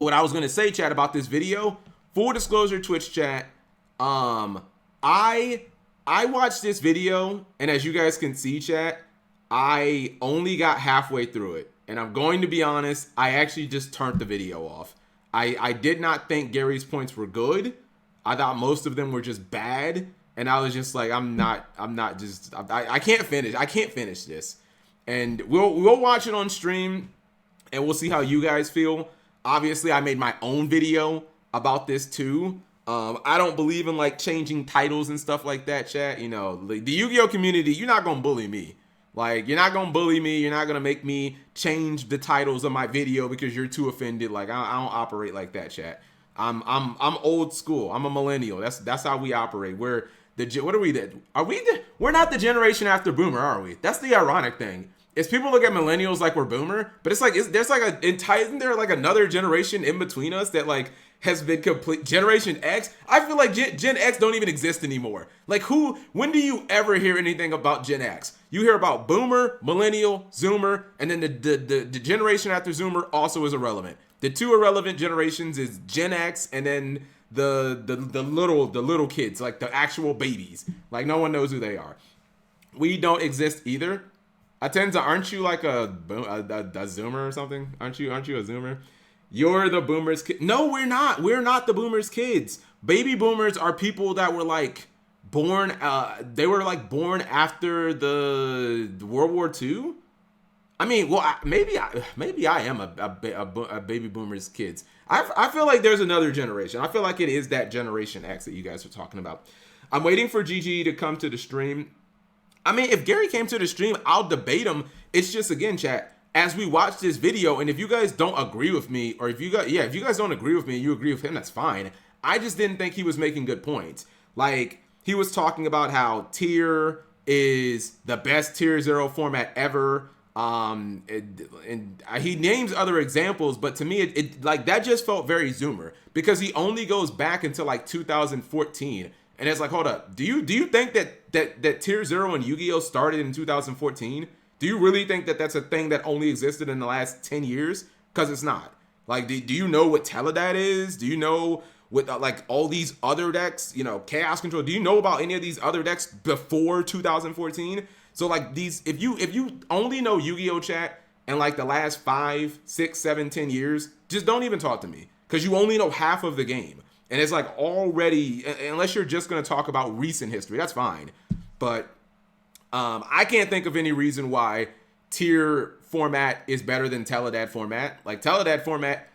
what I was gonna say, chat, about this video. Full disclosure, Twitch chat. I watched this video, and as you guys can see, chat, I only got halfway through it, and I'm going to be honest. I actually just turned the video off. I did not think Gary's points were good. I thought most of them were just bad, and I was just like, I can't finish this, and we'll watch it on stream, and we'll see how you guys feel. Obviously, I made my own video about this too. I don't believe in like changing titles and stuff like that, chat. You know, like, the Yu-Gi-Oh community, you're not gonna bully me. Like, you're not gonna bully me. You're not gonna make me change the titles of my video because you're too offended. Like, I don't operate like that, chat. I'm old school. I'm a millennial. That's how we operate. We're what are we? We're not the generation after Boomer, are we? That's the ironic thing. Is people look at millennials like we're Boomer, but it's like there's like isn't there like another generation in between us that like has been complete Generation X? I feel like Gen X don't even exist anymore. Like, when do you ever hear anything about Gen X? You hear about Boomer, Millennial, Zoomer, and then the generation after Zoomer also is irrelevant. The two irrelevant generations is Gen X and then the little kids, like the actual babies. Like, no one knows who they are. We don't exist either. Atenza, aren't you like a Zoomer or something? Aren't you a Zoomer? You're the Boomers' kid. No, we're not. We're not the Boomers' kids. Baby Boomers are people that were like born. They were like born after the World War II. I mean, well, maybe I am a baby Boomers' kids. I feel like there's another generation. I feel like it is that Generation X that you guys are talking about. I'm waiting for GG to come to the stream. I mean, if Gary came to the stream, I'll debate him. It's just, again, chat, as we watch this video, and if you guys don't agree with me, or if you guys don't agree with me and you agree with him, that's fine. I just didn't think he was making good points. Like, he was talking about how tier is the best tier 0 format ever. And he names other examples, but to me, it like that just felt very Zoomer because he only goes back until like 2014. And it's like, hold up, do you think that tier 0 in Yu-Gi-Oh started in 2014? Do you really think that that's a thing that only existed in the last 10 years? Because it's not. Like, do you know what Teledad is? Do you know what like all these other decks, you know, Chaos Control? Do you know about any of these other decks before 2014? So like these, if you only know Yu-Gi-Oh chat and like the last 5, 6, 7, 10 years, just don't even talk to me because you only know half of the game. And it's like already, unless you're just going to talk about recent history, that's fine. But I can't think of any reason why tier format is better than Teledad format. Like, Teledad format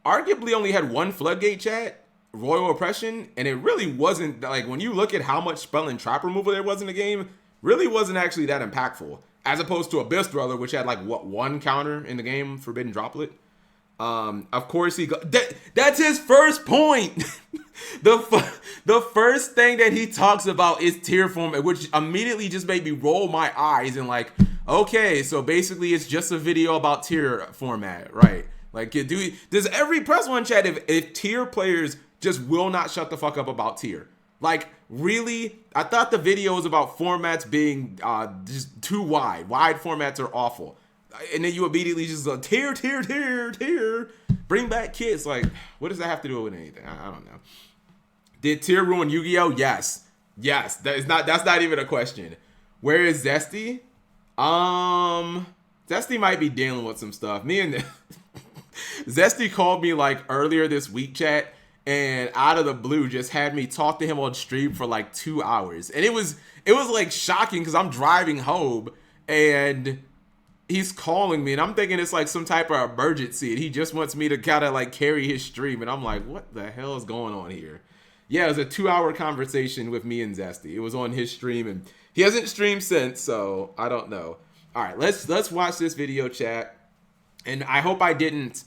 arguably only had one floodgate chat, Royal Oppression, and it really wasn't, like, when you look at how much spell and trap removal there was in the game, really wasn't actually that impactful. As opposed to Abyss Dweller, which had like one counter in the game, Forbidden Droplet. Of course that's his first point. the first thing that he talks about is tier format, which immediately just made me roll my eyes and like, okay, so basically it's just a video about tier format, right? Like, does every press one chat if tier players just will not shut the fuck up about tier? Like, really? I thought the video was about formats being just too wide. Wide formats are awful. And then you immediately just go, tier. Bring back kids. Like, what does that have to do with anything? I don't know. Did tier ruin Yu-Gi-Oh? Yes. That's not even a question. Where is Zesty? Zesty might be dealing with some stuff. Me and Zesty called me like earlier this week, chat, and out of the blue just had me talk to him on stream for like 2 hours. And it was like shocking because I'm driving home and he's calling me and I'm thinking it's like some type of emergency and he just wants me to kind of like carry his stream. And I'm like, what the hell is going on here? Yeah, it was a 2-hour conversation with me and Zesty. It was on his stream and he hasn't streamed since, so I don't know. All right, let's watch this video, chat. And I hope I didn't,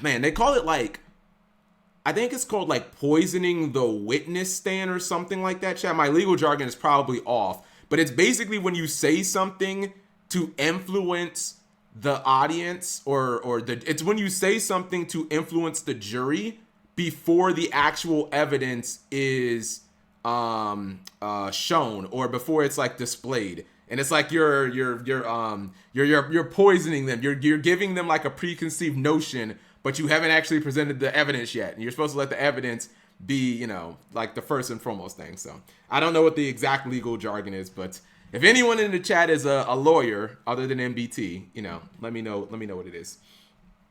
man, they call it like, I think it's called like poisoning the witness stand or something like that, chat. My legal jargon is probably off, but it's basically when you say something to influence the audience it's when you say something to influence the jury before the actual evidence is shown or before it's like displayed. And it's like you're poisoning them. You're giving them like a preconceived notion but you haven't actually presented the evidence yet. And you're supposed to let the evidence be, you know, like the first and foremost thing. So I don't know what the exact legal jargon is, but if anyone in the chat is a lawyer other than MBT, you know, let me know what it is.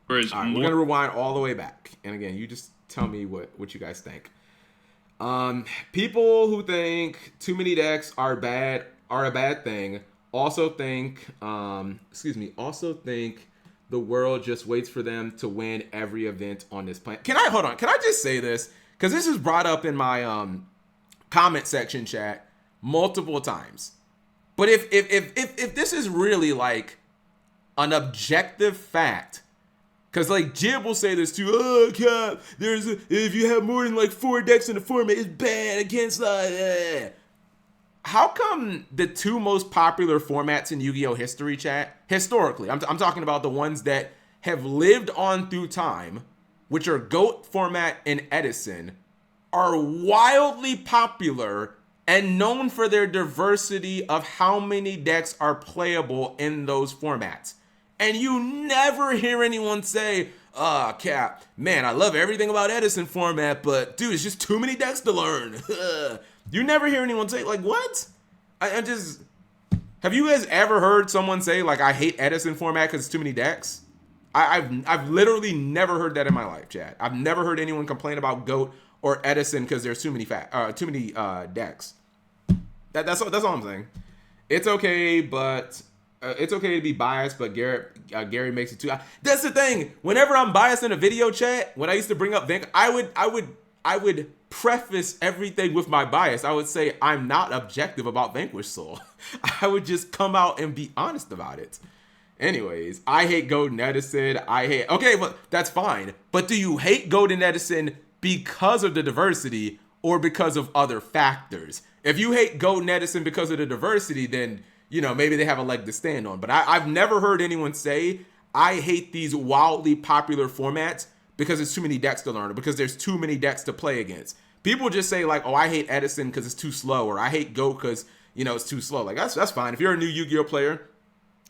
All right, we're gonna rewind all the way back, and again, you just tell me what you guys think. People who think too many decks are a bad thing also think the world just waits for them to win every event on this planet. Can I just say this? Because this is brought up in my comment section chat multiple times. But if this is really like an objective fact, because like Jib will say this too, oh Cap, if you have more than like 4 decks in the format, it's bad against How come the 2 most popular formats in Yu-Gi-Oh history, chat, historically, I'm talking about the ones that have lived on through time, which are GOAT format and Edison, are wildly popular and known for their diversity of how many decks are playable in those formats. And you never hear anyone say, Cap, man, I love everything about Edison format, but dude, it's just too many decks to learn. You never hear anyone say, like, what? Have you guys ever heard someone say, like, I hate Edison format because it's too many decks? I've literally never heard that in my life, chat. I've never heard anyone complain about GOAT or Edison because there's too many decks. That's all I'm saying. It's okay, but it's okay to be biased, but Gary makes it too. That's the thing. Whenever I'm biased in a video chat, when I used to bring up Vanquish, I would preface everything with my bias. I would say I'm not objective about Vanquish Soul. I would just come out and be honest about it. Anyways, I hate GOAT and Edison. Okay, but that's fine. But do you hate GOAT and Edison because of the diversity or because of other factors? If you hate GOAT and Edison because of the diversity, then, you know, maybe they have a leg to stand on. But I've never heard anyone say, I hate these wildly popular formats because there's too many decks to learn, or because there's too many decks to play against. People just say, like, oh, I hate Edison because it's too slow, or I hate GOAT because, you know, it's too slow. Like, that's fine. If you're a new Yu-Gi-Oh player,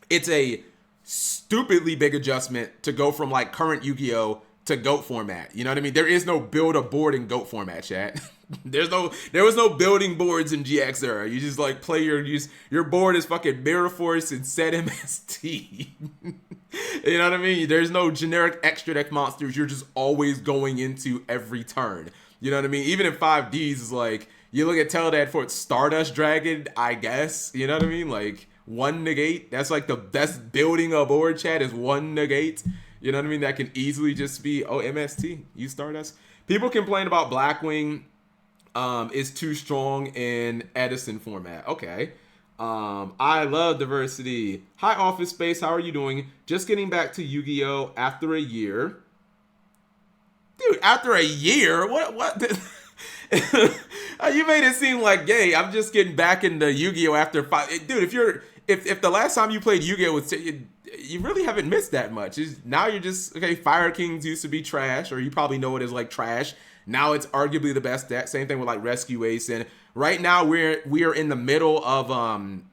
it's a stupidly big adjustment to go from, like, current Yu-Gi-Oh to GOAT format. You know what I mean? There is no build a board in GOAT format, chat. There was no building boards in GX era. You just like play your board is fucking Mirror Force and Set MST. You know what I mean? There's no generic extra deck monsters. You're just always going into every turn. You know what I mean? Even in 5Ds, is like you look at Teledad for its Stardust Dragon, I guess. You know what I mean? Like 1 negate. That's like the best building a board, chat, is 1 negate. You know what I mean? That can easily just be, oh, MST, you Stardust. People complain about Blackwing is too strong in Edison format. Okay. I love diversity. Hi, Office Space. How are you doing? Just getting back to Yu-Gi-Oh! After a year. Dude, after a year? What? You made it seem like, yay, I'm just getting back into Yu-Gi-Oh! After 5. Dude, if the last time you played Yu-Gi-Oh! was... You really haven't missed that much. Now you're just, okay, Fire Kings used to be trash, or you probably know it as like trash. Now it's arguably the best deck. Same thing with like Rescue Ace. And right now we are in the middle of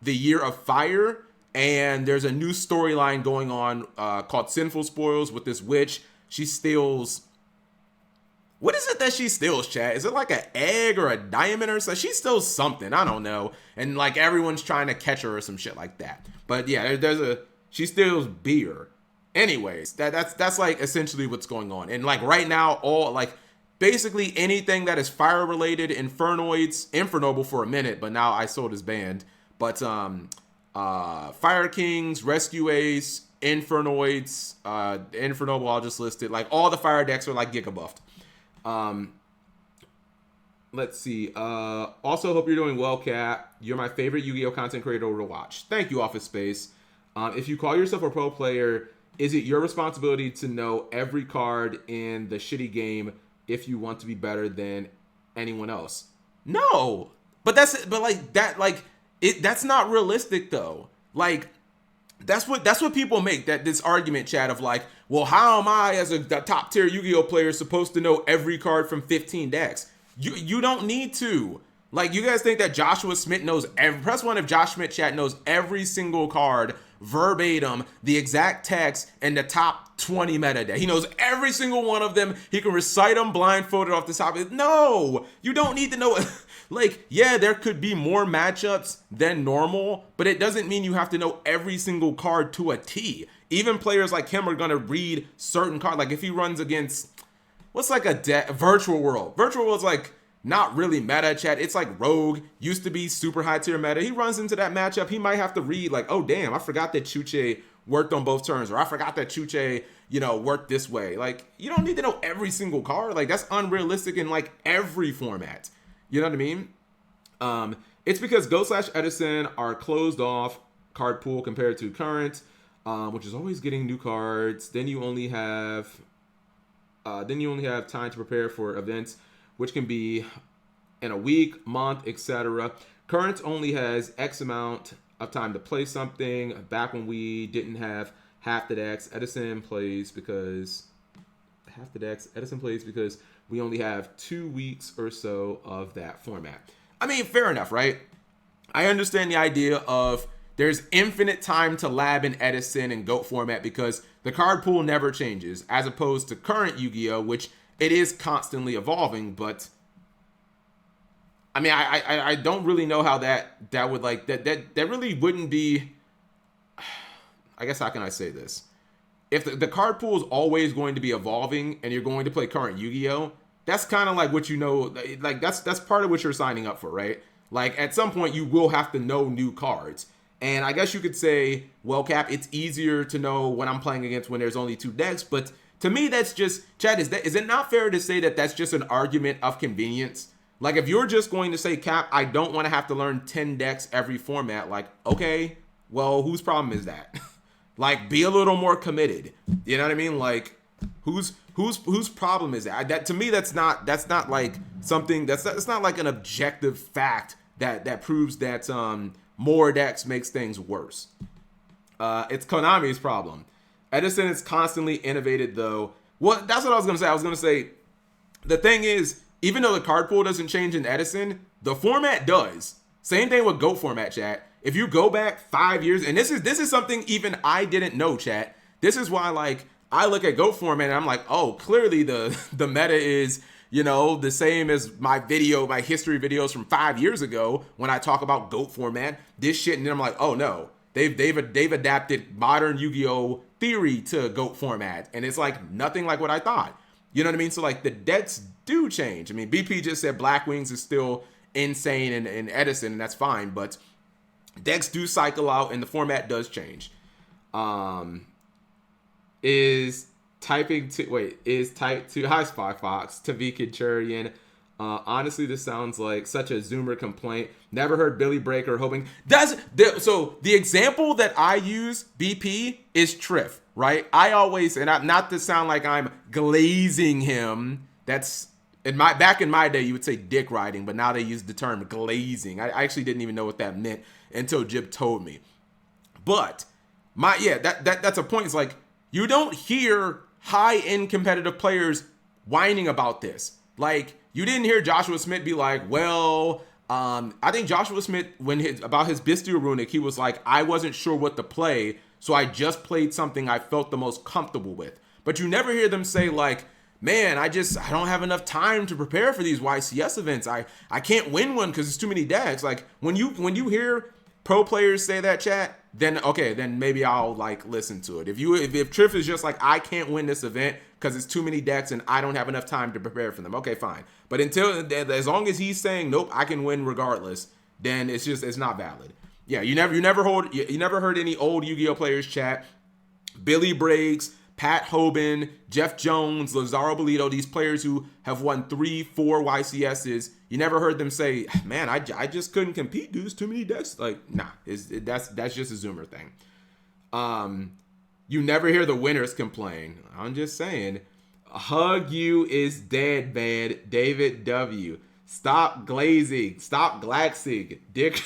the Year of Fire, and there's a new storyline going on called Sinful Spoils with this witch. She steals... What is it that she steals, chat? Is it like an egg or a diamond or something? She steals something. I don't know. And like everyone's trying to catch her or some shit like that. But yeah, she steals beer. Anyways, that's like essentially what's going on. And like right now, all like basically anything that is fire related, Infernoble for a minute, but now I sold his band. But Fire Kings, Rescue Ace, Infernoids, Infernoble, I'll just list it. Like all the fire decks are like Giga buffed. Let's see. Also hope you're doing well, Cat. You're my favorite Yu-Gi-Oh content creator to watch. Thank you, Office Space. If you call yourself a pro player, is it your responsibility to know every card in the shitty game if you want to be better than anyone else? No, but that's not realistic though. Like that's what people make this argument, chat, of like, well, how am I as a top tier Yu-Gi-Oh player supposed to know every card from 15 decks? You don't need to. Like, you guys think that Joshua Smith knows press one if Josh Smith chat knows every single card verbatim, the exact text, and the top 20 metadata. He knows every single one of them. He can recite them blindfolded off the top. No, you don't need to know. Like, yeah, there could be more matchups than normal, but it doesn't mean you have to know every single card to a T. Even players like him are going to read certain cards. Like, if he runs against, what's like a Virtual World? Virtual World's like, not really meta, chat. It's like Rogue, used to be super high tier meta. He runs into that matchup. He might have to read like, oh, damn, I forgot that Chuche worked on both turns, or I forgot that Chuche, worked this way. Like, you don't need to know every single card. Like, that's unrealistic in like every format. You know what I mean? It's because Go/Edison are closed off card pool compared to current, which is always getting new cards. Then you only have time to prepare for events, which can be in a week, month, etc. Current only has X amount of time to play something. Back when we didn't have half the decks, Edison plays because we only have 2 weeks or so of that format. I mean, fair enough, right? I understand the idea of there's infinite time to lab in Edison and GOAT format because the card pool never changes, as opposed to current Yu-Gi-Oh!, which it is constantly evolving. But I mean, I don't really know how that would like that really wouldn't be. I guess, how can I say this? If the card pool is always going to be evolving and you're going to play current Yu-Gi-Oh!, that's kind of like what like that's part of what you're signing up for, right? Like, at some point you will have to know new cards. And I guess you could say, well, Cap, it's easier to know when I'm playing against when there's only 2 decks, but to me, that's just, Chad, is it not fair to say that that's just an argument of convenience? Like, if you're just going to say, Cap, I don't want to have to learn 10 decks every format, like, okay, well, whose problem is that? Like, be a little more committed. You know what I mean? Like, whose problem is that? That, to me, that's not like something that's not like an objective fact that proves that more decks makes things worse. It's Konami's problem. Edison is constantly innovated, though. Well, that's what I was going to say. I was going to say, the thing is, even though the card pool doesn't change in Edison, the format does. Same thing with GOAT format, chat. If you go back 5 years, and this is something even I didn't know, chat. This is why, like, I look at GOAT format and I'm like, oh, clearly the meta is, the same as my history videos from 5 years ago when I talk about GOAT format, this shit, and then I'm like, oh no, they've adapted modern Yu-Gi-Oh! Theory to GOAT format, and it's like nothing like what I thought. You know what I mean? So, like, the decks do change. I mean, BP just said Black Wings is still insane in Edison, and that's fine, but decks do cycle out and the format does change. Is type to hi Spy Fox to V Kachurian. Honestly, this sounds like such a Zoomer complaint. Never heard Billy Breaker hoping. So the example that I use, BP, is Triff, right? I always, and not to sound like I'm glazing him. That's back in my day, you would say dick riding, but now they use the term glazing. I actually didn't even know what that meant until Jib told me. But that's a point. It's like, you don't hear high-end competitive players whining about this. Like, you didn't hear Joshua Smith be like, well, I think Joshua Smith, about his Bystial Runic, he was like, I wasn't sure what to play, so I just played something I felt the most comfortable with. But you never hear them say, like, man, I don't have enough time to prepare for these YCS events. I can't win one because there's too many decks. Like, when you hear pro players say that, chat, then okay, then maybe I'll like listen to it. If Triff is just like, I can't win this event because it's too many decks and I don't have enough time to prepare for them, okay, fine. But as long as he's saying nope, I can win regardless, then it's not valid. Yeah, you never heard any old Yu-Gi-Oh players chat. Billy Briggs, Pat Hoban, Jeff Jones, Lazaro Bolito, these players who have won 3-4 YCSs, you never heard them say, man, I just couldn't compete, dude, there's too many decks. Like, nah, that's just a Zoomer thing. You never hear the winners complain. I'm just saying. Hug you is dead, man. David W. Stop glazing. Stop glaxing. Dick.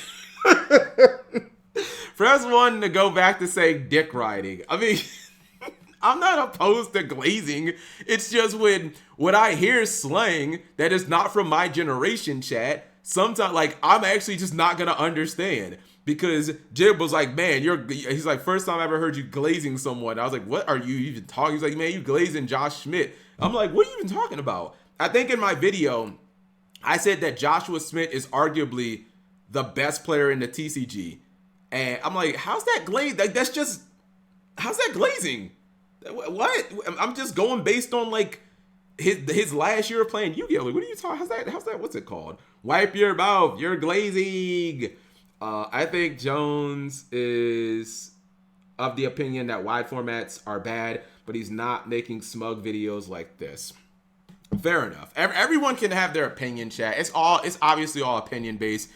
Press 1 to go back to saying dick riding. I mean, I'm not opposed to glazing. It's just when I hear slang that is not from my generation, chat, sometimes, like, I'm actually just not gonna understand. Because Jib was like, man, he's like, first time I ever heard you glazing someone. I was like, what are you even talking? He's like, man, you glazing Josh Schmidt. I'm like, what are you even talking about? I think in my video, I said that Joshua Smith is arguably the best player in the TCG. And I'm like, how's that glaze? Like, how's that glazing? What? I'm just going based on, like, his last year of playing Yu-Gi-Oh! What are you talking? How's that? What's it called? Wipe your mouth. You're glazing. I think Jones is of the opinion that wide formats are bad, but he's not making smug videos like this. Fair enough. Everyone can have their opinion, chat. It's obviously all opinion based.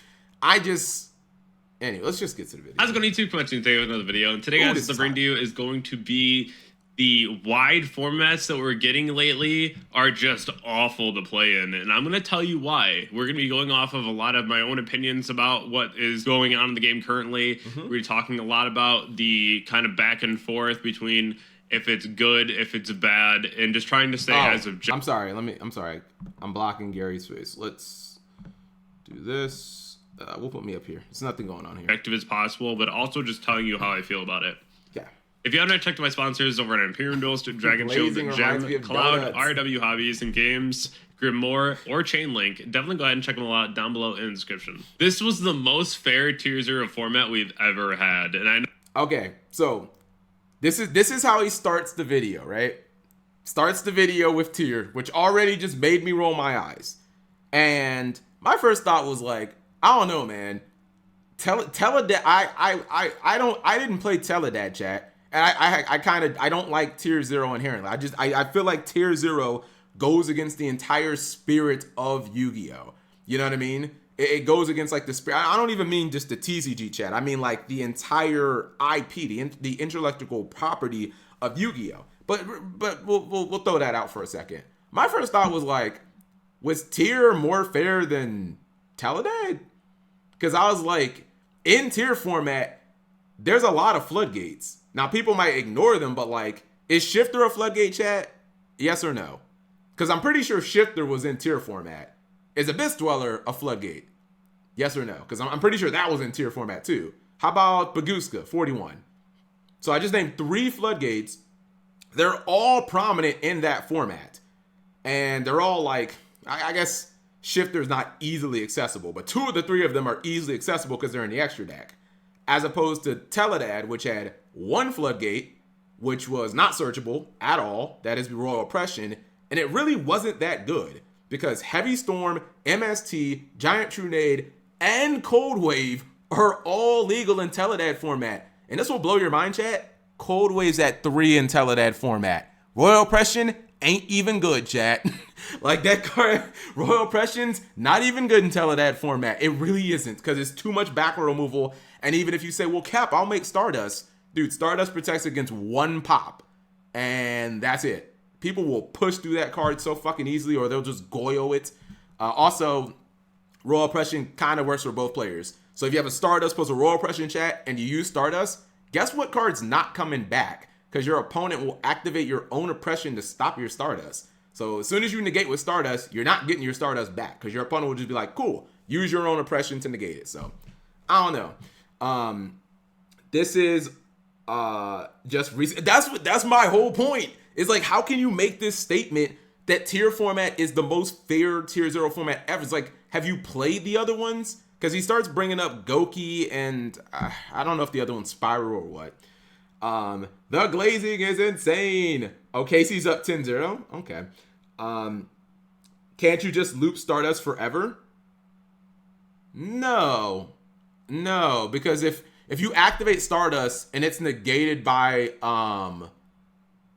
Anyway, let's just get to the video. How's it going, YouTube? Come on, today with another video. And today, guys, the bring to you is going to be the wide formats that we're getting lately are just awful to play in. And I'm going to tell you why. We're going to be going off of a lot of my own opinions about what is going on in the game currently. We're talking a lot about the kind of back and forth between if it's good, if it's bad, and just trying to stay as objective. I'm sorry. I'm blocking Gary's face. Let's do this. We'll put me up here. There's nothing going on here. Objective as possible, but also just telling you how I feel about it. Yeah. If you haven't checked out my sponsors over at Imperium Duels, Dragon Shield, Gem, Cloud, RW Hobbies and Games, Grimoire, or Chainlink, definitely go ahead and check them all out down below in the description. This was the most fair Tier 0 format we've ever had, and I know. Okay, so this is how he starts the video, right? Starts the video with Tier, which already just made me roll my eyes. And my first thought was like, I don't know, man. Teledad, I didn't play Teledad, chat. And I don't like Tier 0 inherently. I feel like Tier 0 goes against the entire spirit of Yu-Gi-Oh! You know what I mean? It goes against like the spirit. I don't even mean just the TCG, chat. I mean like the entire IP, the intellectual property of Yu-Gi-Oh! But we'll throw that out for a second. My first thought was like, was Tier more fair than Teledad? Because I was like, in Tier format, there's a lot of floodgates. Now, people might ignore them, but like, is Shifter a floodgate, chat? Yes or no? Because I'm pretty sure Shifter was in Tier format. Is Abyss Dweller a floodgate? Yes or no? Because I'm pretty sure that was in Tier format too. How about Baguska, 41? So I just named 3 floodgates. They're all prominent in that format. And they're all like, I guess Shifter's not easily accessible, but 2 of the 3 of them are easily accessible because they're in the extra deck. As opposed to Teledad, which had 1 floodgate, which was not searchable at all. That is Royal Oppression. And it really wasn't that good because Heavy Storm, MST, Giant Trunade, and Cold Wave are all legal in Teledad format. And this will blow your mind, chat. Cold Wave's at 3 in Teledad format. Royal Oppression ain't even good, chat. Like that card, Royal Oppression's not even good in Teledad format. It really isn't because it's too much backward removal. And even if you say, well, Cap, I'll make Stardust. Dude, Stardust protects against 1 pop. And that's it. People will push through that card so fucking easily or they'll just Goyo it. Also, Royal Oppression kind of works for both players. So if you have a Stardust plus a Royal Oppression, chat and you use Stardust, guess what card's not coming back? Because your opponent will activate your own oppression to stop your Stardust. So as soon as you negate with Stardust, you're not getting your Stardust back because your opponent will just be like, cool, use your own oppression to negate it. So I don't know. This is just recent. That's my whole point. It's like, how can you make this statement that Tier format is the most fair Tier 0 format ever? It's like, have you played the other ones? Because he starts bringing up Goki and I don't know if the other one's Spiral or what. The glazing is insane. Oh, Casey's up 10-0. Okay. Can't you just loop Stardust forever? No, because if you activate Stardust and it's negated by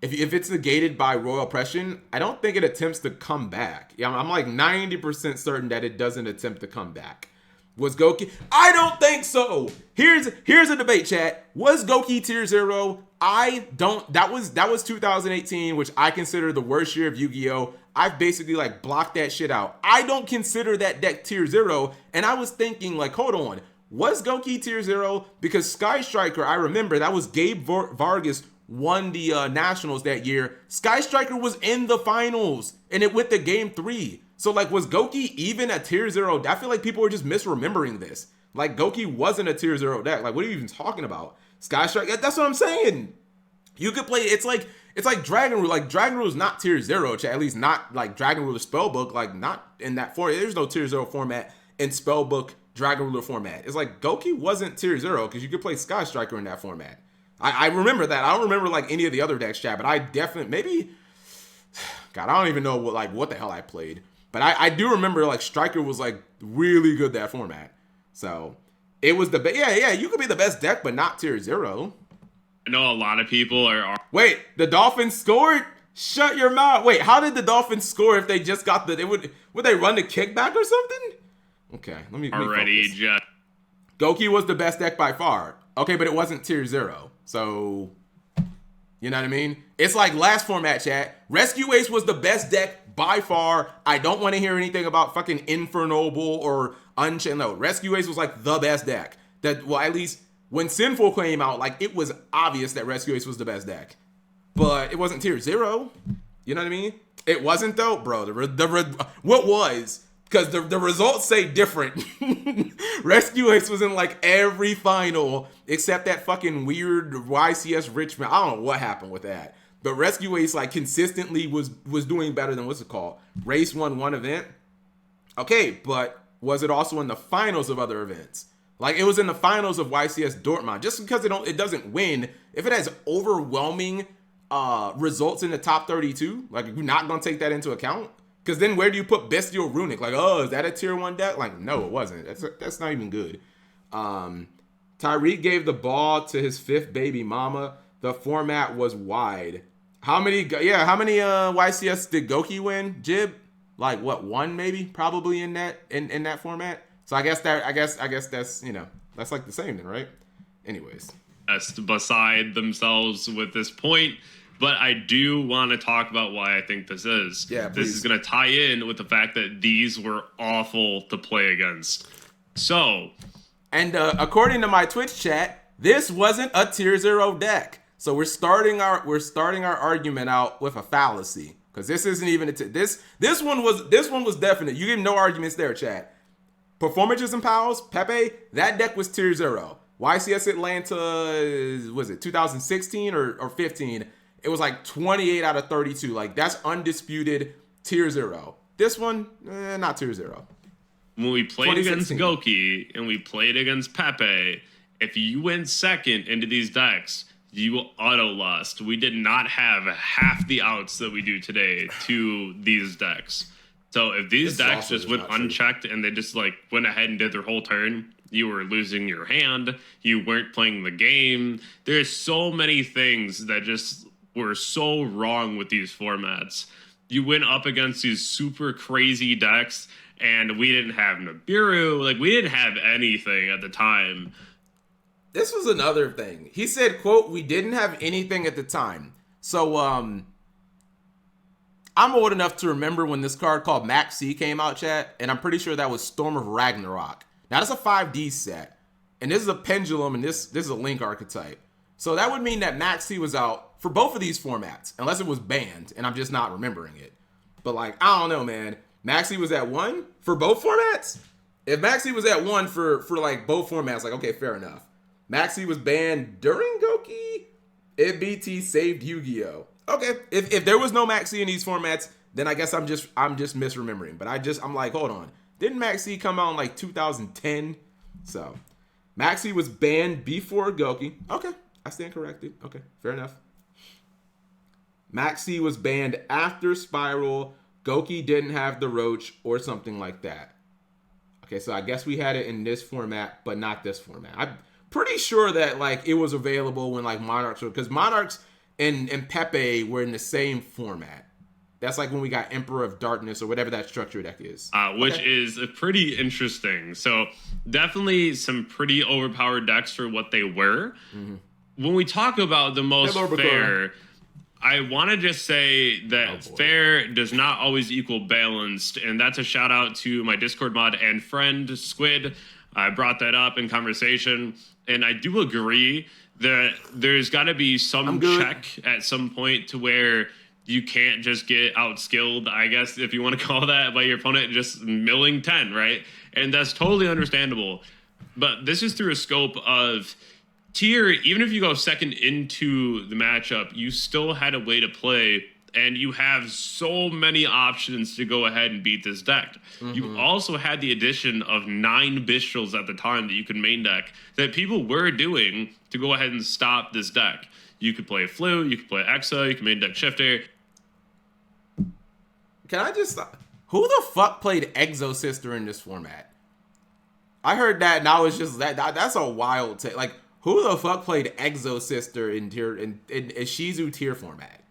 if it's negated by Royal Oppression, I don't think it attempts to come back. Yeah, I'm like 90% certain that it doesn't attempt to come back. Was Goki? I don't think so. Here's a debate, chat. Was Goki Tier 0? I don't. That was 2018, which I consider the worst year of Yu-Gi-Oh! I've basically like blocked that shit out. I don't consider that deck Tier 0. And I was thinking like, hold on. Was Goki Tier 0? Because Sky Striker, I remember that was Gabe Vargas won the Nationals that year. Sky Striker was in the finals and it went to game 3. So like, was Goki even a tier 0? I feel like people are just misremembering this. Like, Goki wasn't a tier 0 deck. Like, what are you even talking about? Sky Strike, that's what I'm saying. You could play, it's like Dragon Rule. Like, Dragon Rule is not tier 0, at least not like Dragon Ruler Spellbook, like not in that form. There's no tier 0 format in Spellbook Dragon Ruler format. It's like Goki wasn't tier 0 because you could play Sky Striker in that format. I remember that. I don't remember like any of the other decks, chat, but I definitely, maybe, God, I don't even know what the hell I played. But I do remember like Striker was like really good that format. So it was the yeah, you could be the best deck, but not tier 0. I know a lot of people are Wait, the Dolphins scored? Shut your mouth. Wait, how did the Dolphins score if they just got would they run the kickback or something? Okay, let me already just Goki was the best deck by far. Okay, but it wasn't tier 0. So you know what I mean? It's like last format, chat. Rescue Ace was the best deck by far. I don't want to hear anything about fucking Infernoble or Unchained. No, Rescue Ace was like the best deck. That, well, at least when Sinful came out, like it was obvious that Rescue Ace was the best deck. But it wasn't tier 0. You know what I mean? It wasn't though, bro. What was? Because the results say different. Rescue Ace was in like every final except that fucking weird YCS Richmond. I don't know what happened with that. But Rescue Ace like consistently was doing better than what's it called? Race won one event. Okay, but was it also in the finals of other events? Like it was in the finals of YCS Dortmund. Just because it doesn't win, if it has overwhelming results in the top 32, like you're not gonna take that into account. Because then where do you put Bestial Runic? Like, oh, is that a tier 1 deck? Like, no, it wasn't. That's not even good. Tyreek gave the ball to his 5th baby mama. The format was wide. How many YCS did Goki win? Jib? Like what, 1 maybe? Probably in that format. So I guess that's, you know, that's like the same then, right? Anyways. Beside themselves with this point. But I do want to talk about why I think this is. Yeah, this is going to tie in with the fact that these were awful to play against. So, and according to my Twitch chat, this wasn't a tier 0 deck. So we're starting our argument out with a fallacy because this isn't even this one was definite. You give no arguments there, chat. Performances and Pals, Pepe, that deck was tier 0. YCS Atlanta, was it 2016 or 15? It was like 28 out of 32. Like, that's undisputed tier 0. This one, not tier 0. When we played against Goki and we played against Pepe, if you went second into these decks, you auto-lost. We did not have half the outs that we do today to these decks. So if these decks just went unchecked and they just like went ahead and did their whole turn, you were losing your hand. You weren't playing the game. There's so many things that just were so wrong with these formats. You went up against these super crazy decks, and we didn't have Nibiru. Like, we didn't have anything at the time. This was another thing. He said, quote, we didn't have anything at the time. So, I'm old enough to remember when this card called Max C came out, chat, and I'm pretty sure that was Storm of Ragnarok. Now, that's a 5D set, and this is a Pendulum, and this is a Link archetype. So that would mean that Max C was out for both of these formats, unless it was banned, and I'm just not remembering it. But, like, I don't know, man. Maxi was at 1 for both formats? If Maxi was at 1 for like, both formats, like, okay, fair enough. Maxi was banned during Goki? BT saved Yu-Gi-Oh! Okay, if there was no Maxi in these formats, then I guess I'm just misremembering. But I'm like, hold on. Didn't Maxi come out in, like, 2010? So, Maxi was banned before Goki. Okay, I stand corrected. Okay, fair enough. Maxi was banned after Spiral. Goki didn't have the Roach or something like that. Okay, so I guess we had it in this format, but not this format. I'm pretty sure that like it was available when like Monarchs were, because Monarchs and Pepe were in the same format. That's like when we got Emperor of Darkness or whatever that structure deck is. Which is pretty interesting. So definitely some pretty overpowered decks for what they were. Mm-hmm. When we talk about the most fair, I want to just say that fair does not always equal balanced, and that's a shout out to my Discord mod and friend Squid. I brought that up in conversation, and I do agree that there's got to be some check at some point to where you can't just get outskilled, I guess, if you want to call that, by your opponent just milling 10, right? And that's totally understandable. But this is through a scope of tier. Even if you go second into the matchup, you still had a way to play, and you have so many options to go ahead and beat this deck. You also had the addition of 9 Bystials at the time that you could main deck that people were doing to go ahead and stop this deck. You could play Flu, you could play Exo, you could main deck Shifter. Can I just... Who the fuck played Exo Sister in this format? I heard that and I was just... That's a wild take. Like, who the fuck played Exo Sister in Shizu tier format?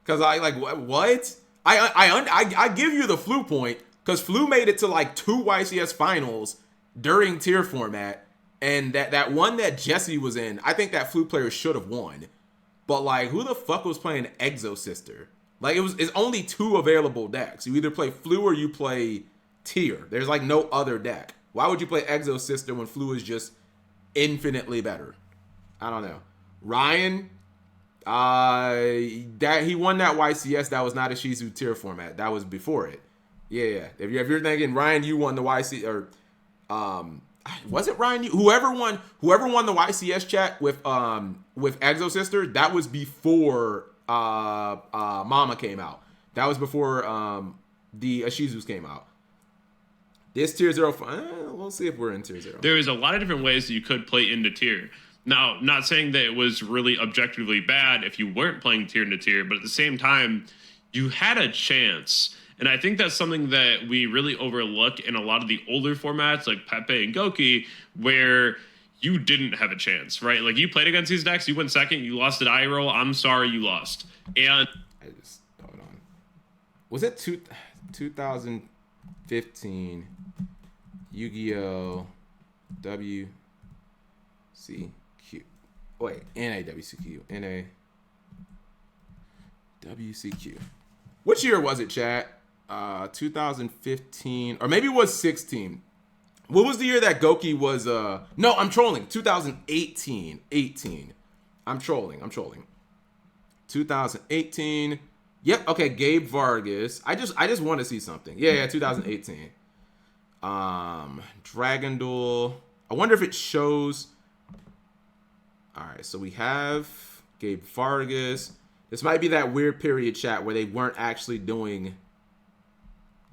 Because I, like, what? I give you the Flu point, because Flu made it to, like, 2 YCS finals during tier format. And that one that Jesse was in, I think that Flu player should have won. But, like, who the fuck was playing Exo Sister? Like, it's only 2 available decks. You either play Flu or you play tier. There's, like, no other deck. Why would you play Exo Sister when Flu is just infinitely better? I don't know. Ryan, that he won that YCS. That was not a Shizu tier format. That was before it. Yeah. If you're thinking Ryan, you won the YC, or was it Ryan? Whoever won the YCS chat with Exo Sister, that was before Mama came out. That was before the Shizus came out. This tier 0, we'll see if we're in tier 0. There is a lot of different ways that you could play into tier. Now, not saying that it was really objectively bad if you weren't playing tier into tier, but at the same time, you had a chance. And I think that's something that we really overlook in a lot of the older formats like Pepe and Goki, where you didn't have a chance, right? Like, you played against these decks, you went second, you lost at IRL, I'm sorry you lost. And I just, hold on. Was it 2015 Yu-Gi-Oh! WCQ? Wait, NAWCQ. NAWCQ. Which year was it, chat? 2015, or maybe it was 16. What was the year that Goki was, no, I'm trolling. 2018. I'm trolling. 2018. Yep, okay, Gabe Vargas. I just want to see something. Yeah, 2018. Dragon Duel. I wonder if it shows. All right, so we have Gabe Vargas. This might be that weird period, chat, where they weren't actually doing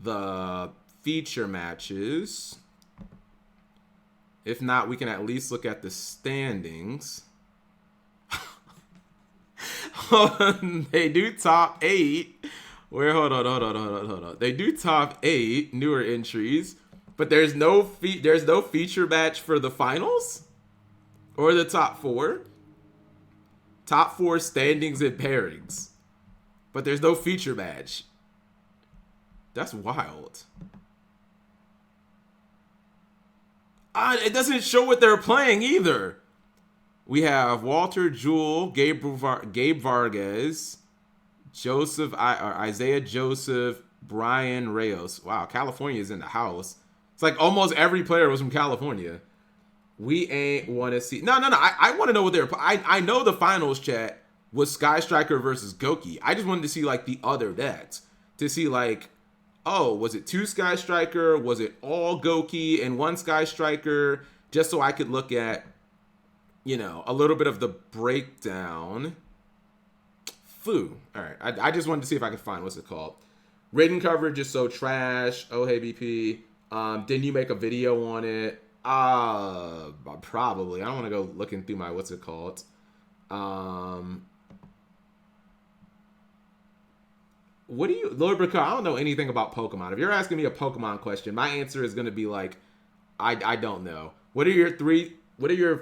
the feature matches. If not, we can at least look at the standings. They do top 8. Hold on. They do top 8 newer entries, but there's no feature match for the finals or the top 4. Top 4 standings and pairings, but there's no feature match. That's wild. It doesn't show what they're playing either. We have Walter Jewell, Gabe Vargas, Isaiah Joseph, Brian Reyes. Wow, California's in the house. It's like almost every player was from California. We ain't want to see. No. I want to know what they're. I know the finals, chat, was Sky Striker versus Goki. I just wanted to see like the other decks to see like, oh, was it 2 Sky Striker? Was it all Goki and 1 Sky Striker? Just so I could look at, you know, a little bit of the breakdown. Foo. All right. I just wanted to see if I could find, what's it called? Written coverage is so trash. Oh, hey, BP. Didn't you make a video on it? Probably. I don't want to go looking through my, what's it called? What do you, Lord Bricker, I don't know anything about Pokemon. If you're asking me a Pokemon question, my answer is going to be like, I don't know. What are your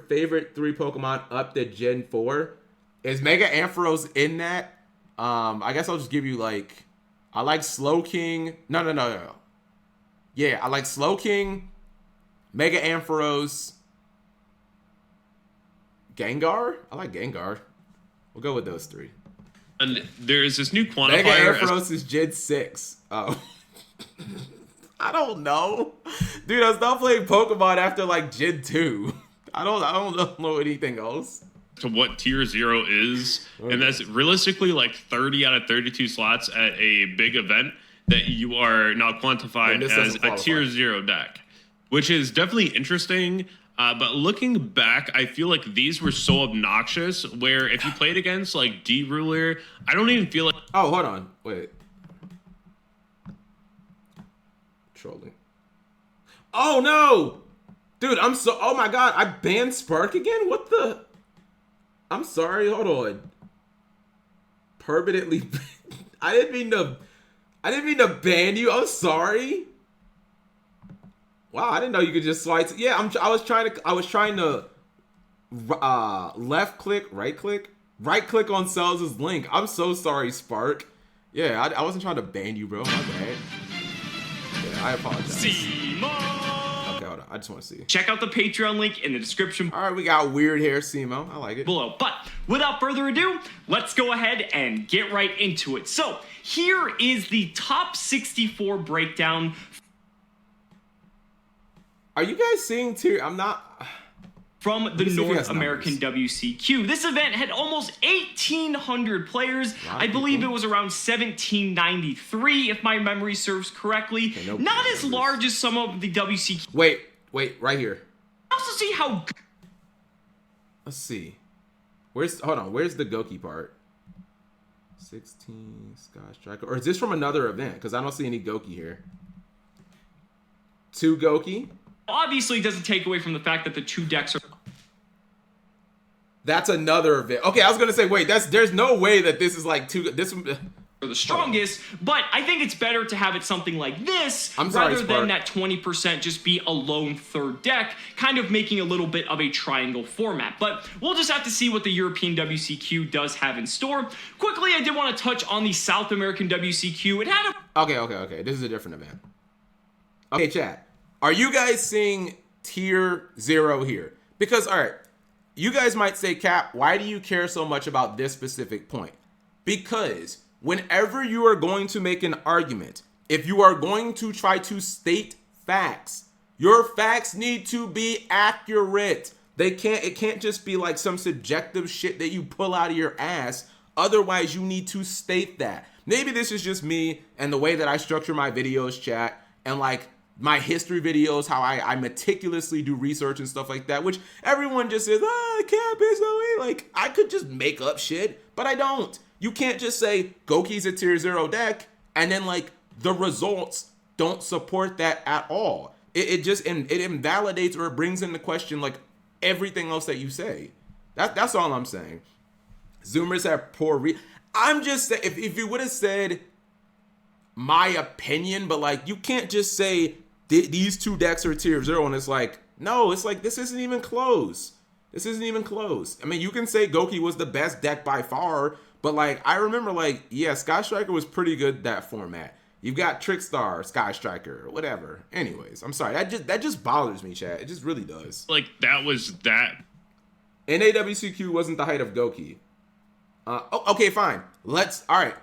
favorite 3 Pokemon up to Gen 4? Is Mega Ampharos in that? I guess I'll just give you like, I like Slowking. No. Yeah, I like Slowking, Mega Ampharos, Gengar. I like Gengar. We'll go with those 3. And there's this new quantifier. Mega Ampharos is Gen 6. Oh. I don't know. Dude, I stopped playing Pokemon after like Gen 2. I don't know anything else. to what tier 0 is, and that's realistically like 30 out of 32 slots at a big event that you are now quantified as a tier 0 deck, which is definitely interesting. But looking back, I feel like these were so obnoxious where if you played against like D-Ruler, I don't even feel like... Oh, hold on. Wait. Trolling. Oh, no! Dude, oh my god, I banned Spark again? What the... I'm sorry, hold on. Permanently... I didn't mean to ban you, I'm sorry. Wow, I didn't know you could just slide. Yeah, I was trying to left click, right click on Cells' link. I'm so sorry, Spark. Yeah, I wasn't trying to ban you, bro. My bad. Yeah, I apologize. Okay, hold on. I just want to see. Check out the Patreon link in the description. All right, we got weird hair, Simo. I like it. Below. But without further ado, let's go ahead and get right into it. So here is the top 64 breakdown. Are you guys seeing tier? I'm not. From the North American WCQ. This event had almost 1,800 players. I believe it was around 1,793, if my memory serves correctly. Okay, not as large as some of the WCQ. Wait, right here. Also see how... Let's see. Hold on, where's the Goki part? 16, Sky Striker. Or is this from another event? Because I don't see any Goki here. 2 Goki? Obviously doesn't take away from the fact that the 2 decks are... That's another event. Okay, I was gonna say, wait, there's no way that this is like 2. This are the strongest, but I think it's better to have it something like this rather than that 20% just be a lone third deck, kind of making a little bit of a triangle format. But we'll just have to see what the European WCQ does have in store. Quickly, I did want to touch on the South American WCQ. It had a... Okay. This is a different event. Okay, chat. Are you guys seeing tier 0 here? Because, all right, you guys might say, Cap, why do you care so much about this specific point? Because whenever you are going to make an argument, if you are going to try to state facts, your facts need to be accurate. It can't just be like some subjective shit that you pull out of your ass. Otherwise, you need to state that. Maybe this is just me and the way that I structure my videos, chat, and like my history videos, how I meticulously do research and stuff like that, which everyone just says, Cap is no way. Like, I could just make up shit, but I don't. You can't just say Goki's a tier 0 deck and then like the results don't support that at all. It invalidates or it brings into question like everything else that you say. That's all I'm saying. Zoomers have poor I'm just saying, if you would have said my opinion, but like you can't just say these 2 decks are tier 0 and it's like, no, it's like this isn't even close. This isn't even close. I mean, you can say Goki was the best deck by far, but like I remember like, yeah, Sky Striker was pretty good that format. You've got Trickstar, Sky Striker, whatever. Anyways, I'm sorry. That just bothers me, chat. It just really does. Like that was that. NAWCQ wasn't the height of Goki. Okay, fine. All right.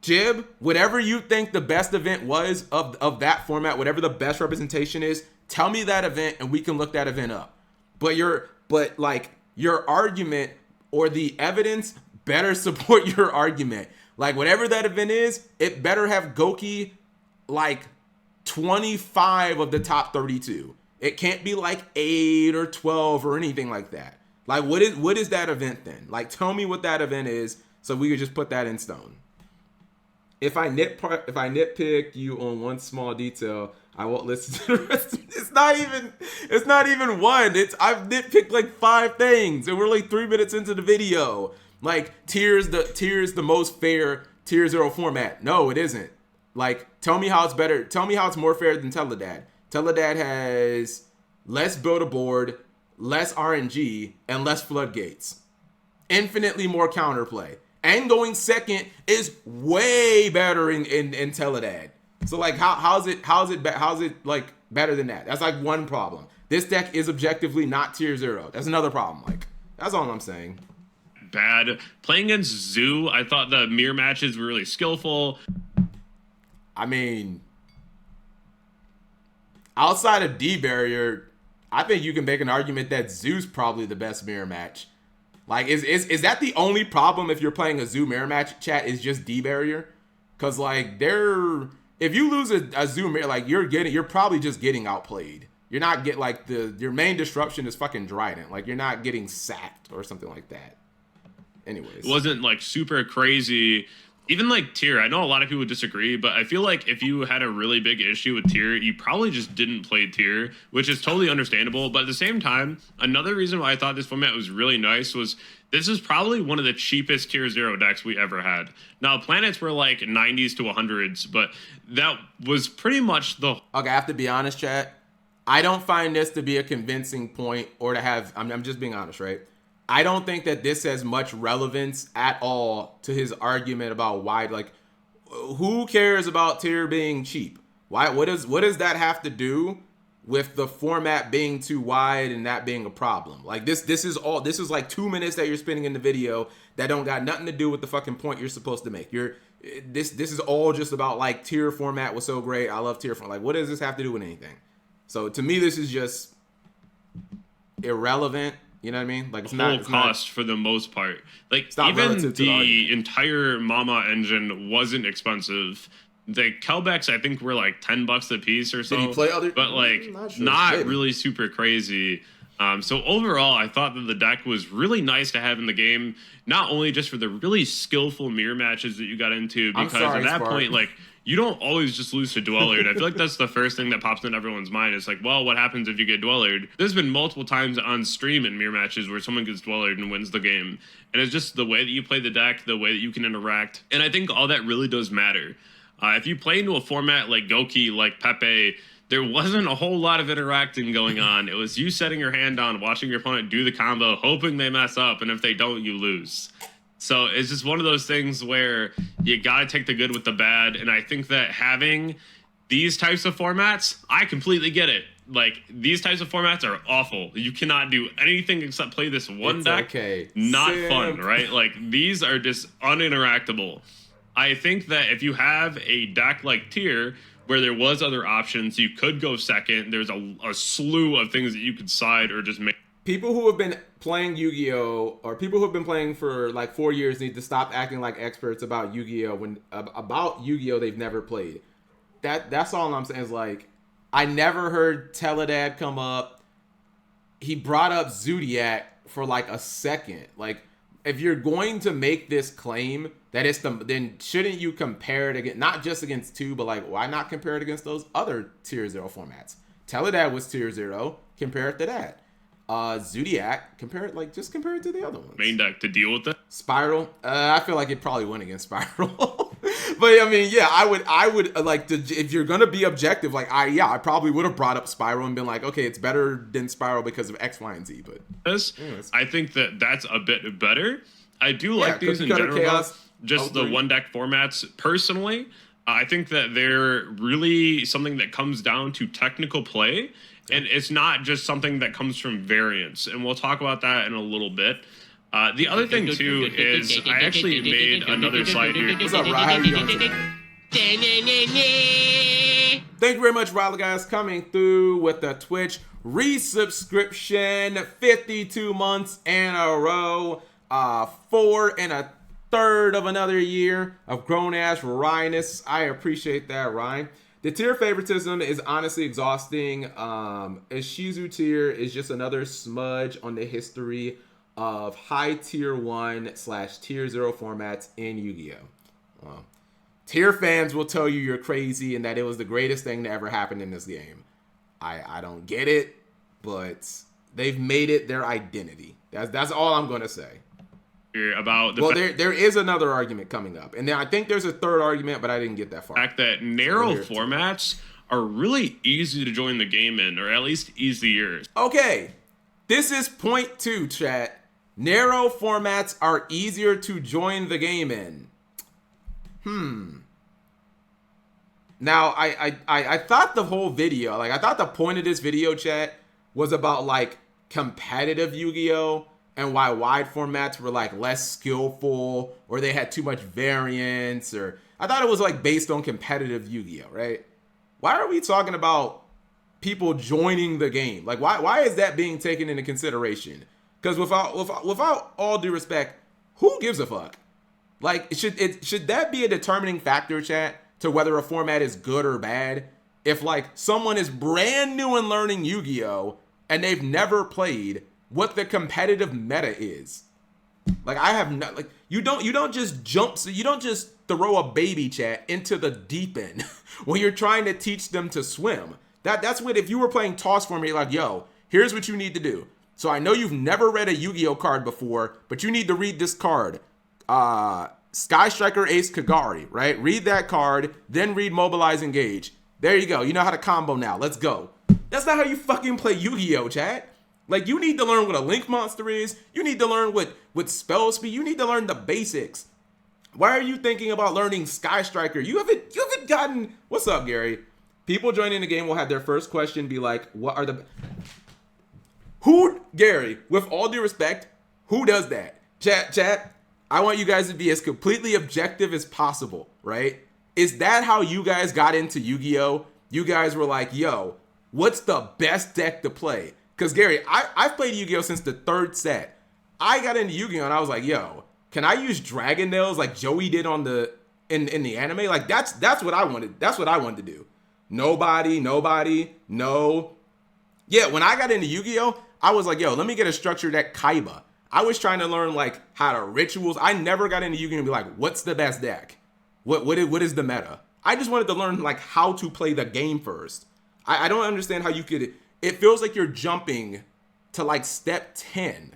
Jib, whatever you think the best event was of that format, whatever the best representation is, tell me that event and we can look that event up. But your argument or the evidence better support your argument. Like whatever that event is, it better have Goki like 25 of the top 32. It can't be like 8 or 12 or anything like that. Like what is that event then? Like tell me what that event is so we could just put that in stone. If I nitpick you on one small detail, I won't listen to the rest. It's not even one. I've nitpicked like 5 things, and we're like 3 minutes into the video. Like tier's the most fair tier 0 format. No, it isn't. Like tell me how it's better. Tell me how it's more fair than Teledad. Teledad has less build a board, less RNG, and less floodgates. Infinitely more counterplay. And going second is way better in Teledad. So like how's it like better than that? That's like one problem. This deck is objectively not tier 0. That's another problem. Like that's all I'm saying. Bad. Playing against Zoo, I thought the mirror matches were really skillful. I mean, outside of D Barrier, I think you can make an argument that Zoo's probably the best mirror match. Like, is that the only problem if you're playing a Zoo mirror match, chat, is just D barrier? Because, like, if you lose a Zoo mirror, like, you're probably just getting outplayed. You're not like, your main disruption is fucking Dryden. Like, you're not getting sacked or something like that. Anyways. It wasn't, like, super crazy. Even, like, tier, I know a lot of people disagree, but I feel like if you had a really big issue with tier, you probably just didn't play tier, which is totally understandable. But at the same time, another reason why I thought this format was really nice was this is probably one of the cheapest tier 0 decks we ever had. Now, planets were, like, 90s to 100s, but that was pretty much the... Okay, I have to be honest, chat. I don't find this to be a convincing point or to have... I'm just being honest, right? I don't think that this has much relevance at all to his argument about why, like, who cares about tier being cheap? Why? What does that have to do with the format being too wide and that being a problem? Like, this is like 2 minutes that you're spending in the video that don't got nothing to do with the fucking point you're supposed to make. This is all just about, like, tier format was so great. I love tier format. Like, what does this have to do with anything? So to me, this is just irrelevant. You know what I mean? Like, it's not cost for the most part. Like, even the entire Mama engine wasn't expensive. The Kelbecks, I think, were like $10 a piece or so. Did he play other? But like, not really super crazy. So overall, I thought that the deck was really nice to have in the game. Not only just for the really skillful mirror matches that you got into, because at that point, like, you don't always just lose to Dwellard. I feel like that's the first thing that pops in everyone's mind. It's like, well, what happens if you get Dwellard? There's been multiple times on stream in mirror matches where someone gets Dwellard and wins the game. And it's just the way that you play the deck, the way that you can interact. And I think all that really does matter. If you play into a format like Goki, like Pepe, there wasn't a whole lot of interacting going on. It was you setting your hand down, watching your opponent do the combo, hoping they mess up, and if they don't, you lose. So it's just one of those things where you got to take the good with the bad. And I think that having these types of formats, I completely get it. Like, these types of formats are awful. You cannot do anything except play this one deck. Okay. Not fun, right? Like, these are just uninteractable. I think that if you have a deck like Tier, where there was other options, you could go second. There's a slew of things that you could side or just make. People who have been playing Yu-Gi-Oh! Or people who have been playing for like 4 years need to stop acting like experts about Yu-Gi-Oh! When about Yu-Gi-Oh! They've never played. That's all I'm saying is, like, I never heard Teledad come up. He brought up Zodiac for like a second. Like, if you're going to make this claim that it's then shouldn't you compare it against, not just against 2, but like, why not compare it against those other tier 0 formats? Teledad was tier 0. Compare it to that. Zodiac, compare it to the other ones. Main deck to deal with that. Spiral, I feel like it probably went against Spiral. But I mean, yeah, I would like to, if you're gonna be objective, like I probably would have brought up Spiral and been like, okay, it's better than Spiral because of X, Y, and Z. But I think that's a bit better. I do like these in general. Chaos, just the one deck formats. Personally, I think that they're really something that comes down to technical play. And it's not just something that comes from variance. And we'll talk about that in a little bit. The other thing, too, is I actually made another slide here. What's up, Ryan? How you doing today? Thank you very much, Ryla, guys, coming through with the Twitch resubscription. 52 months in a row. 4 1/3 of another year of grown-ass Ryanus. I appreciate that, Ryan. The tier favoritism is honestly exhausting. Ishizu tier is just another smudge on the history of high tier 1/tier 0 formats in Yu-Gi-Oh! Tier fans will tell you you're crazy and that it was the greatest thing to ever happen in this game. I don't get it, but they've made it their identity. That's all I'm gonna say. About there is another argument coming up, and then I think there's a third argument, but I didn't get that far. The fact that narrow formats are really easy to join the game in, or at least easier. Okay, this is point 2, chat. Narrow formats are easier to join the game in. Now I thought the whole video, like I thought the point of this video, chat, was about like competitive Yu-Gi-Oh! And why wide formats were like less skillful or they had too much variance, or I thought it was like based on competitive Yu-Gi-Oh, right? Why are we talking about people joining the game? Like why is that being taken into consideration? Because without all due respect, who gives a fuck? Like, should that be a determining factor, chat, to whether a format is good or bad? If like someone is brand new and learning Yu-Gi-Oh and they've never played, what the competitive meta is. Like, I have not, like, you don't just jump, so you don't just throw a baby, chat, into the deep end when you're trying to teach them to swim. That's what, if you were playing toss for me, like, yo, here's what you need to do. So I know you've never read a Yu-Gi-Oh card before, but you need to read this card. Sky Striker Ace Kagari, right? Read that card, then read Mobilize Engage. There you go. You know how to combo now. Let's go. That's not how you fucking play Yu-Gi-Oh, chat. Like, you need to learn what a Link Monster is. You need to learn what spell speed. You need to learn the basics. Why are you thinking about learning Sky Striker? You haven't gotten... What's up, Gary? People joining the game will have their first question be like, what are the... Gary, with all due respect, who does that? Chat, I want you guys to be as completely objective as possible, right? Is that how you guys got into Yu-Gi-Oh? You guys were like, yo, what's the best deck to play? Because, Gary, I've played Yu-Gi-Oh since the 3rd set. I got into Yu-Gi-Oh and I was like, yo, can I use Dragon Nails like Joey did on in the anime? Like, that's what I wanted. That's what I wanted to do. Nobody, no. Yeah, when I got into Yu-Gi-Oh, I was like, yo, let me get a structure deck Kaiba. I was trying to learn like how to rituals. I never got into Yu-Gi-Oh and be like, what's the best deck? What is the meta? I just wanted to learn like how to play the game first. I don't understand how you could. It feels like you're jumping to like step 10.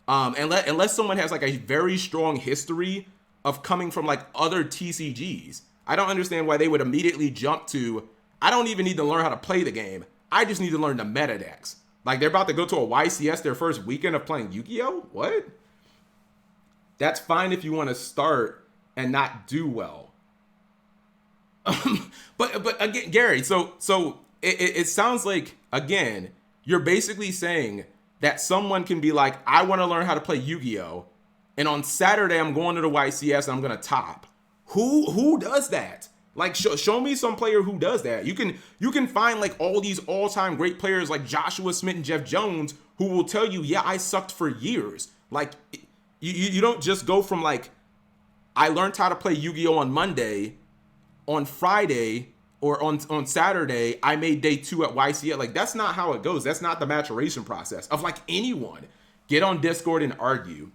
Unless someone has like a very strong history of coming from like other TCGs. I don't understand why they would immediately jump to, I don't even need to learn how to play the game. I just need to learn the meta decks. Like, they're about to go to a YCS their first weekend of playing Yu-Gi-Oh? What? That's fine if you want to start and not do well. But again, Gary, so it sounds like, again, you're basically saying that someone can be like, I want to learn how to play Yu-Gi-Oh, and on Saturday I'm going to the YCS and I'm going to top. Who does that? Like, show me some player who does that. You can find like all these all-time great players like Joshua Smith and Jeff Jones who will tell you, yeah, I sucked for years. Like, you don't just go from like, I learned how to play Yu-Gi-Oh on Monday, on Friday, or on Saturday, I made day 2 at YCS. Like, that's not how it goes. That's not the maturation process of like anyone. Get on Discord and argue.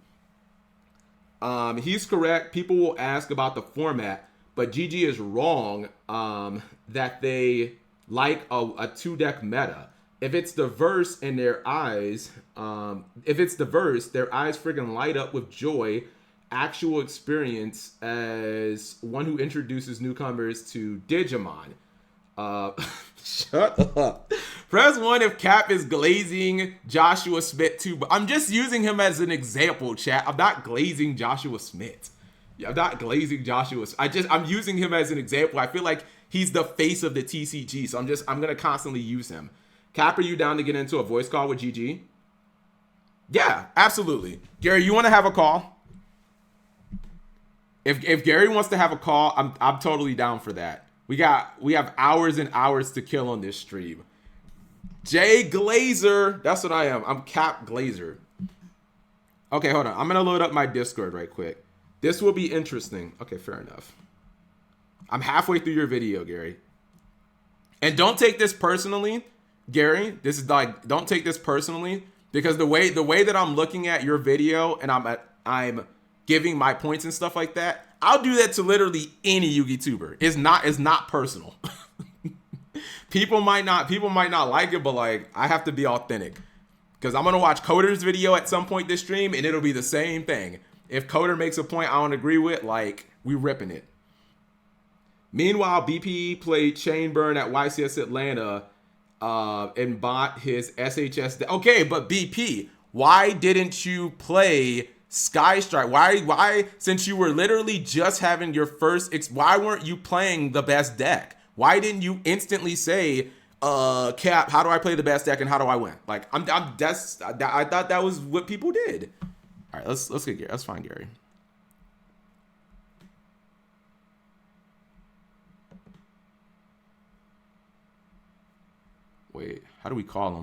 He's correct. People will ask about the format, but GG is wrong that they like a 2-deck meta. If it's diverse in their eyes, their eyes friggin' light up with joy, actual experience as one who introduces newcomers to Digimon. Shut up. Press 1 if Cap is glazing Joshua Smith too, but I'm just using him as an example, chat. I'm not glazing Joshua Smith. I'm not glazing Joshua. I'm using him as an example. I feel like he's the face of the TCG, so I'm gonna constantly use him. Cap, are you down to get into a voice call with GG? Yeah, absolutely. Gary, you want to have a call? If Gary wants to have a call, I'm totally down for that. We have hours and hours to kill on this stream. Jay Glazer, that's what I am. I'm Cap Glazer. Okay, hold on. I'm gonna load up my Discord right quick. This will be interesting. Okay, fair enough. I'm halfway through your video, Gary. And don't take this personally, Gary. This is like, don't take this personally, because the way that I'm looking at your video and I'm giving my points and stuff like that, I'll do that to literally any Yu-Gi tuber. It's not personal. People might not like it, but like, I have to be authentic, because I'm gonna watch Coder's video at some point this stream and it'll be the same thing. If Coder makes a point I don't agree with, like, we ripping it. Meanwhile, BP played Chainburn at YCS Atlanta and bought his SHS. Okay, but BP, why didn't you play Sky Strike? Why, since you were literally just having your first, why weren't you playing the best deck? Why didn't you instantly say, Cap, how do I play the best deck and how do I win? Like, I thought that was what people did. All right, let's get Gary. Let's find Gary. Wait, how do we call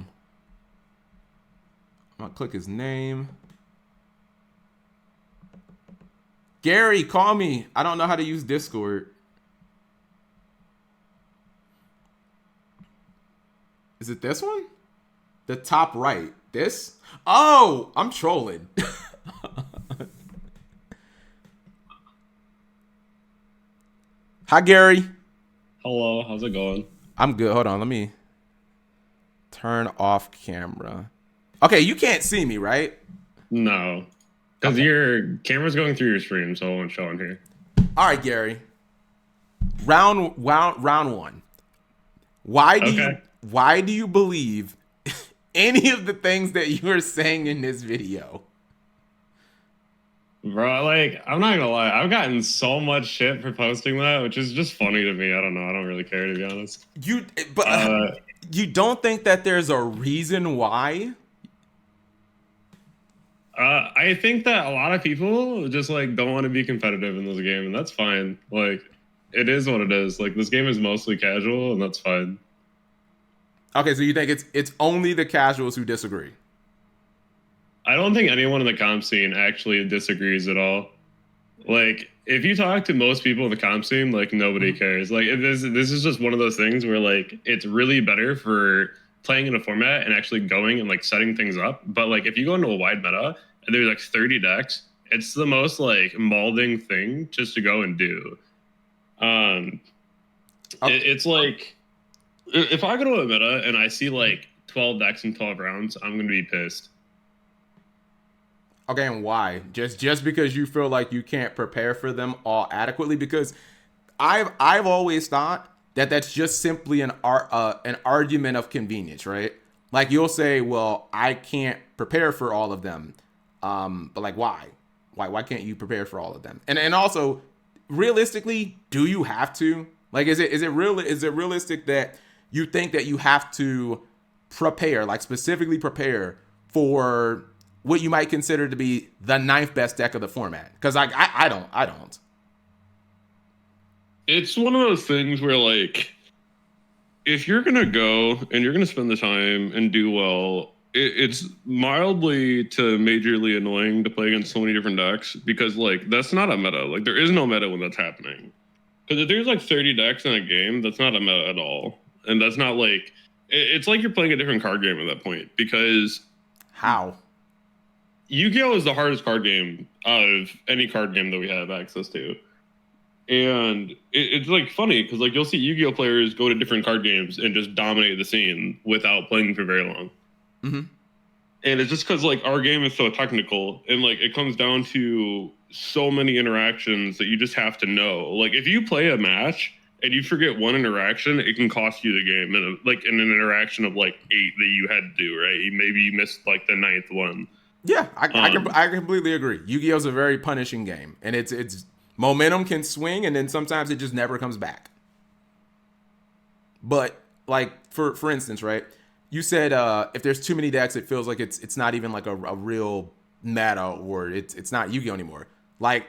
him? I'm gonna click his name. Gary, call me. I don't know how to use Discord. Is it this one? The top right. This? Oh, I'm trolling. Hi, Gary. Hello, how's it going? I'm good. Hold on. Let me turn off camera. Okay, you can't see me, right? No. Because your camera's going through your stream, so it won't show on here. All right, Gary. Round one. Why do you believe any of the things that you are saying in this video? Bro, like, I'm not gonna lie, I've gotten so much shit for posting that, which is just funny to me. I don't know. I don't really care, to be honest. You don't think that there's a reason why? I think that a lot of people just like don't want to be competitive in this game, and that's fine. Like, it is what it is. Like, this game is mostly casual, and that's fine. Okay, so you think it's only the casuals who disagree? I don't think anyone in the comp scene actually disagrees at all. Like, if you talk to most people in the comp scene, like, nobody cares. Like, this is just one of those things where, like, it's really better for playing in a format and actually going and, like, setting things up. But, like, if you go into a wide meta and there's, like, 30 decks, it's the most, like, molding thing just to go and do. It's like, if I go to a meta and I see, like, 12 decks in 12 rounds, I'm going to be pissed. Okay, and why? Just because you feel like you can't prepare for them all adequately? Because I've always thought that that's just simply an argument of convenience, right? Like, you'll say, well, I can't prepare for all of them, but like, why? Why can't you prepare for all of them? And also, realistically, do you have to? Like, is it realistic that you think that you have to prepare, like specifically prepare for what you might consider to be the 9th best deck of the format? Because I don't. It's one of those things where, like, if you're gonna go and you're gonna spend the time and do well, it's mildly to majorly annoying to play against so many different decks, because, like, that's not a meta. Like, there is no meta when that's happening. Because if there's like 30 decks in a game, that's not a meta at all, and that's not like, it's like you're playing a different card game at that point. Because how? Yu-Gi-Oh! Is the hardest card game out of any card game that we have access to. And it's like funny because, like, you'll see Yu-Gi-Oh! Players go to different card games and just dominate the scene without playing for very long. Mm-hmm. And it's just because, like, our game is so technical, and, like, it comes down to so many interactions that you just have to know. Like, if you play a match and you forget one interaction, it can cost you the game. And, like, in an interaction of, like, 8 that you had to do, right? Maybe you missed, like, the 9th one. Yeah, I completely agree. Yu-Gi-Oh! Is a very punishing game, and it's momentum can swing, and then sometimes it just never comes back. But, like, for instance, right? You said if there's too many decks, it feels like it's not even like a real meta, or it's not Yu-Gi-Oh! Anymore. Like,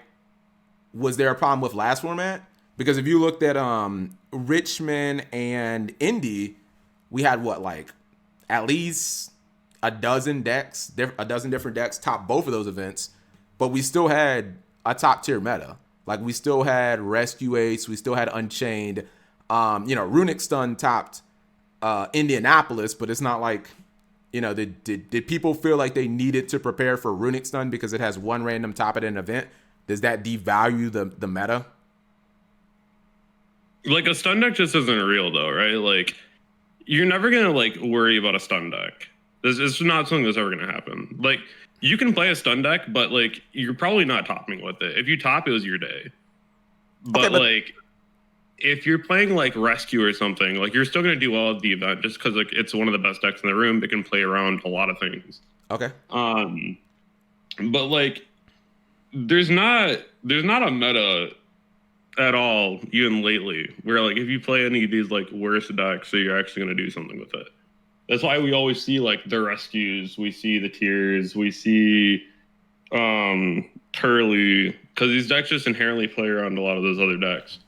was there a problem with last format? Because if you looked at Richmond and Indy, we had what, like, at least a dozen different decks top both of those events, but we still had a top tier meta. Like, we still had Rescue Ace, we still had Unchained. Runic Stun topped Indianapolis, but it's not like, did people feel like they needed to prepare for Runic Stun because it has one random top at an event? Does that devalue the meta? Like, a stun deck just isn't real, though, right? Like, you're never gonna, like, worry about a stun deck. It's not something that's ever gonna happen. Like, you can play a stun deck, but, like, you're probably not topping with it. If you top, it was your day. But like, if you're playing, like, Rescue or something, like, you're still gonna do well at the event just because, like, it's one of the best decks in the room that can play around a lot of things. Okay. But, like, there's not a meta at all, even lately, where, like, if you play any of these, like, worst decks, so you're actually gonna do something with it. That's why we always see, like, the Rescues, we see the Tiers, we see Turley, because these decks just inherently play around a lot of those other decks.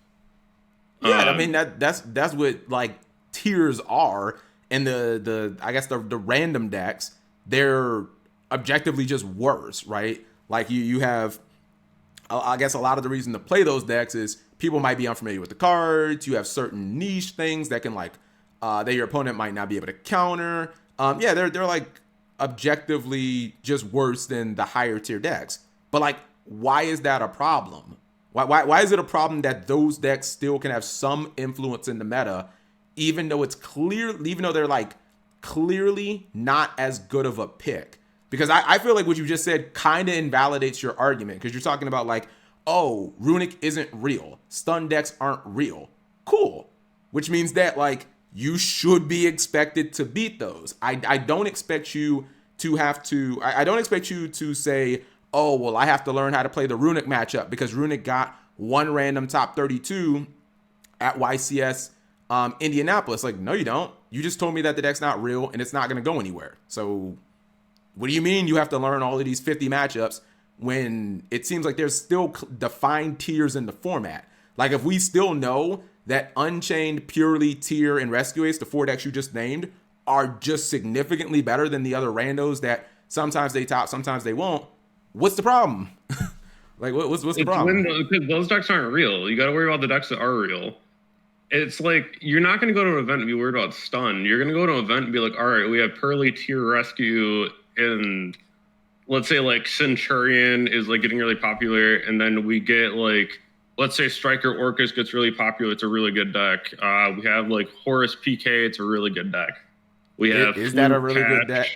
Yeah, I mean, that's what, like, Tiers are, and the I guess the random decks, they're objectively just worse, right? Like you have, I guess a lot of the reason to play those decks is people might be unfamiliar with the cards. You have certain niche things that can that your opponent might not be able to counter. They're like objectively just worse than the higher tier decks. But like, why is that a problem? Why is it a problem that those decks still can have some influence in the meta, even though they're like clearly not as good of a pick? Because I feel like what you just said kind of invalidates your argument, because you're talking about like, oh, Runic isn't real, stun decks aren't real. Cool. Which means that like you should be expected to beat those. I don't expect you to I don't expect you to say, oh, well, I have to learn how to play the Runic matchup because Runic got one random top 32 at YCS Indianapolis. Like, no, you don't. You just told me that the deck's not real and it's not going to go anywhere. So what do you mean you have to learn all of these 50 matchups when it seems like there's still defined tiers in the format? Like, if we still know that Unchained, Purely, Tier, and Rescue Ace, the 4 decks you just named, are just significantly better than the other randos that sometimes they top, sometimes they won't, what's the problem? Like, what's the problem? Because those decks aren't real. You got to worry about the decks that are real. It's like, you're not going to go to an event and be worried about stun. You're going to go to an event and be like, all right, we have Purely, Tier, Rescue, and let's say like Centurion is like getting really popular, and then we get like, let's say Striker Orcus gets really popular. It's a really good deck. We have like Horus PK. It's a really good deck. We have is that a really good deck?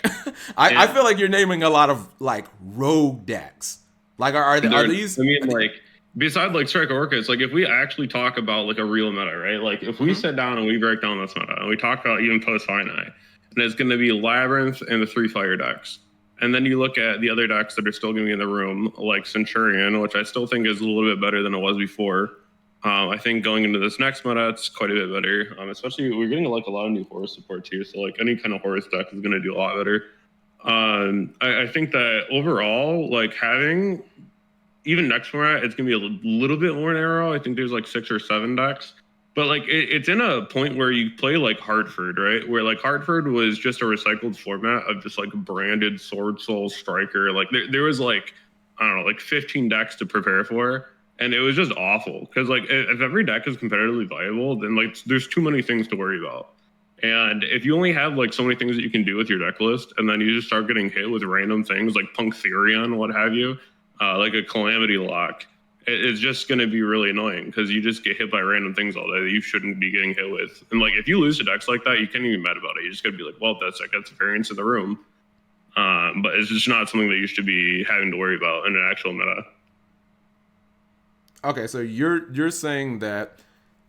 I feel like you're naming a lot of like rogue decks. Like, are these? I mean, like, besides like Striker Orcus, like if we actually talk about like a real meta, right? Like if we sit down and we break down this meta and we talk about even post finite, and it's going to be Labyrinth and the 3 fire decks. And then you look at the other decks that are still going to be in the room, like Centurion, which I still think is a little bit better than it was before. I think going into this next meta, it's quite a bit better. Especially, we're getting like a lot of new Horus support too. So like any kind of Horus deck is going to do a lot better. I think that overall, like having even next format, it's going to be a little bit more narrow. I think there's like 6 or 7 decks. But like it's in a point where you play like Hartford, right? Where like Hartford was just a recycled format of just like branded Sword Soul Striker. Like there was like, I don't know, like 15 decks to prepare for. And it was just awful. Because like if every deck is competitively viable, then like there's too many things to worry about. And if you only have like so many things that you can do with your deck list, and then you just start getting hit with random things like Punkthyrion, what have you, like a Calamity Lock, it's just going to be really annoying because you just get hit by random things all day that you shouldn't be getting hit with. And like, if you lose to decks like that, you can't even be mad about it. You just got to be like, well, that's a variance in the room. But it's just not something that you should be having to worry about in an actual meta. Okay, so you're saying that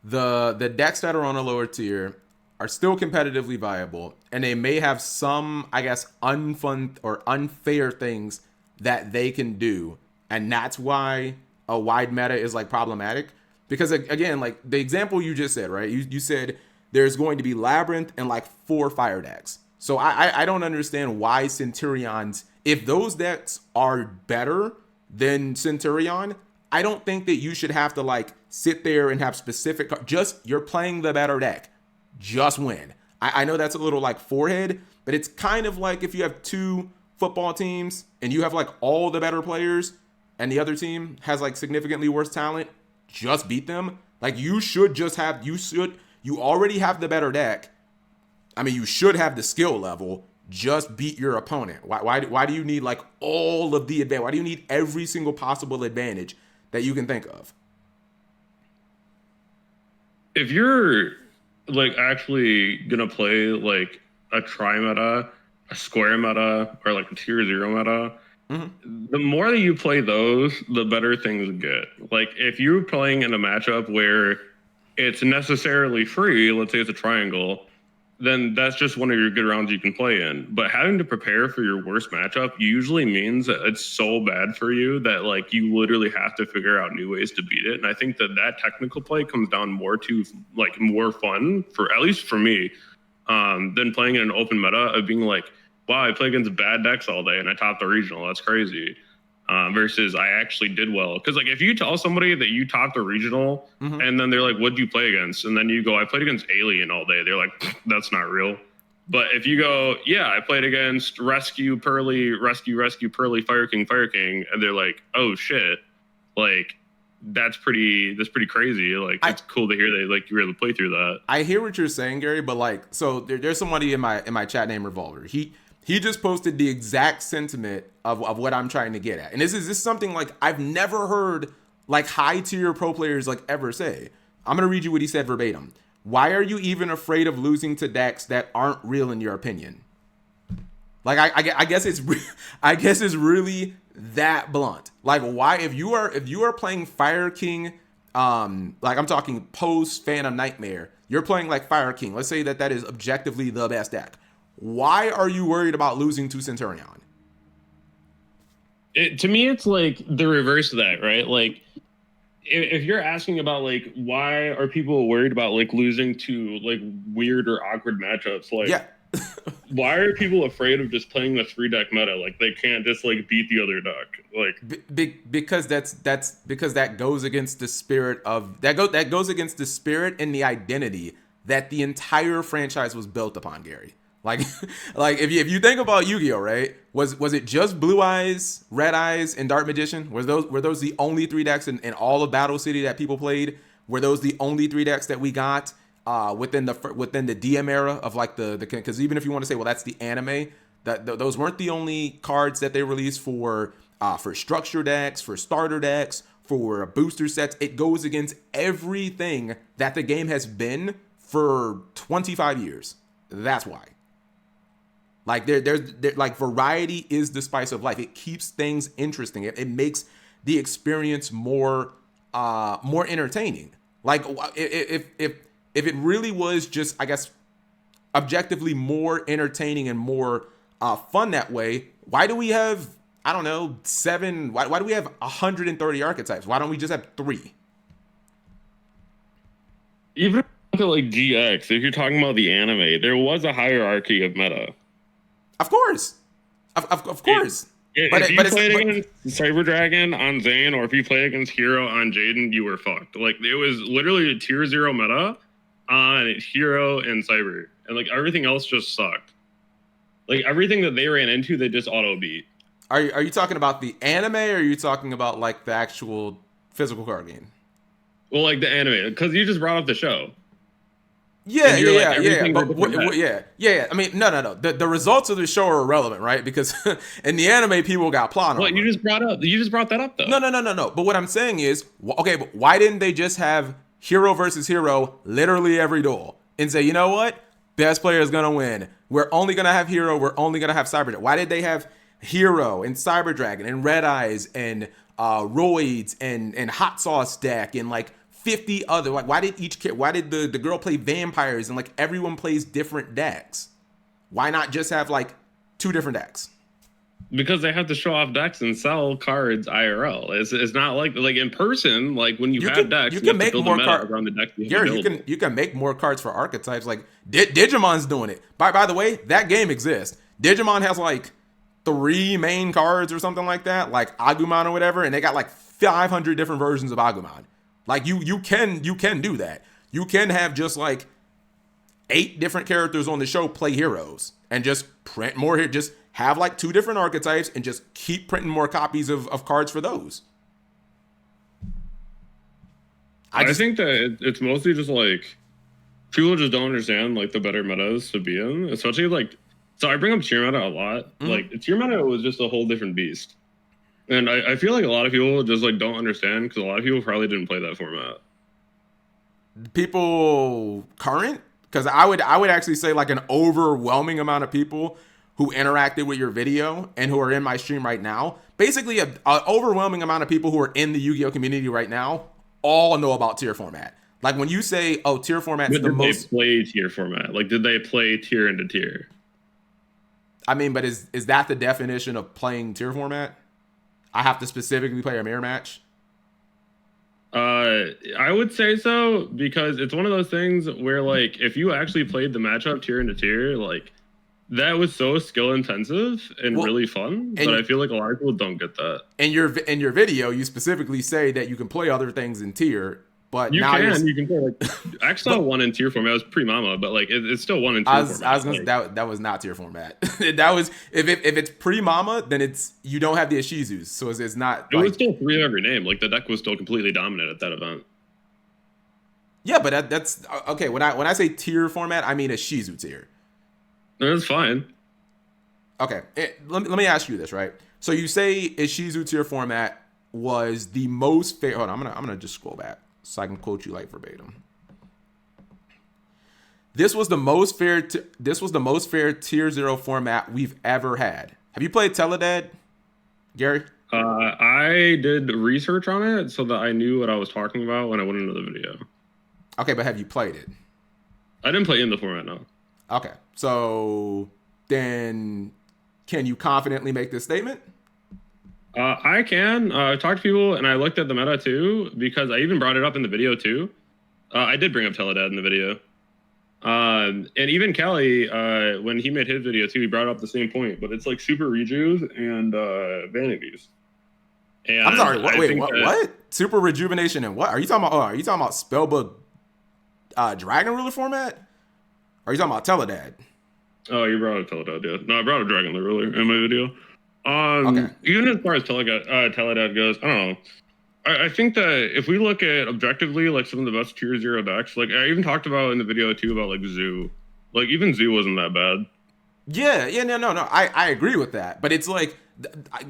the decks that are on a lower tier are still competitively viable, and they may have some, I guess, unfun or unfair things that they can do, and that's why a wide meta is like problematic. Because again, like the example you just said, right? You said there's going to be Labyrinth and like 4 fire decks. So I don't understand why Centurions, if those decks are better than Centurion, I don't think that you should have to like sit there and have specific, just you're playing the better deck, just win. I know that's a little like forehead, but it's kind of like if you have 2 football teams and you have like all the better players, and the other team has like significantly worse talent, just beat them. Like you already have the better deck. I mean, you should have the skill level, just beat your opponent. Why do you need like all of the advantage? Why do you need every single possible advantage that you can think of? If you're like actually going to play like a tri-meta, a square meta, or like a tier 0 meta, the more that you play those, the better things get. Like if you're playing in a matchup where it's necessarily free, let's say it's a triangle, then that's just one of your good rounds you can play in. But having to prepare for your worst matchup usually means that it's so bad for you that like you literally have to figure out new ways to beat it. And I think that technical play comes down more to like more fun, for at least for me, than playing in an open meta of being like, wow, I play against bad decks all day and I top the regional. That's crazy. Versus I actually did well. Because like if you tell somebody that you topped the regional and then they're like, what'd you play against? And then you go, I played against Alien all day. They're like, that's not real. But if you go, yeah, I played against Rescue Pearly, Rescue Pearly, Fire King, and they're like, oh shit, like that's pretty crazy. Like it's cool to hear that like you were able to play through that. I hear what you're saying, Gary, but like, so there's somebody in my chat named Revolver. He just posted the exact sentiment of what I'm trying to get at, and this is something like I've never heard like high tier pro players like ever say. I'm gonna read you what he said verbatim. Why are you even afraid of losing to decks that aren't real in your opinion? Like I guess it's really that blunt. Like why if you are playing Fire King, like I'm talking post Phantom Nightmare, you're playing like Fire King. Let's say that is objectively the best deck. Why are you worried about losing to Centurion? To me, it's like the reverse of that, right? Like if you're asking about like why are people worried about like losing to like weird or awkward matchups, like yeah. Why are people afraid of just playing the 3-deck meta? Like they can't just like beat the other deck. Like because that goes against the spirit of that goes against the spirit and the identity that the entire franchise was built upon, Gary. Like if you think about Yu-Gi-Oh, right? Was it just Blue Eyes, Red Eyes, and Dark Magician? Were those the only 3 decks in all of Battle City that people played? Were those the only 3 decks that we got within the DM era of like because even if you want to say, well, that's the anime, those weren't the only cards that they released for structure decks, for starter decks, for booster sets. It goes against everything that the game has been for 25 years. That's why. Like there's like variety is the spice of life. It keeps things interesting. It makes the experience more entertaining. Like if it really was just, I guess, objectively more entertaining and more fun that way, why do we have, I don't know, 7? Why do we have 130 archetypes? Why don't we just have 3? Even look at like GX, if you're talking about the anime, there was a hierarchy of meta. Of course. Of course. If you played against Cyber Dragon on Zane, or if you played against Hero on Jaden, you were fucked. Like it was literally a tier 0 meta on Hero and Cyber. And like everything else just sucked. Like everything that they ran into, they just auto beat. Are you talking about the anime, or are you talking about like the actual physical card game? Well, like the anime, because you just brought up the show. Yeah. I mean, no. The results of the show are irrelevant, right? Because in the anime, people got plot armor. Well, you just brought that up, though. No. But what I'm saying is, okay, but why didn't they just have Hero versus Hero literally every duel and say, you know what, best player is gonna win. We're only gonna have Hero. We're only gonna have Cyber Dragon. Why did they have Hero and Cyber Dragon and Red Eyes and Roids and Hot Sauce deck and like 50 other, like why did the girl play vampires and like everyone plays different decks? Why not just have like 2 different decks? Because they have to show off decks and sell cards IRL. It's not like in person, like when you have decks, you can make more cards around the deck. You can make more cards for archetypes. Like Digimon's doing it. By the way, that game exists. Digimon has like 3 main cards or something like that, like Agumon or whatever, and they got like 500 different versions of Agumon. Like you can do that. You can have just like 8 different characters on the show play heroes and just print more here. Just have like 2 different archetypes and just keep printing more copies of cards for those. I think that it's mostly just like people just don't understand like the better metas to be in, especially like, so I bring up tier meta a lot. Mm-hmm. Like tier meta was just a whole different beast. And I feel like a lot of people just like don't understand because a lot of people probably didn't play that format. People current? Because I would actually say like an overwhelming amount of people who interacted with your video and who are in my stream right now, basically an overwhelming amount of people who are in the Yu-Gi-Oh community right now all know about tier format. Like when you say, oh, tier format's the most... Did they play tier format? Like did they play tier into tier? I mean, but is that the definition of playing tier format? I have to specifically play a mirror match? I would say so, because it's one of those things where like if you actually played the matchup tier into tier, like that was so skill intensive and really fun. But I feel like a lot of people don't get that. In your video, you specifically say that you can play other things in tier But you now you can play like XL one in tier format was pre-mama, but like it's still one in tier format. I was gonna that was not tier format. That was if it's pre-mama, then it's you don't have the Ishizus, so it's not. It was still 3 of every name. Like the deck was still completely dominant at that event. Yeah, but that's okay. When I say tier format, I mean Ishizu tier. That's fine. Okay, let me ask you this, right? So you say Ishizu tier format was the most fair. Hold on, I'm gonna just scroll back so I can quote you like verbatim. This was the most fair. This was the most fair tier 0 format we've ever had. Have you played Teledad, Gary? I did research on it so that I knew what I was talking about when I went into the video. Okay, but have you played it? I didn't play in the format, no. Okay, so then can you confidently make this statement? I can. I talked to people and I looked at the meta too because I even brought it up in the video too. I did bring up Teledad in the video. And even Callie, when he made his video too, he brought up the same point, but it's like Super Rejus and Vanities. And I'm sorry, wait, what? Super Rejuvenation and what? Are you talking about? Oh, are you talking about Spellbook Dragon Ruler format? Or are you talking about Teledad? Oh, you brought up Teledad, yeah. No, I brought up Dragon Ruler in my video. Okay. Even as far as Teledad goes, I don't know. I think that if we look at objectively, like some of the best tier 0 decks, like I even talked about in the video too about like Zoo. Like even Zoo wasn't that bad. Yeah, no. I agree with that, but it's like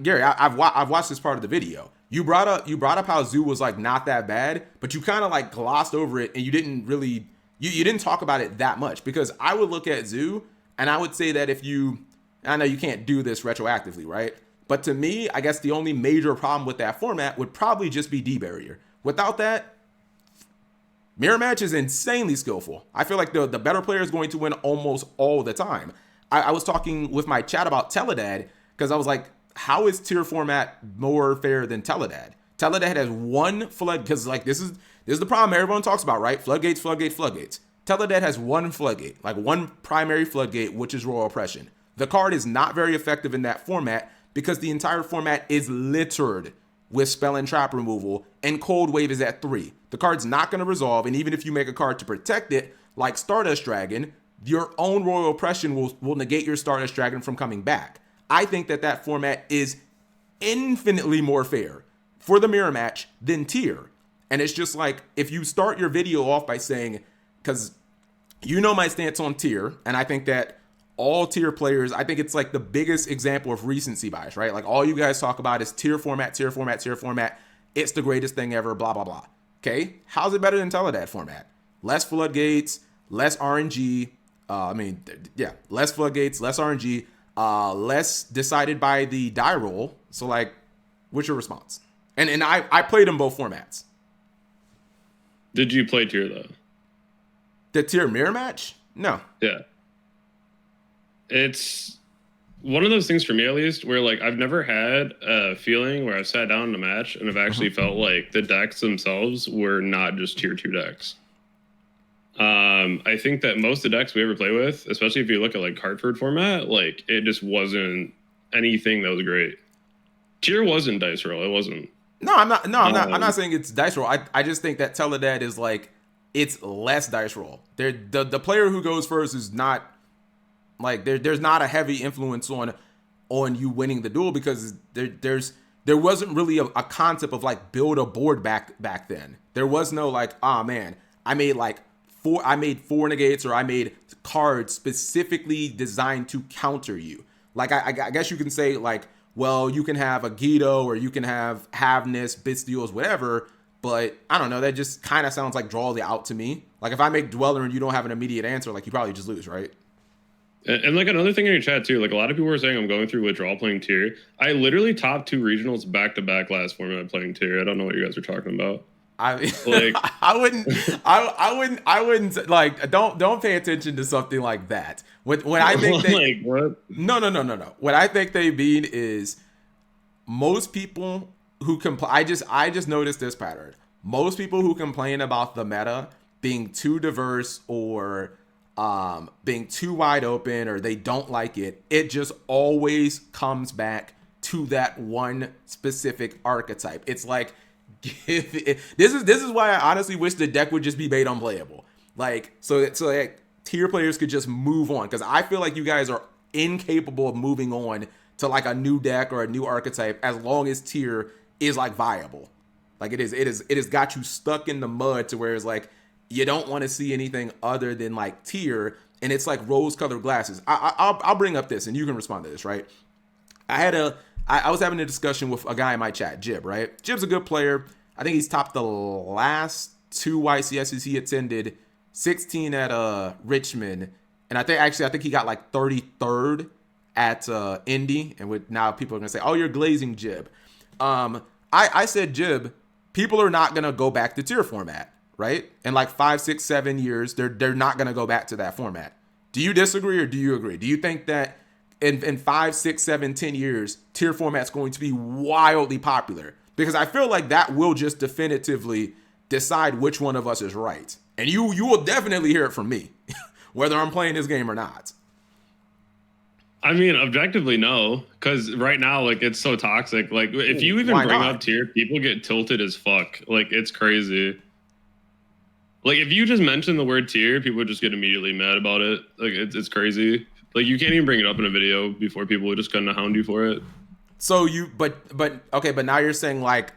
Gary, I've watched this part of the video. You brought up how Zoo was like not that bad, but you kind of like glossed over it and you didn't really you didn't talk about it that much because I would look at Zoo and I would say that I know you can't do this retroactively, right? But to me, I guess the only major problem with that format would probably just be D-Barrier. Without that, Mirror Match is insanely skillful. I feel like the better player is going to win almost all the time. I was talking with my chat about Teledad because I was like, how is tier format more fair than Teledad? Teledad has one flood because like this is the problem everyone talks about, right? Floodgates. Teledad has one floodgate, like one primary floodgate, which is Royal Oppression. The card is not very effective in that format because the entire format is littered with spell and trap removal, and Cold Wave is at 3. The card's not going to resolve, and even if you make a card to protect it, like Stardust Dragon, your own Royal Oppression will negate your Stardust Dragon from coming back. I think that format is infinitely more fair for the Mirror Match than tier. And it's just like, if you start your video off by saying, because you know my stance on tier, and I think that all tier players, I think it's like the biggest example of recency bias, right? Like all you guys talk about is tier format. It's the greatest thing ever, blah, blah, blah. Okay, how's it better than Teledad format? Less floodgates, less RNG. Less floodgates, less RNG, less decided by the die roll. So like, what's your response? And I played in both formats. Did you play tier though? The tier Mirror Match? No. Yeah. It's one of those things for me, at least, where like I've never had a feeling where I've sat down in a match and I've actually felt like the decks themselves were not just tier 2 decks. I think that most of the decks we ever play with, especially if you look at like Hartford format, like it just wasn't anything that was great. Tier wasn't dice roll. It wasn't. No, I'm not. No, I'm not. I'm not saying it's dice roll. I just think that Teledad is like it's less dice roll. The player who goes first is not like there's not a heavy influence on you winning the duel because there wasn't really a concept of like build a board back then. There was no like, oh man, I made 4 negates or I made cards specifically designed to counter you. Like I guess you can say like, well, you can have a Guido or you can have Havness, Bitsteals, whatever, but I don't know. That just kind of sounds like draw the out to me. Like if I make Dweller and you don't have an immediate answer, like you probably just lose, right? And like another thing in your chat too, like a lot of people were saying I'm going through withdrawal playing tier. I literally top 2 regionals back to back last format playing tier. I don't know what you guys are talking about. I wouldn't like don't pay attention to something like that. When I think like what? No. What I think they mean is most people who complain. I just noticed this pattern. Most people who complain about the meta being too diverse or being too wide open or they don't like it, it just always comes back to that one specific archetype. It's like This is why I honestly wish the deck would just be made unplayable. Like, so like tier players could just move on, because I feel like you guys are incapable of moving on to like a new deck or a new archetype as long as tier is like viable. Like it has got you stuck in the mud to where it's like you don't want to see anything other than like tier, and it's like rose-colored glasses. I'll bring up this and you can respond to this, right? I was having a discussion with a guy in my chat, Jib, right? Jib's a good player. I think he's topped the last 2 YCSs he attended, 16 at Richmond, and I think he got like 33rd at Indy. And now people are gonna say, "Oh, you're glazing, Jib." I said, Jib, people are not gonna go back to tier format, right? In like 5, 6, 7 years, they're not gonna go back to that format. Do you disagree or do you agree? Do you think that in 5, 6, 7, 10 years, tier format's going to be wildly popular? Because I feel like that will just definitively decide which one of us is right. And you will definitely hear it from me, whether I'm playing this game or not. I mean, objectively, no, because right now, like, it's so toxic. Like, if you even bring up tier, people get tilted as fuck. Like, it's crazy. Like, if you just mention the word tier, people just get immediately mad about it. Like, it's crazy. Like, you can't even bring it up in a video before people would just kind of hound you for it. So but now you're saying like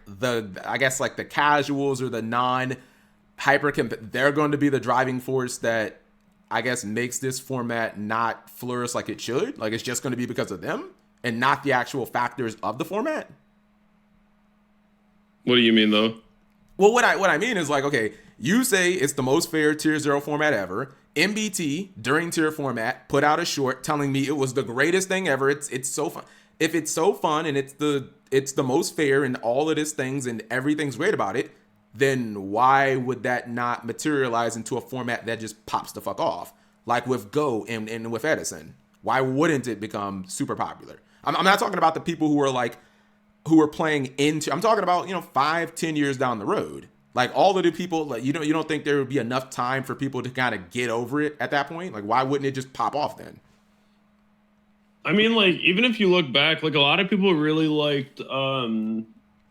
I guess like the casuals or the non-hyper they're going to be the driving force that I guess makes this format not flourish like it should. Like it's just going to be because of them and not the actual factors of the format. What do you mean though? Well, what I mean is like, okay, you say it's the most fair tier 0 format ever. MBT during tier format put out a short telling me it was the greatest thing ever. It's so fun. If it's so fun and it's the most fair and all of these things and everything's great about it, then why would that not materialize into a format that just pops the fuck off? Like with Go and with Edison. Why wouldn't it become super popular? I'm not talking about the people who are playing into, I'm talking about, 5, 10 years down the road. Like all of the people, like you don't think there would be enough time for people to kind of get over it at that point? Like why wouldn't it just pop off then? I mean, like, even if you look back, like, a lot of people really liked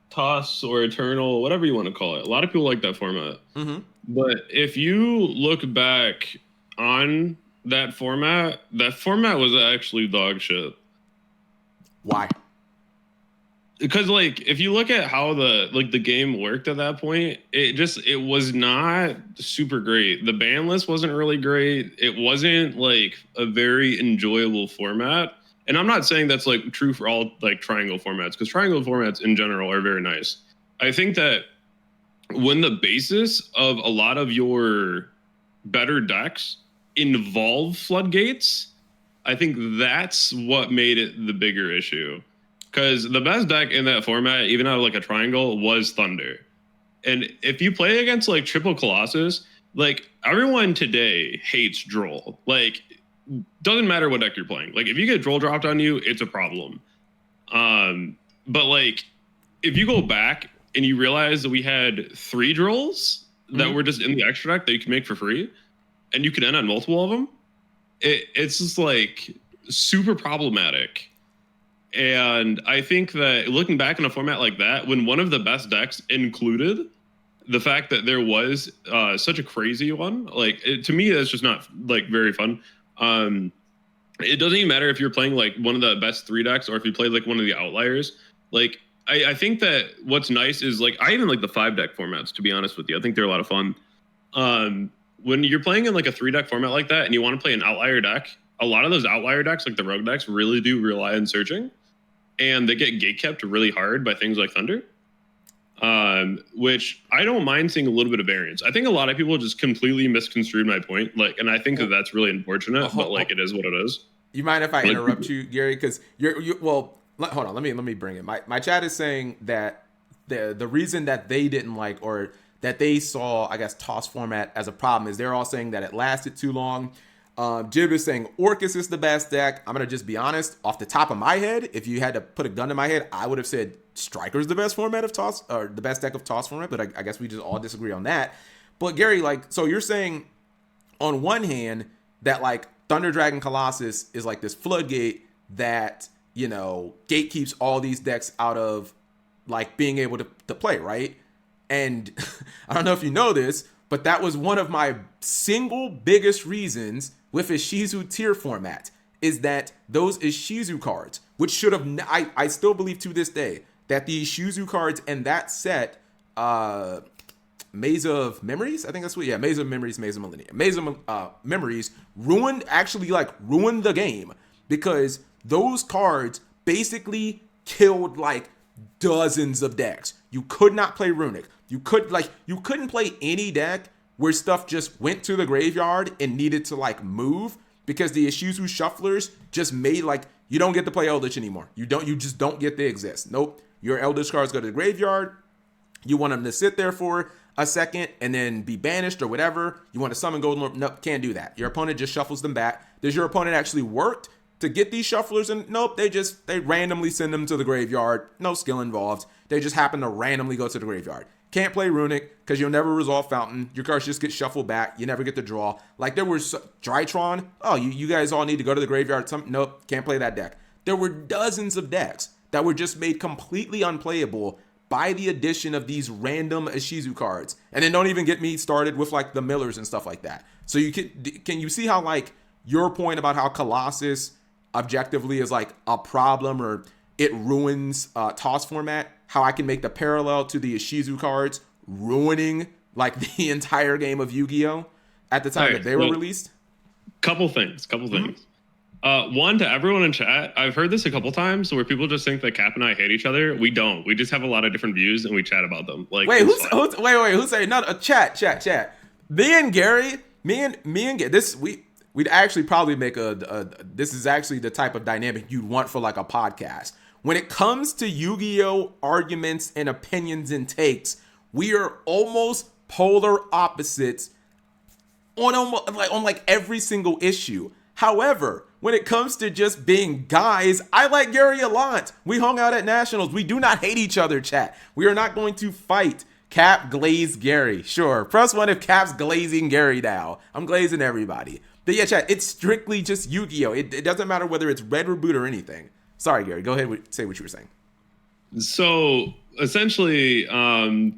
TOS or Eternal, whatever you want to call it. A lot of people like that format. Mm-hmm. But if you look back on that format was actually dog shit. Why? Because, like, if you look at how the game worked at that point, it was not super great. The ban list wasn't really great. It wasn't, like, a very enjoyable format. And I'm not saying that's like true for all like triangle formats, because triangle formats in general are very nice. I think that when the basis of a lot of your better decks involve floodgates, I think that's what made it the bigger issue. Because the best deck in that format, even out of like a triangle, was Thunder. And if you play against like Triple Colossus, like everyone today hates Droll. Like, doesn't matter what deck you're playing. Like if you get Droll dropped on you, it's a problem. But like if you go back and you realize that we had 3 Drolls that were just in the extra deck that you can make for free, and you could end on multiple of them, it's just like super problematic. And I think that looking back in a format like that, when one of the best decks included the fact that there was such a crazy one, like to me, that's just not like very fun. It doesn't even matter if you're playing like one of the best 3 decks or if you play like one of the outliers. Like I think that what's nice is like I even like the 5 deck formats, to be honest with you. I think they're a lot of fun. When you're playing in like a 3 deck format like that and you want to play an outlier deck, a lot of those outlier decks, like the rogue decks, really do rely on searching, and they get gatekept really hard by things like Thunder. Which I don't mind seeing a little bit of variance. I think a lot of people just completely misconstrued my point. Like, and I think that that's really unfortunate, but like it is what it is. You mind if I interrupt you, Gary? Because hold on, let me bring it. My chat is saying that the reason that they didn't like, or that they saw, I guess, TOS format as a problem is they're all saying that it lasted too long. Jib is saying Orcus is the best deck. I'm going to just be honest. Off the top of my head, if you had to put a gun to my head, I would have said Striker's the best format of TOS, or the best deck of TOS format, but I guess we just all disagree on that. But Gary, like, so you're saying on one hand that like Thunder Dragon Colossus is like this floodgate that, gatekeeps all these decks out of like being able to play, right? And I don't know if you know this, but that was one of my single biggest reasons with Ishizu tier format, is that those Ishizu cards, which should have, I still believe to this day that the Ishizu cards in that set, Maze of Memories, I think that's what, yeah, Maze of Memories, Maze of Millennium, Maze of Memories ruined the game, because those cards basically killed like dozens of decks. You could not play Runic. You couldn't play any deck where stuff just went to the graveyard and needed to like move, because the Ishizu shufflers just made like, you don't get to play Eldritch anymore. You just don't get to exist. Nope. Your Eldritch cards go to the graveyard. You want them to sit there for a second and then be banished or whatever. You want to summon Golden Orb. Nope, can't do that. Your opponent just shuffles them back. Does your opponent actually work to get these shufflers? And nope, they randomly send them to the graveyard. No skill involved. They just happen to randomly go to the graveyard. Can't play Runic because you'll never resolve Fountain. Your cards just get shuffled back. You never get to draw. Like there was Drytron. Oh, you guys all need to go to the graveyard. Nope, can't play that deck. There were dozens of decks that were just made completely unplayable by the addition of these random Ishizu cards. And then don't even get me started with like the Millers and stuff like that. So can you see how like your point about how Colossus objectively is like a problem, or it ruins toss format, how I can make the parallel to the Ishizu cards ruining like the entire game of Yu-Gi-Oh! At the time that they were released? Couple things. One, to everyone in chat, I've heard this a couple times where people just think that Cap and I hate each other. We don't. We just have a lot of different views and we chat about them. Like, wait, who's saying no? Chat. Me and Gary, this we'd actually probably make this is actually the type of dynamic you'd want for like a podcast. When it comes to Yu-Gi-Oh! Arguments and opinions and takes, we are almost polar opposites on like every single issue. However, when it comes to just being guys, I like Gary a lot. We hung out at Nationals. We do not hate each other, chat. We are not going to fight. Cap glaze Gary. Sure. Press 1 if Cap's glazing Gary now. I'm glazing everybody. But yeah, chat, it's strictly just Yu-Gi-Oh! It doesn't matter whether it's red reboot or anything. Sorry, Gary. Go ahead. Say what you were saying. So essentially,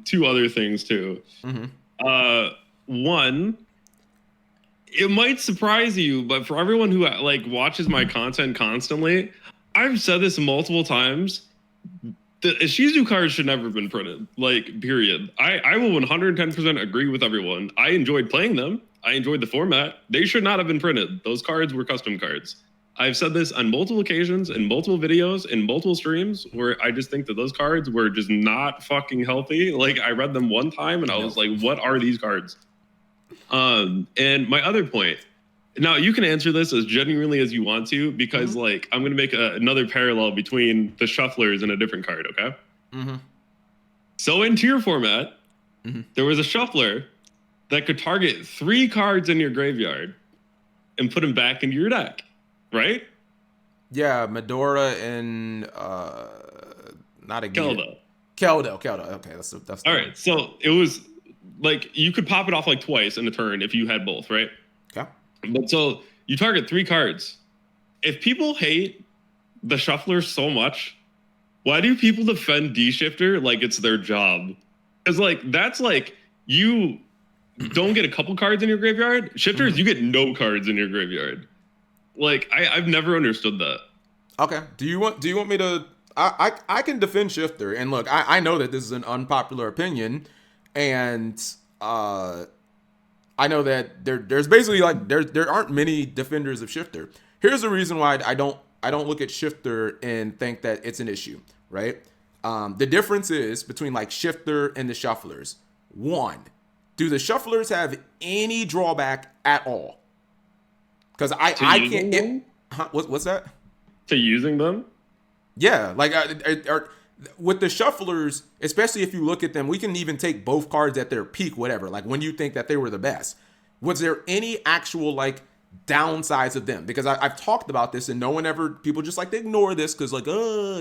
two other things too. One, it might surprise you, but for everyone who like watches my content constantly, I've said this multiple times. The Ishizu cards should never have been printed. Like, period. I will 110% agree with everyone. I enjoyed playing them. I enjoyed the format. They should not have been printed. Those cards were custom cards. I've said this on multiple occasions, in multiple videos, in multiple streams, where I just think that those cards were just not fucking healthy. Like, I read them one time and I was like, what are these cards? And my other point, now you can answer this as genuinely as you want to, because like, I'm going to make another parallel between the shufflers and a different card. Okay. So in tier format, there was a shuffler that could target 3 cards in your graveyard and put them back into your deck. Right? Yeah, Medora and not a Keldo. Okay, that's all right. So it was like you could pop it off like twice in a turn if you had both, right? Okay. But so you target 3 cards. If people hate the shuffler so much, why do people defend D-Shifter like it's their job? Because like that's like you don't get a couple cards in your graveyard. Shifters, you get no cards in your graveyard. Like I've never understood that. Okay. Do you want me to? I can defend Shifter, and look, I know that this is an unpopular opinion, and I know that there's basically like there aren't many defenders of Shifter. Here's the reason why I don't look at Shifter and think that it's an issue, right? The difference is between like Shifter and the Shufflers. 1, do the Shufflers have any drawback at all? Because I can't. What's that? To using them? Yeah, like with the Shufflers, especially if you look at them, we can even take both cards at their peak, whatever. Like when you think that they were the best, was there any actual like downsides of them? Because I've talked about this, and no one ever. People just like to ignore this because like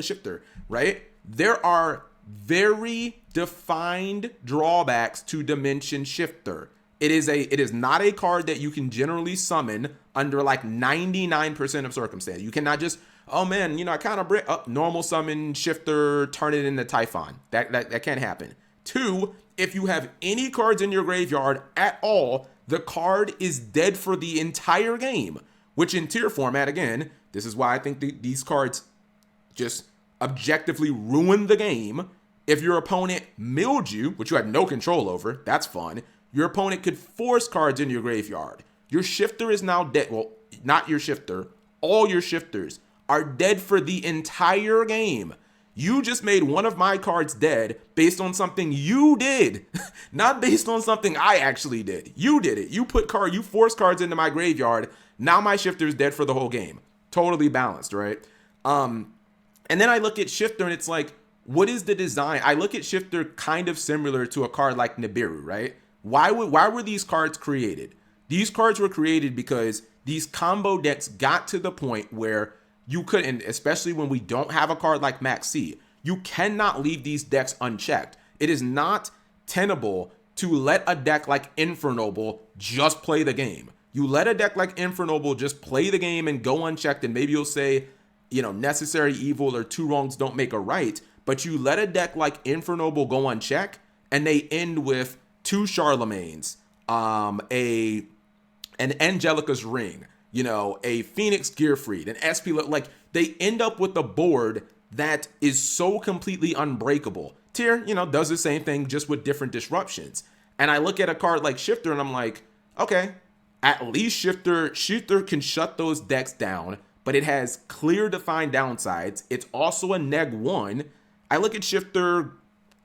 Shifter, right? There are very defined drawbacks to Dimension Shifter. It is not a card that you can generally summon under like 99% of circumstance. You cannot just, oh man, I kind of normal summon Shifter, turn it into Typhon. That can't happen. 2, if you have any cards in your graveyard at all, the card is dead for the entire game, which in tier format, again, this is why I think these cards just objectively ruin the game. If your opponent milled you, which you had no control over, that's fun. Your opponent could force cards in your graveyard. Your shifter is now dead. Well, not your shifter. All your shifters are dead for the entire game. You just made one of my cards dead based on something you did, not based on something I actually did. You did it. You forced cards into my graveyard. Now my shifter is dead for the whole game. Totally balanced, right? And then I look at shifter and it's like, what is the design? I look at shifter kind of similar to a card like Nibiru, right? Why were these cards created? These cards were created because these combo decks got to the point where you couldn't, especially when we don't have a card like Max C, you cannot leave these decks unchecked. It is not tenable to let a deck like Infernoble just play the game. You let a deck like Infernoble just play the game and go unchecked, and maybe you'll say, necessary evil or two wrongs don't make a right, but you let a deck like Infernoble go unchecked, and they end with two Charlemagnes, an Angelica's Ring, a Phoenix Gearfried, an SP, like they end up with a board that is so completely unbreakable. Tier, does the same thing just with different disruptions. And I look at a card like Shifter and I'm like, okay, at least Shifter can shut those decks down, but it has clear defined downsides. It's also a neg 1. I look at Shifter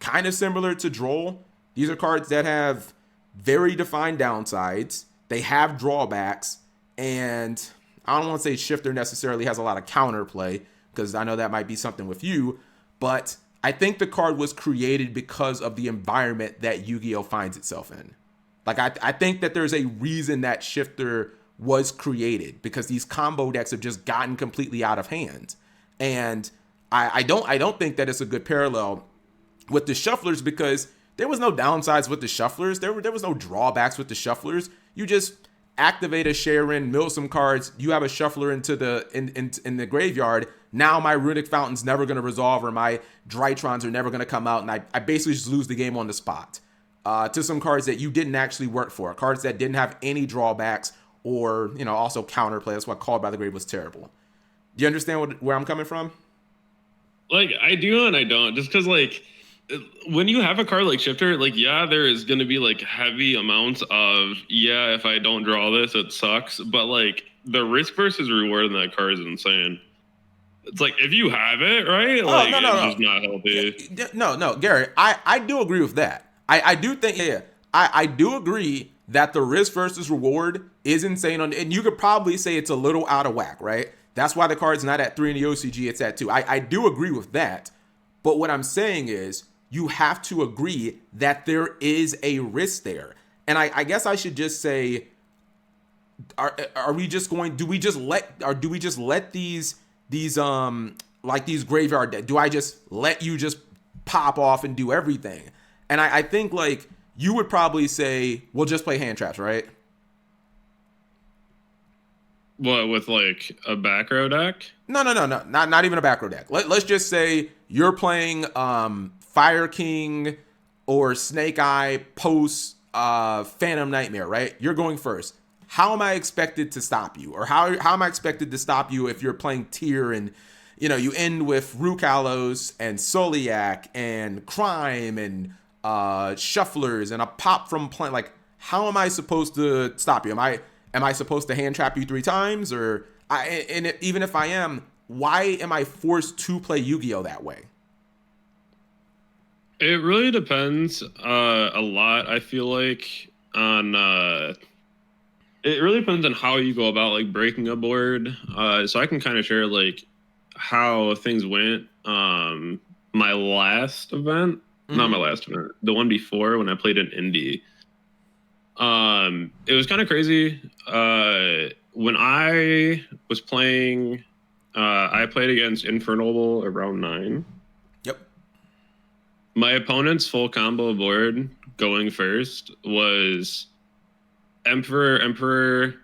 kind of similar to Droll. These are cards that have very defined downsides. They have drawbacks. And I don't want to say Shifter necessarily has a lot of counterplay, because I know that might be something with you, but I think the card was created because of the environment that Yu-Gi-Oh! Finds itself in. Like, I think that there's a reason that Shifter was created, because these combo decks have just gotten completely out of hand. And I don't think that it's a good parallel with the Shufflers, because there was no downsides with the Shufflers. There was no drawbacks with the Shufflers. You just activate a Sharon, mill some cards, you have a Shuffler into in the graveyard. Now my Runic Fountain's never going to resolve, or my Drytrons are never going to come out, and I basically just lose the game on the spot. To some cards that you didn't actually work for, cards that didn't have any drawbacks or, also counterplay. That's why Called by the Grave was terrible. Do you understand where I'm coming from? Like, I do and I don't. Just because, like, when you have a card like Shifter, like, yeah, there is going to be, like, heavy amounts of, yeah, if I don't draw this, it sucks. But, like, the risk versus reward in that card is insane. It's like, if you have it, right? Like, no. It's just not healthy. No, Gary, I do agree with that. I do think, I do agree that the risk versus reward is insane. And you could probably say it's a little out of whack, right? That's why the card's not at 3 in the OCG, it's at 2. I do agree with that. But what I'm saying is, you have to agree that there is a risk there. And I guess I should just say, do we just let these graveyard, do I just let you just pop off and do everything? And I think, like, you would probably say, we'll just play hand traps, right? What, with, like, a back row deck? No, not even a back row deck. Let's just say you're playing Fire King or Snake Eye post Phantom Nightmare, right? You're going first. How am I expected to stop you? Or how am I expected to stop you if you're playing Tier and, you end with Rukalos and Soliak and Crime and Shufflers and a pop from playing? Like, how am I supposed to stop you? Am I supposed to hand trap you 3 times? Or even if I am, why am I forced to play Yu-Gi-Oh! That way? It really depends a lot, I feel like, on... it really depends on how you go about, like, breaking a board. So I can kind of share, like, how things went. My last event... Not my last event. The one before, when I played in Indy. It was kind of crazy. When I was playing, I played against Infernoble around 9. Yep. My opponent's full combo board going first was Emperor,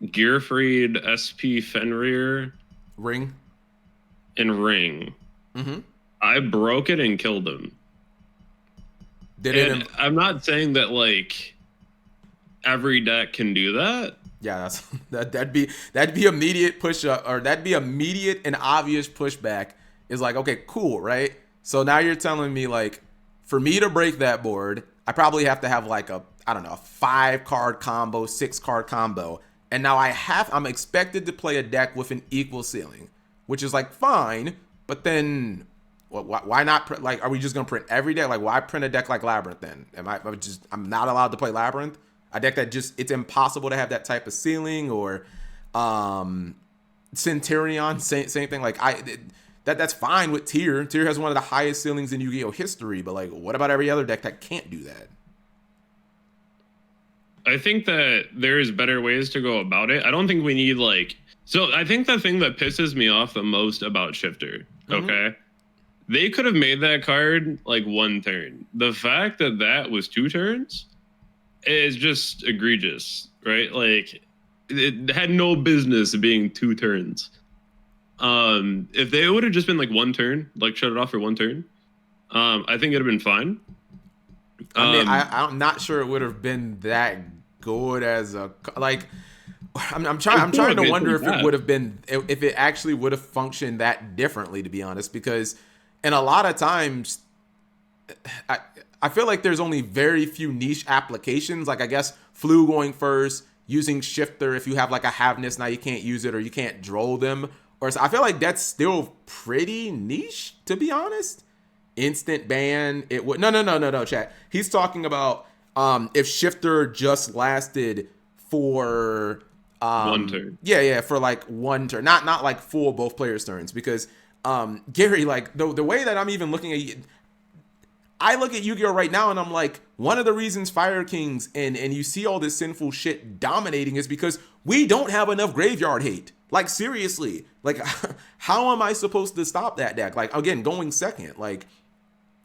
Gearfried, SP Fenrir, Ring, and Ring. Mm-hmm. I broke it and killed him. I'm not saying that like every deck can do that. Yeah, that'd be immediate push up, or that'd be immediate and obvious pushback. Is like, okay, cool, right? So now you're telling me like, for me to break that board, I probably have to have like a 5-card combo, 6-card combo, and now I'm expected to play a deck with an equal ceiling, which is like fine, but then why not like, are we just gonna print every deck? Like, why print a deck like Labyrinth then? I'm not allowed to play Labyrinth? A deck that just, it's impossible to have that type of ceiling, or Centurion, same thing. Like that's fine with Tier. Tier has one of the highest ceilings in Yu-Gi-Oh history, but like, what about every other deck that can't do that? I think that there's better ways to go about it. I don't think we need like, so I think the thing that pisses me off the most about Shifter, okay, they could have made that card like 1 turn. The fact that that was 2 turns is just egregious, right? Like, it had no business being 2 turns. If they would have just been like 1 turn, like shut it off for 1 turn, I think it'd have been fine. I mean, I'm not sure it would have been that good as a, like, I'm trying to wonder if it would have been, if it actually would have functioned that differently, to be honest, because in a lot of times I feel like there's only very few niche applications. Like, I guess Flu going first, using Shifter if you have like a Havness, now you can't use it, or you can't droll them, or so. I feel like that's still pretty niche, to be honest. Instant ban, it would no, chat. He's talking about if Shifter just lasted for 1 turn. Yeah, for like 1 turn, not like full both players' turns, because Gary, like the way that I'm even looking at, I look at Yu-Gi-Oh right now and I'm like, one of the reasons Fire Kings and you see all this sinful shit dominating is because we don't have enough graveyard hate. Like, seriously, like, how am I supposed to stop that deck? Like, again, going second, like,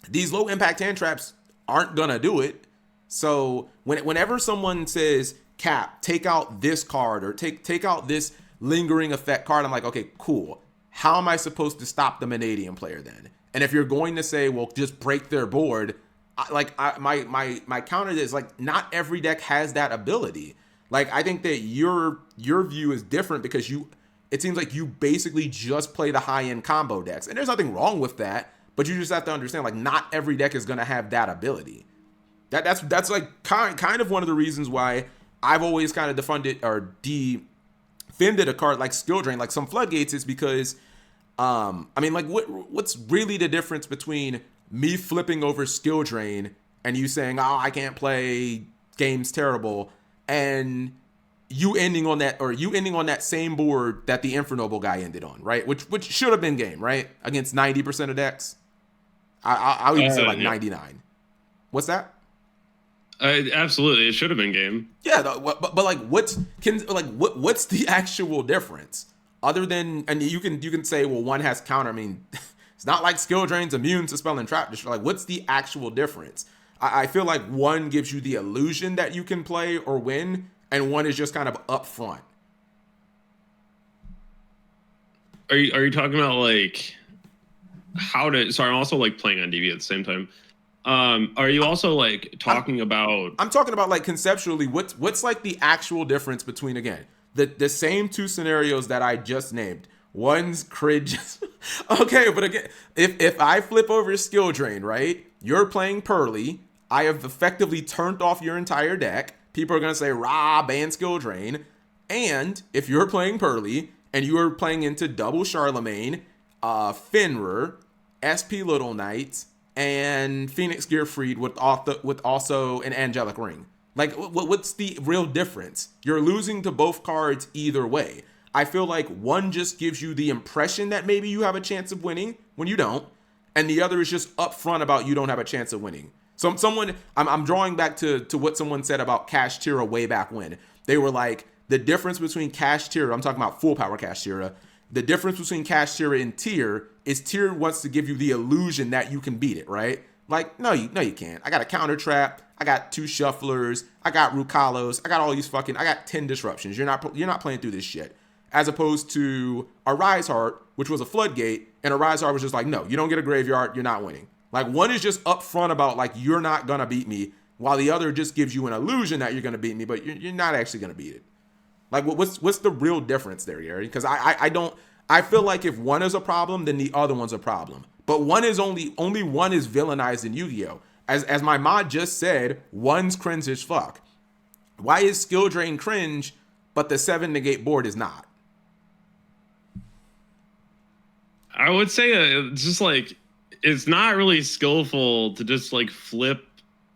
these low impact hand traps aren't gonna do it. So whenever someone says, Cap, take out this card, or take out this lingering effect card, I'm like, okay, cool. How am I supposed to stop the Mannadium player then? And if you're going to say, well, just break their board, my counter is like, not every deck has that ability. Like, I think that your view is different because it seems like you basically just play the high-end combo decks. And there's nothing wrong with that, but you just have to understand, like, not every deck is going to have that ability. That's like kind of one of the reasons why I've always kind of defended a card like Skill Drain, like some Floodgates, is because I mean, like, what's really the difference between me flipping over Skill Drain and you saying, oh, I can't play, game's terrible, and you ending on that same board that the Infernoble guy ended on, right? Which should have been game, right? Against 90% of decks. I'll even say like 99. What's that? Absolutely, it should have been game. Yeah, but like, what's the actual difference? Other than, and you can say, well, one has counter. I mean, it's not like Skill Drain's immune to Spell and Trap. Just like, what's the actual difference? I feel like one gives you the illusion that you can play or win, and one is just kind of upfront. Are you talking about like how to? Sorry, I'm also like playing on DB at the same time. Are you also like talking about? I'm talking about like conceptually, what's like the actual difference between, again, the same 2 scenarios that I just named. One's cringe. Okay, but again, if I flip over Skill Drain, right? You're playing Pearly. I have effectively turned off your entire deck. People are gonna say, rah, ban Skill Drain. And if you're playing Pearly and you are playing into double Charlemagne, Fenrir, SP Little Knight, and Phoenix Gearfried with also an Angelic Ring. Like, what's the real difference? You're losing to both cards either way. I feel like one just gives you the impression that maybe you have a chance of winning when you don't, and the other is just upfront about you don't have a chance of winning. So I'm drawing back to what someone said about Kashtira way back when. They were like, the difference between Kashtira, I'm talking about full power Kashtira, the difference between Kashtira and Tier is Tier wants to give you the illusion that you can beat it, right? Like, no, you can't. I got a counter trap. I got 2 shufflers. I got Rukalos. I got all these I got 10 disruptions. You're not playing through this shit. As opposed to a Rise Heart, which was a floodgate, and a Rise Heart was just like, no, you don't get a graveyard. You're not winning. Like, one is just upfront about, like, you're not going to beat me, while the other just gives you an illusion that you're going to beat me, but you're not actually going to beat it. Like, what's the real difference there, Gary? Because I feel like if one is a problem, then the other one's a problem. But one is only one is villainized in Yu-Gi-Oh! As my mod just said, one's cringe as fuck. Why is skill drain cringe, but the 7 negate board is not? I would say it's just like, it's not really skillful to just like flip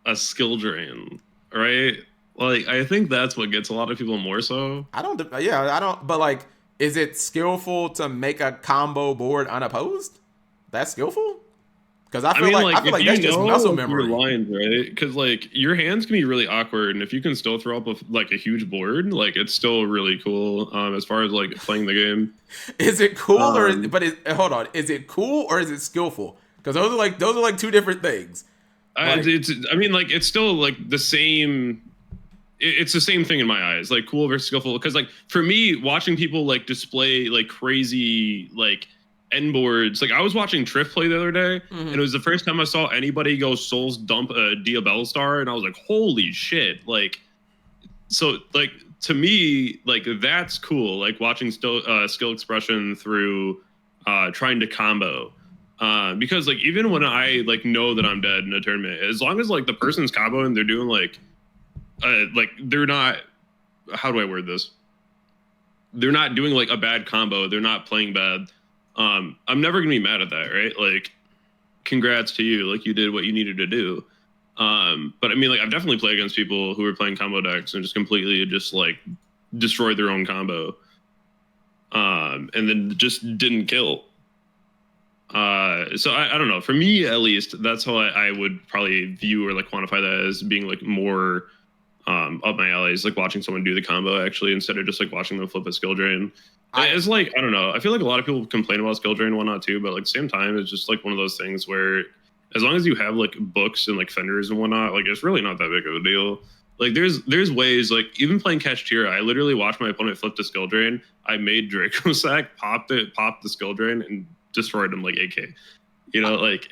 a skill drain, right? Like, I think that's what gets a lot of people more so. I don't, but like, is it skillful to make a combo board unopposed? That's skillful? Because I feel like that's just muscle memory. Your lines, right? Because like your hands can be really awkward, and if you can still throw up a huge board, like it's still really cool. As far as like playing the game, is it cool hold on? Is it cool or is it skillful? Because those are like two different things. It's still like the same. It's the same thing in my eyes, like cool versus skillful. Because like for me, watching people like display like crazy like end boards, like I was watching Triff play the other day, and it was the first time I saw anybody go Souls dump a Diabell Star, and I was like, holy shit! Like, so like to me, like that's cool. Like watching skill expression through trying to combo. Because like even when I like know that I'm dead in a tournament, as long as like the person's comboing, they're doing like they're not, how do I word this? They're not doing like a bad combo. They're not playing bad. I'm never gonna be mad at that, right? Like, congrats to you. Like you did what you needed to do. But I mean, like I've definitely played against people who were playing combo decks and just completely just like destroyed their own combo. And then just didn't kill. So I don't know. For me, at least, that's how I would probably view or like quantify that as being like more up my alley, is like watching someone do the combo actually instead of just like watching them flip a skill drain. It's like, I don't know. I feel like a lot of people complain about skill drain and whatnot too, but like at the same time, it's just like one of those things where as long as you have like books and like fenders and whatnot, like it's really not that big of a deal. Like there's ways, like even playing Catch Tier, I literally watched my opponent flip the skill drain. I made Draco Sack, popped the skill drain, and destroyed him like AK. You know, like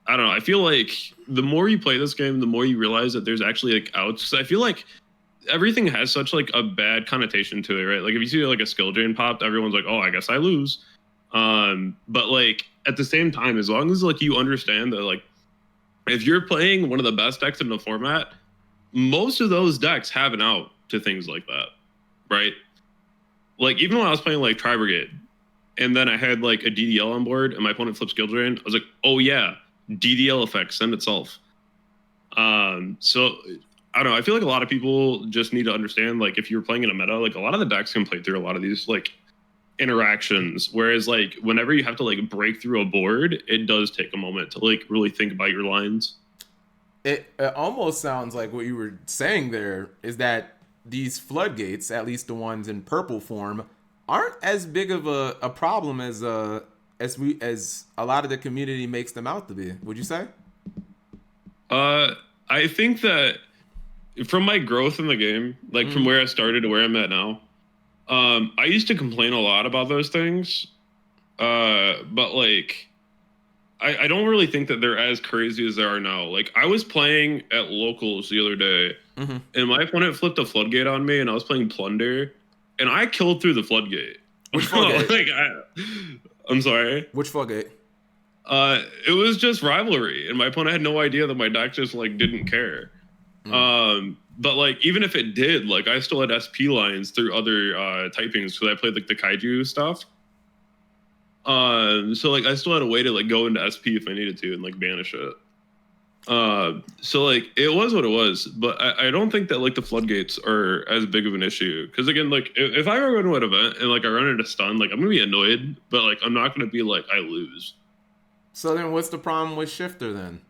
I don't know. I feel like the more you play this game, the more you realize that there's actually like outs. So I feel like everything has such like a bad connotation to it, right? Like if you see like a skill drain popped, everyone's like, oh, I guess I lose. But like at the same time, as long as like you understand that like if you're playing one of the best decks in the format, most of those decks have an out to things like that, right? Like even when I was playing like Tri-Brigade, and then I had like a DDL on board, and my opponent flipped skill drain, I was like, oh yeah, DDL effect, send itself. So I don't know. I feel like a lot of people just need to understand, like if you're playing in a meta, like a lot of the decks can play through a lot of these like interactions. Whereas like whenever you have to like break through a board, it does take a moment to like really think about your lines. It almost sounds like what you were saying there is that these floodgates, at least the ones in purple form, aren't as big of a problem as a lot of the community makes them out to be. Would you say? I think that from my growth in the game, like from where I started to where I'm at now, I used to complain a lot about those things, but like I don't really think that they're as crazy as they are now. Like I was playing at locals the other day, and my opponent flipped a floodgate on me, and I was playing Plunder, and I killed through the floodgate. Which floodgate? I'm sorry. Which floodgate? It was just rivalry, and my opponent had no idea that my deck just like didn't care. But like even if it did, like I still had SP lines through other typings because I played like the kaiju stuff. So like I still had a way to like go into SP if I needed to and like banish it. So like it was what it was, but I don't think that like the floodgates are as big of an issue, because again, like if I ever go to an event and like I run into stun, like I'm gonna be annoyed, but like I'm not gonna be like I lose. So then what's the problem with Shifter then?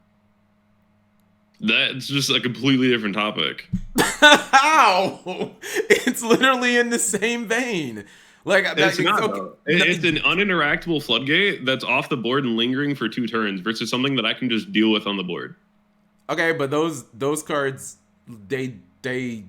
That's just a completely different topic. How? It's literally in the same vein. Like it's not. Okay. It's an uninteractable floodgate that's off the board and lingering for 2 turns versus something that I can just deal with on the board. Okay, but those cards they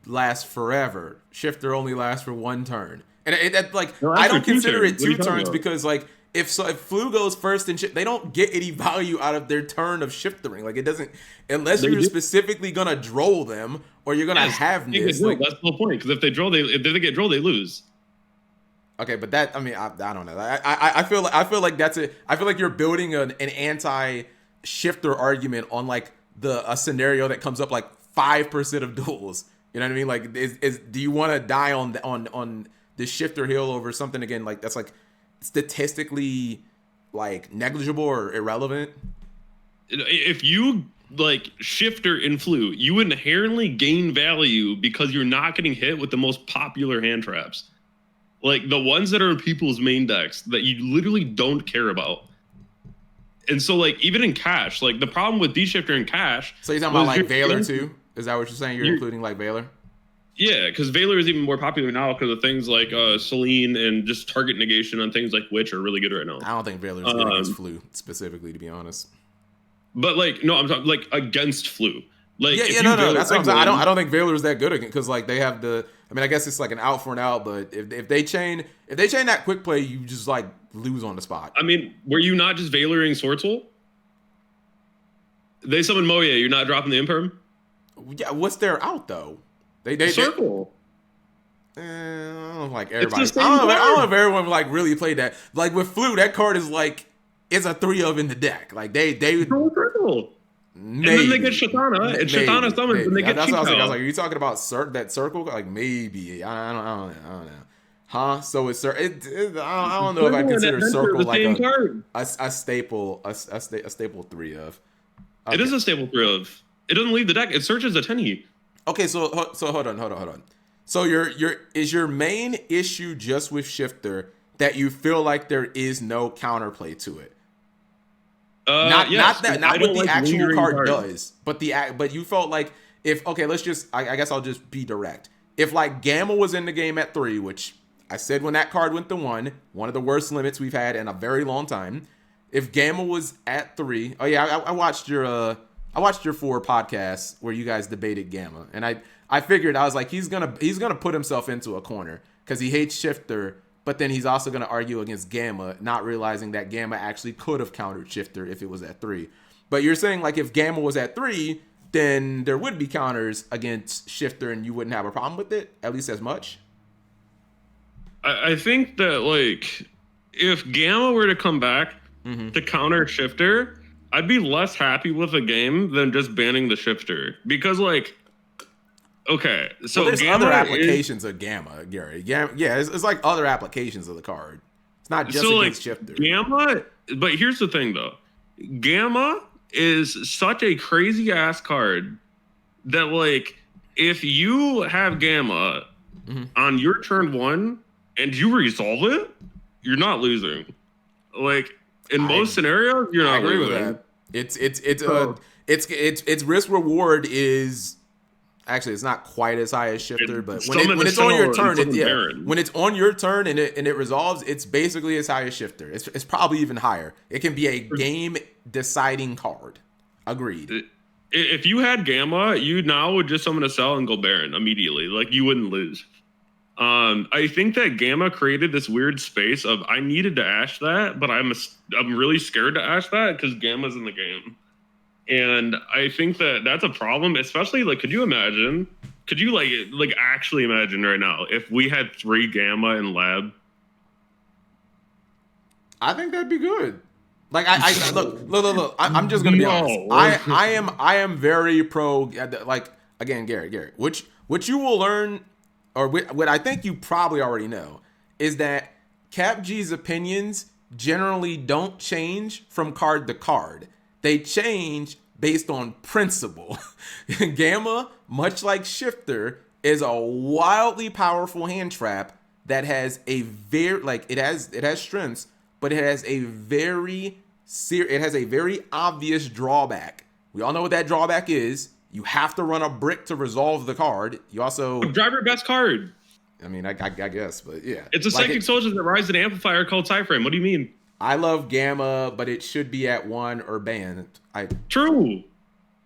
last forever. Shifter only lasts for 1 turn, and I don't consider it 2 turns because like if Flu goes first and they don't get any value out of their turn of shiftering. Like it doesn't, unless you're specifically gonna droll them or you're gonna have this. Like, that's the whole point. Because if they get droll, they lose. Okay, but that, I mean, I don't know. I feel like that's it. I feel like you're building an anti-shifter argument on like a scenario that comes up like 5% of duels. You know what I mean? Like, do you want to die on the shifter hill over something again like that's like statistically like negligible or irrelevant? If you like shifter in Flu, you inherently gain value because you're not getting hit with the most popular hand traps. Like the ones that are in people's main decks that you literally don't care about. And so like even in Cash, like the problem with D-Shifter in Cash. So you're talking about like Valor too? Is that what you're saying? You're including like Valor? Yeah, because Valor is even more popular now because of things like Selene and just target negation on things like Witch are really good right now. I don't think Valor is good against Flu specifically, to be honest. But like, no, I'm talking like against Flu. Like, no. That's what I'm saying. I don't think Valor is that good again because like they have the. I mean, I guess it's like an out for an out, but if they chain that quick play, you just like lose on the spot. I mean, were you not just Valoring Sword Soul? They summon Moye. You're not dropping the Imperm? Yeah, what's their out though? They Circle. I don't know, like everybody. I don't know if everyone like really played that. Like with Flu, that card is like it's a 3 of in the deck. Like they Circle. And then they get Shatana, and Shatana summons, and they get That's what I was like, are you talking about that circle? Like maybe I don't know. Huh? So I don't know if I consider circle like a staple, a staple 3 of. Okay. It is a staple 3 of. It doesn't leave the deck. It searches a 10E. Okay, so hold on. So your main issue just with Shifter that you feel like there is no counterplay to it? Not what the actual card does, but you felt like I guess I'll just be direct. If like Gamma was in the game at 3, which I said when that card went to 1 of the worst limits we've had in a very long time. If Gamma was at 3, I watched your 4 podcasts where you guys debated Gamma, and I figured I was like he's gonna put himself into a corner because he hates Shifter. But then he's also going to argue against Gamma, not realizing that Gamma actually could have countered Shifter if it was at 3. But you're saying, like, if Gamma was at 3, then there would be counters against Shifter and you wouldn't have a problem with it, at least as much? I think that, like, if Gamma were to come back to counter Shifter, I'd be less happy with the game than just banning the Shifter. Because, like... Okay, so there's other applications of Gamma, Gary. It's like other applications of the card. It's not just against Shifter. Gamma, but here's the thing, though. Gamma is such a crazy-ass card that, like, if you have Gamma on your turn 1 and you resolve it, you're not losing. Like, in most scenarios, you're not losing. I agree with that. Its risk-reward is... Actually, it's not quite as high as Shifter, but when it's on your turn, when it's on your turn and it resolves, it's basically as high as Shifter. It's probably even higher. It can be a game-deciding card. Agreed. If you had Gamma, you now would just summon a Cell and go Baron immediately. Like, you wouldn't lose. I think that Gamma created this weird space of I needed to Ash that, but I'm really scared to Ash that because Gamma's in the game. And I think that that's a problem, especially like, could you actually imagine right now if we had 3 Gamma in lab? I think that'd be good. Like look. I'm just gonna be honest. I am very pro. Like again, Gary. What you will learn, or what I think you probably already know, is that Cap G's opinions generally don't change from card to card. They change based on principle. Gamma, much like Shifter, is a wildly powerful hand trap that has a very it has strengths, but it has a very obvious drawback. We all know what that drawback is. You have to run a brick to resolve the card. You also drive your best card. I mean, I guess, but yeah. It's a Psychic Soldier that rides an amplifier called Tyframe. What do you mean? I love Gamma, but it should be at 1 or banned. True.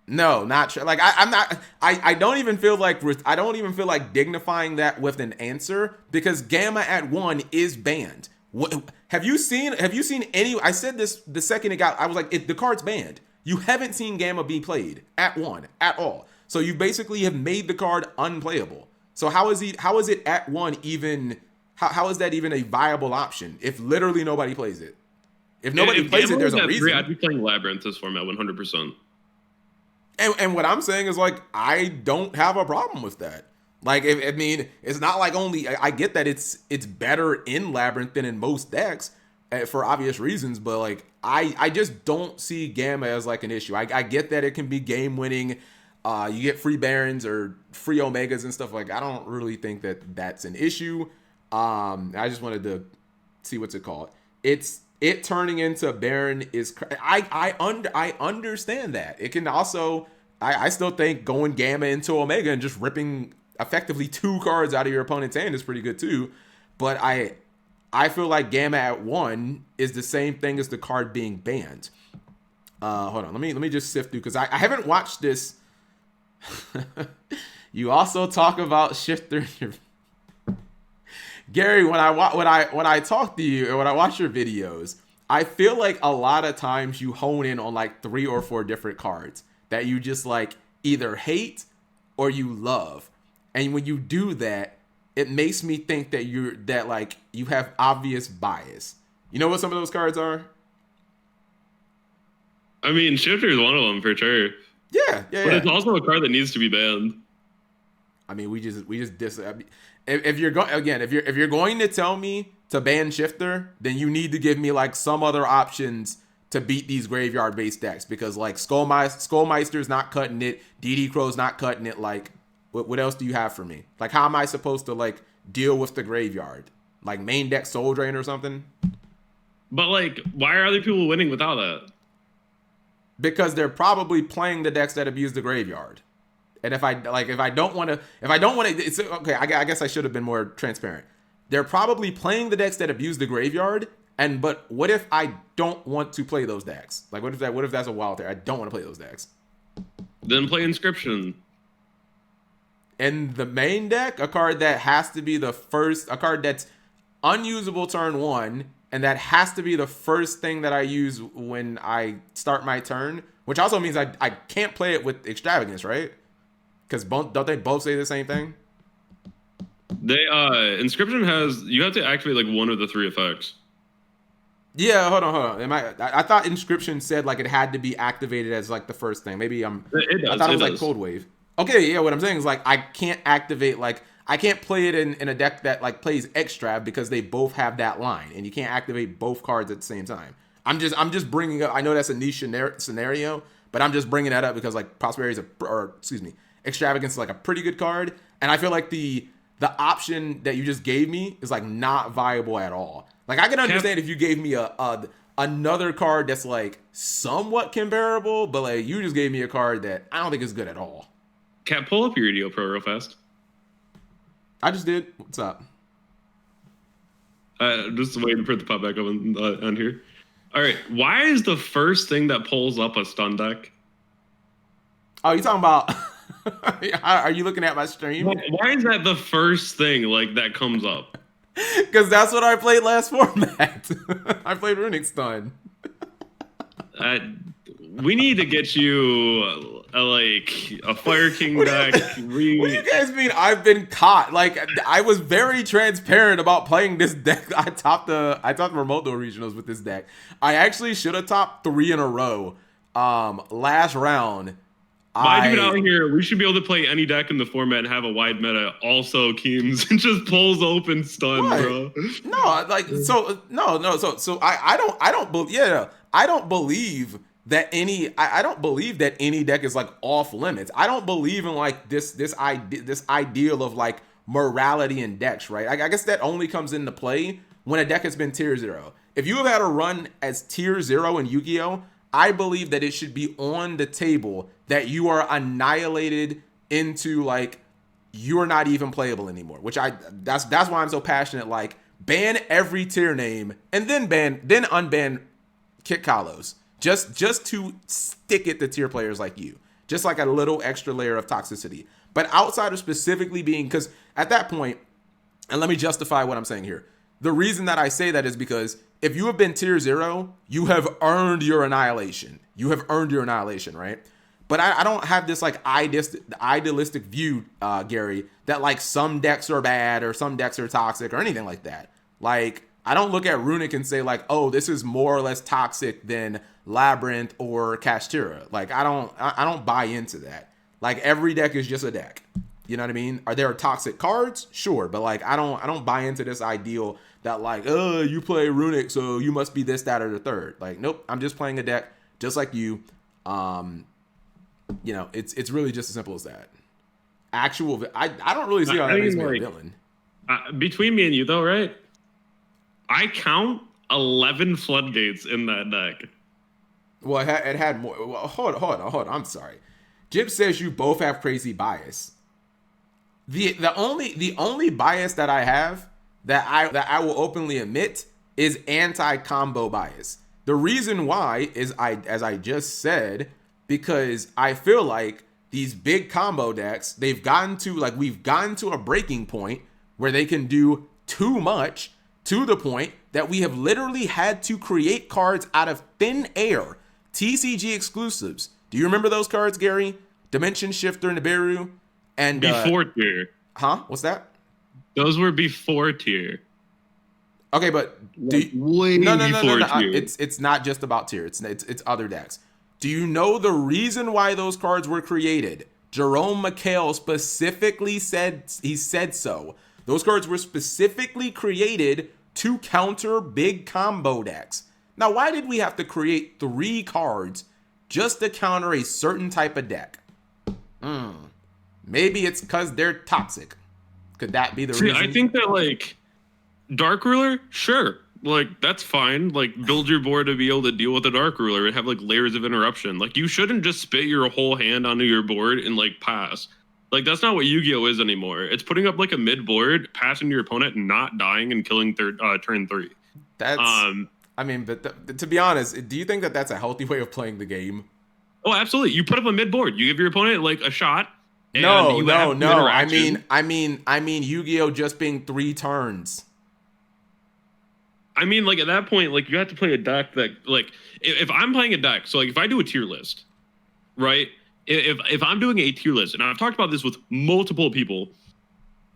No, not true. Like I'm not. I don't even feel like dignifying that with an answer because Gamma at 1 is banned. Have you seen any? I said this the second it got. I was like, if the card's banned, you haven't seen Gamma be played at 1 at all. So you basically have made the card unplayable. So how is it at 1 even? How is that even a viable option if literally nobody plays it? If nobody plays it, there's a reason. I'd be playing Labyrinth this format 100%. And what I'm saying is like, I don't have a problem with that. Like, I mean, it's not like only I get that it's better in Labyrinth than in most decks for obvious reasons, but like I just don't see Gamma as like an issue. I get that it can be game winning. You get free Barons or free Omegas and stuff like. I don't really think that that's an issue. I just wanted to see what's it called. It turning into Baron is. I understand that. It can also. I still think going Gamma into Omega and just ripping effectively 2 cards out of your opponent's hand is pretty good too. But I feel like Gamma at 1 is the same thing as the card being banned. Hold on, let me just sift through because I haven't watched this. You also talk about Shifter. Gary, when I talk to you or when I watch your videos, I feel like a lot of times you hone in on like 3 or 4 different cards that you just like either hate or you love. And when you do that, it makes me think that you have obvious bias. You know what some of those cards are? I mean, Shifter is one of them for sure. Yeah. But it's also a card that needs to be banned. I mean, we just if you're going to tell me to ban Shifter, then you need to give me like some other options to beat these graveyard based decks, because like Skullmeister's not cutting it, DD Crow's not cutting it. Like, what else do you have for me? Like, how am I supposed to like deal with the graveyard? Like main deck Soul Drain or something? But like, why are other people winning without that? Because they're probably playing the decks that abuse the graveyard. And if I don't want to, it's okay. I guess I should have been more transparent. They're probably playing the decks that abuse the graveyard. But what if I don't want to play those decks? Like, what if that's a wild card? I don't want to play those decks. Then play Inscription. In the main deck, a card that has to be a card that's unusable turn 1, and that has to be the first thing that I use when I start my turn, which also means I can't play it with Extravagance, right? Because don't they both say the same thing? Inscription you have to activate like one of the 3 effects. Yeah, hold on. I thought Inscription said like it had to be activated as like the first thing. Maybe It does, I thought it was like Cold Wave. Okay, yeah. What I'm saying is like I can't activate I can't play it in a deck that like plays Extrav because they both have that line, and you can't activate both cards at the same time. I'm just bringing up. I know that's a niche scenario, but I'm just bringing that up because like Extravagance is like a pretty good card, and I feel like the option that you just gave me is like not viable at all. Like, I can understand if you gave me another card that's like somewhat comparable, but like you just gave me a card that I don't think is good at all. Cat, pull up your EDO Pro real fast. I just did. What's up? Just waiting for it to pop back up on here. All right. Why is the first thing that pulls up a stun deck? Oh, you talking about? Are you looking at my stream? Why is that the first thing like that comes up? Because that's what I played last format. I played Runic Stun. We need to get you a Fire King deck. What do you guys mean I've been caught? Like, I was very transparent about playing this deck. I topped the Remote Duel Regionals with this deck. I actually should have topped 3 in a row. Last round. My dude out here, we should be able to play any deck in the format and have a wide meta. Also, Keems just pulls open stun, what? Bro. No, like so I don't believe that any deck is like off limits. I don't believe in like this ideal of like morality in decks, right? I guess that only comes into play when a deck has been tier 0. If you have had a run as tier 0 in Yu-Gi-Oh!, I believe that it should be on the table that you are annihilated into like you're not even playable anymore. That's why I'm so passionate. Like, ban every tier name and then unban Kit Kalos. Just to stick it to tier players like you. Just like a little extra layer of toxicity. But outside of specifically being, because at that point, and let me justify what I'm saying here. the reason that I say that is because if you have been tier 0, you have earned your annihilation. You have earned your annihilation, right? But I don't have this like idealistic view, Gary, that like some decks are bad or some decks are toxic or anything like that. Like, I don't look at Runic and say like, oh, this is more or less toxic than Labyrinth or Kashtira. Like, I don't buy into that. Like, every deck is just a deck. You know what I mean? Are there toxic cards? Sure, but like I don't buy into this ideal that like, oh, you play Runic, so you must be this, that, or the third. Like, nope, I'm just playing a deck just like you. You know, it's really just as simple as that. I don't really see how that makes me a villain. Between me and you, though, right? I count 11 floodgates in that deck. Well, it had more. Well, hold on. I'm sorry. Jib says you both have crazy bias. The only bias that I have that I will openly admit is anti-combo bias. The reason why is as I just said, because I feel like these big combo decks, we've gotten to a breaking point where they can do too much to the point that we have literally had to create cards out of thin air, TCG exclusives. Do you remember those cards, Gary? Dimension Shifter and Nibiru? And before tier. Huh? What's that? Those were before tier. Okay, but no. It's not just about tier. It's other decks. Do you know the reason why those cards were created? Jerome McHale specifically said so. Those cards were specifically created to counter big combo decks. Now, why did we have to create 3 cards just to counter a certain type of deck? Maybe it's because they're toxic. Could that be the reason? I think that, like, Dark Ruler, sure. Like, that's fine. Like, build your board to be able to deal with the Dark Ruler and have, like, layers of interruption. Like, you shouldn't just spit your whole hand onto your board and, like, pass. Like, that's not what Yu-Gi-Oh! Is anymore. It's putting up, like, a mid-board, passing your opponent, and not dying and killing turn 3. That's... I mean, but to be honest, do you think that that's a healthy way of playing the game? Oh, absolutely. You put up a mid-board. You give your opponent, like, a shot. No. I mean, Yu-Gi-Oh! Just being 3 turns. I mean, like, at that point, like, you have to play a deck that, like, if I'm playing a deck, so, like, if I do a tier list, right? If I'm doing a tier list, and I've talked about this with multiple people,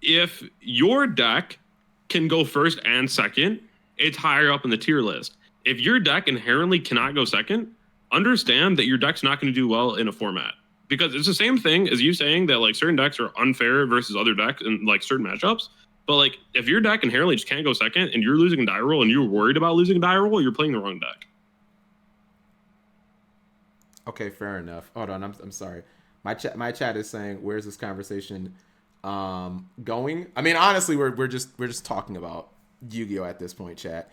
if your deck can go first and second, it's higher up in the tier list. If your deck inherently cannot go second, understand that your deck's not going to do well in a format. Because it's the same thing as you saying that, like, certain decks are unfair versus other decks in, like, certain matchups. But, like, if your deck inherently just can't go second and you're losing a die roll and you're worried about losing a die roll, you're playing the wrong deck. Okay, fair enough. Hold on, I'm sorry. My chat is saying, where's this conversation going? I mean, honestly, we're just talking about Yu-Gi-Oh! At this point, chat.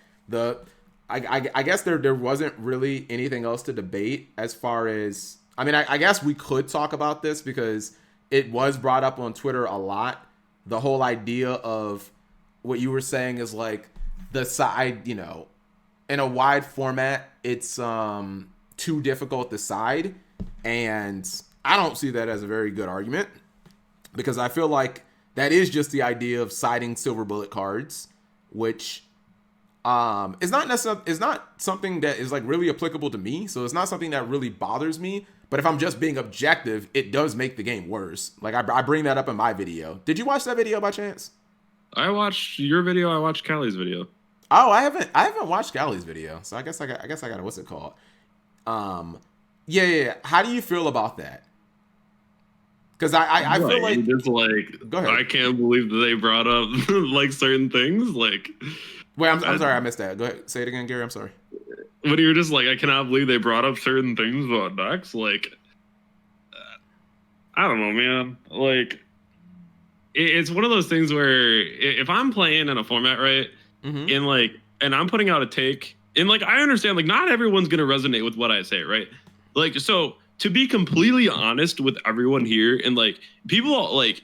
I guess there wasn't really anything else to debate as far as... I mean, I guess we could talk about this because it was brought up on Twitter a lot. The whole idea of what you were saying is like the side, you know, in a wide format, it's too difficult to side. And I don't see that as a very good argument because I feel like that is just the idea of siding silver bullet cards, which is not something that is like really applicable to me. So it's not something that really bothers me. But if I'm just being objective, it does make the game worse. Like I bring that up in my video. Did you watch that video by chance? I watched your video. I watched Callie's video. Oh, I haven't watched Callie's video. So I guess I got what's it called? Yeah. How do you feel about that? Because I feel like just like go ahead. I can't believe that they brought up like certain things. Like, wait, I'm sorry, I missed that. Go ahead, say it again, Gary. I'm sorry. When you were just like, I cannot believe they brought up certain things about decks. Like, I don't know, man. Like, it's one of those things where if I'm playing in a format, right, and I'm putting out a take, and like I understand, like not everyone's gonna resonate with what I say, right? Like, so to be completely honest with everyone here, and like people like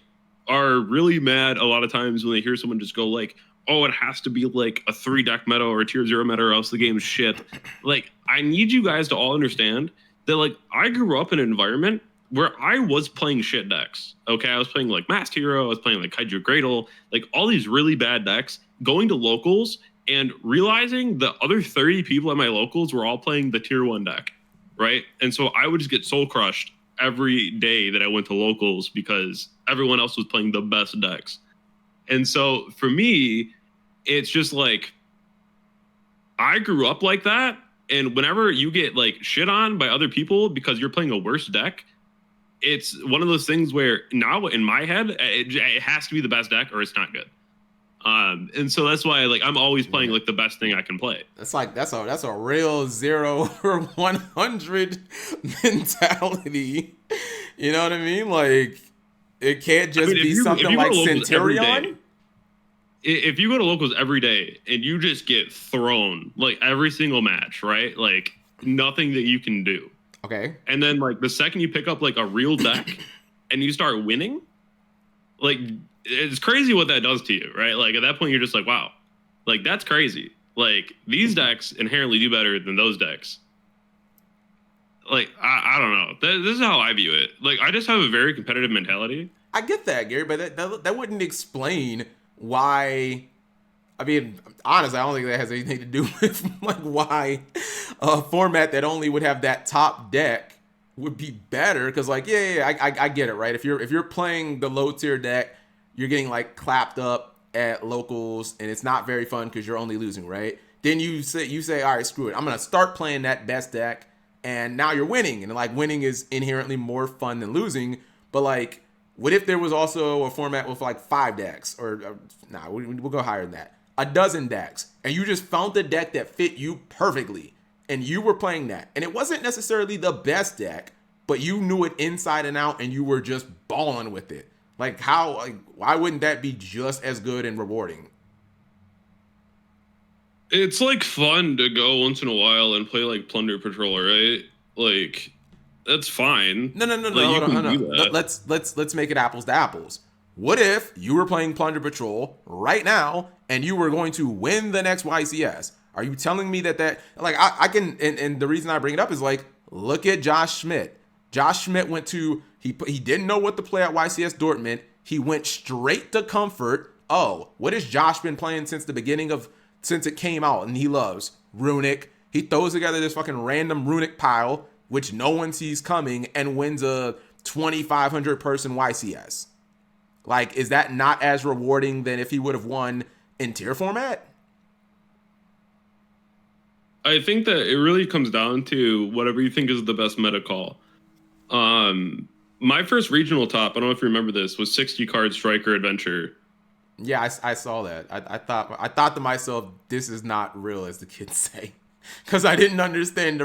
are really mad a lot of times when they hear someone just go like, oh, it has to be like a 3 deck meta or a tier 0 meta or else the game's shit. Like, I need you guys to all understand that, like, I grew up in an environment where I was playing shit decks. Okay, I was playing like Masked Hero, I was playing like Kaiju Cradle, like all these really bad decks going to locals and realizing the other 30 people at my locals were all playing the tier 1 deck, right? And so I would just get soul crushed every day that I went to locals because everyone else was playing the best decks. And so for me, it's just like, I grew up like that. And whenever you get like shit on by other people because you're playing a worse deck, it's one of those things where now in my head, it has to be the best deck or it's not good. And so that's why like I'm always playing like the best thing I can play. That's a real 0 or 100 mentality. You know what I mean? Like it can't just be something like Centurion. If you go to locals every day and you just get thrown like every single match, right? Like nothing that you can do. Okay. And then like the second you pick up like a real deck and you start winning, like it's crazy what that does to you, right? Like at that point you're just like, wow, like that's crazy. Like these decks inherently do better than those decks. Like I don't know. This is how I view it. Like I just have a very competitive mentality. I get that, Gary, but that wouldn't explain why. I mean, honestly, I don't think that has anything to do with like why a format that only would have that top deck would be better. Because like, I get it, right? If you're playing the low tier deck, you're getting like clapped up at locals, and it's not very fun because you're only losing, right? Then you say, all right, screw it, I'm gonna start playing that best deck, and now you're winning, and like winning is inherently more fun than losing. But like, what if there was also a format with like 5 decks, or we'll go higher than that, a dozen decks, and you just found the deck that fit you perfectly, and you were playing that, and it wasn't necessarily the best deck, but you knew it inside and out, and you were just balling with it. Like why wouldn't that be just as good and rewarding? It's like fun to go once in a while and play like Plunder Patroller, right? Like that's fine. No. Like, Hold on. Let's make it apples to apples. What if you were playing Plunder Patrol right now and you were going to win the next YCS? Are you telling me that like I can? And the reason I bring it up is like, look at Josh Schmidt. Josh Schmidt went to he didn't know what to play at YCS Dortmund. He went straight to Comfort. Oh, what has Josh been playing since it came out? And he loves Runic. He throws together this fucking random Runic pile, which no one sees coming, and wins a 2,500 person YCS. Like, is that not as rewarding than if he would have won in tier format? I think that it really comes down to whatever you think is the best meta call. My first regional top, I don't know if you remember this, was 60 card Striker Adventure. Yeah, I saw that. I thought to myself, this is not real, as the kids say, because I didn't understand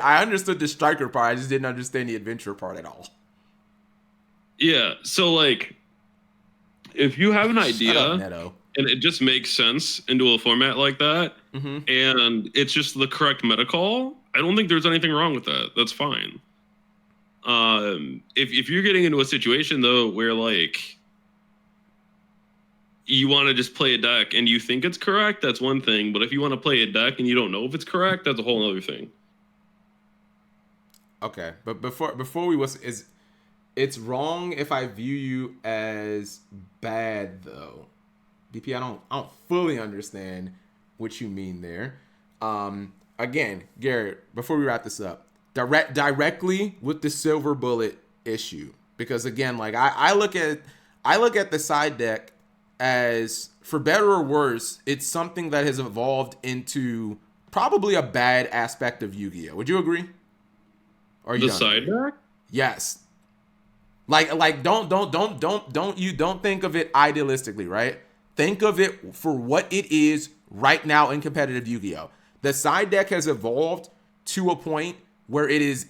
I understood the Striker part, I just didn't understand the adventure part at all. Yeah, so like, if you have an idea and it just makes sense into a format like that, and it's just the correct meta call, I don't think there's anything wrong with that. That's fine. If you're getting into a situation though where like you want to just play a deck and you think it's correct, that's one thing. But if you want to play a deck and you don't know if it's correct, that's a whole other thing. Okay, but before we was it's wrong if I view you as bad though. BP, I don't fully understand what you mean there. Again, Garrett, before we wrap this up, directly with the Silver Bullet issue, because again, like I look at the side deck as, for better or worse, it's something that has evolved into probably a bad aspect of Yu-Gi-Oh. Would you agree? Or the side deck? Yes. Like don't think of it idealistically, right? Think of it for what it is right now in competitive Yu-Gi-Oh. The side deck has evolved to a point where it is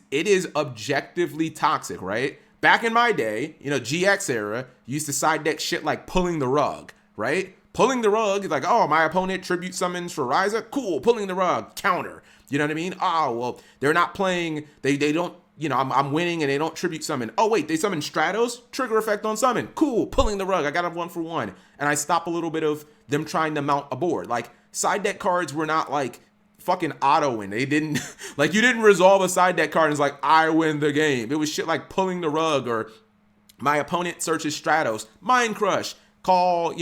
objectively toxic, right? Back in my day, GX era, used to side deck shit like Pulling the Rug, right? Pulling the Rug is like, oh, my opponent tribute summons for Ryza, cool, Pulling the Rug, counter. You know what I mean? Oh, well, they're not playing, they don't, I'm winning and they don't tribute summon. Oh, wait, they summon Stratos? Trigger effect on summon. Cool, Pulling the Rug, I got a 1-for-1. And I stop a little bit of them trying to mount a board. Like, side deck cards were not like fucking auto win. They didn't like, you didn't resolve a side deck card and it's like, I win the game. It was shit like Pulling the Rug, or my opponent searches Stratos, Mind Crush, call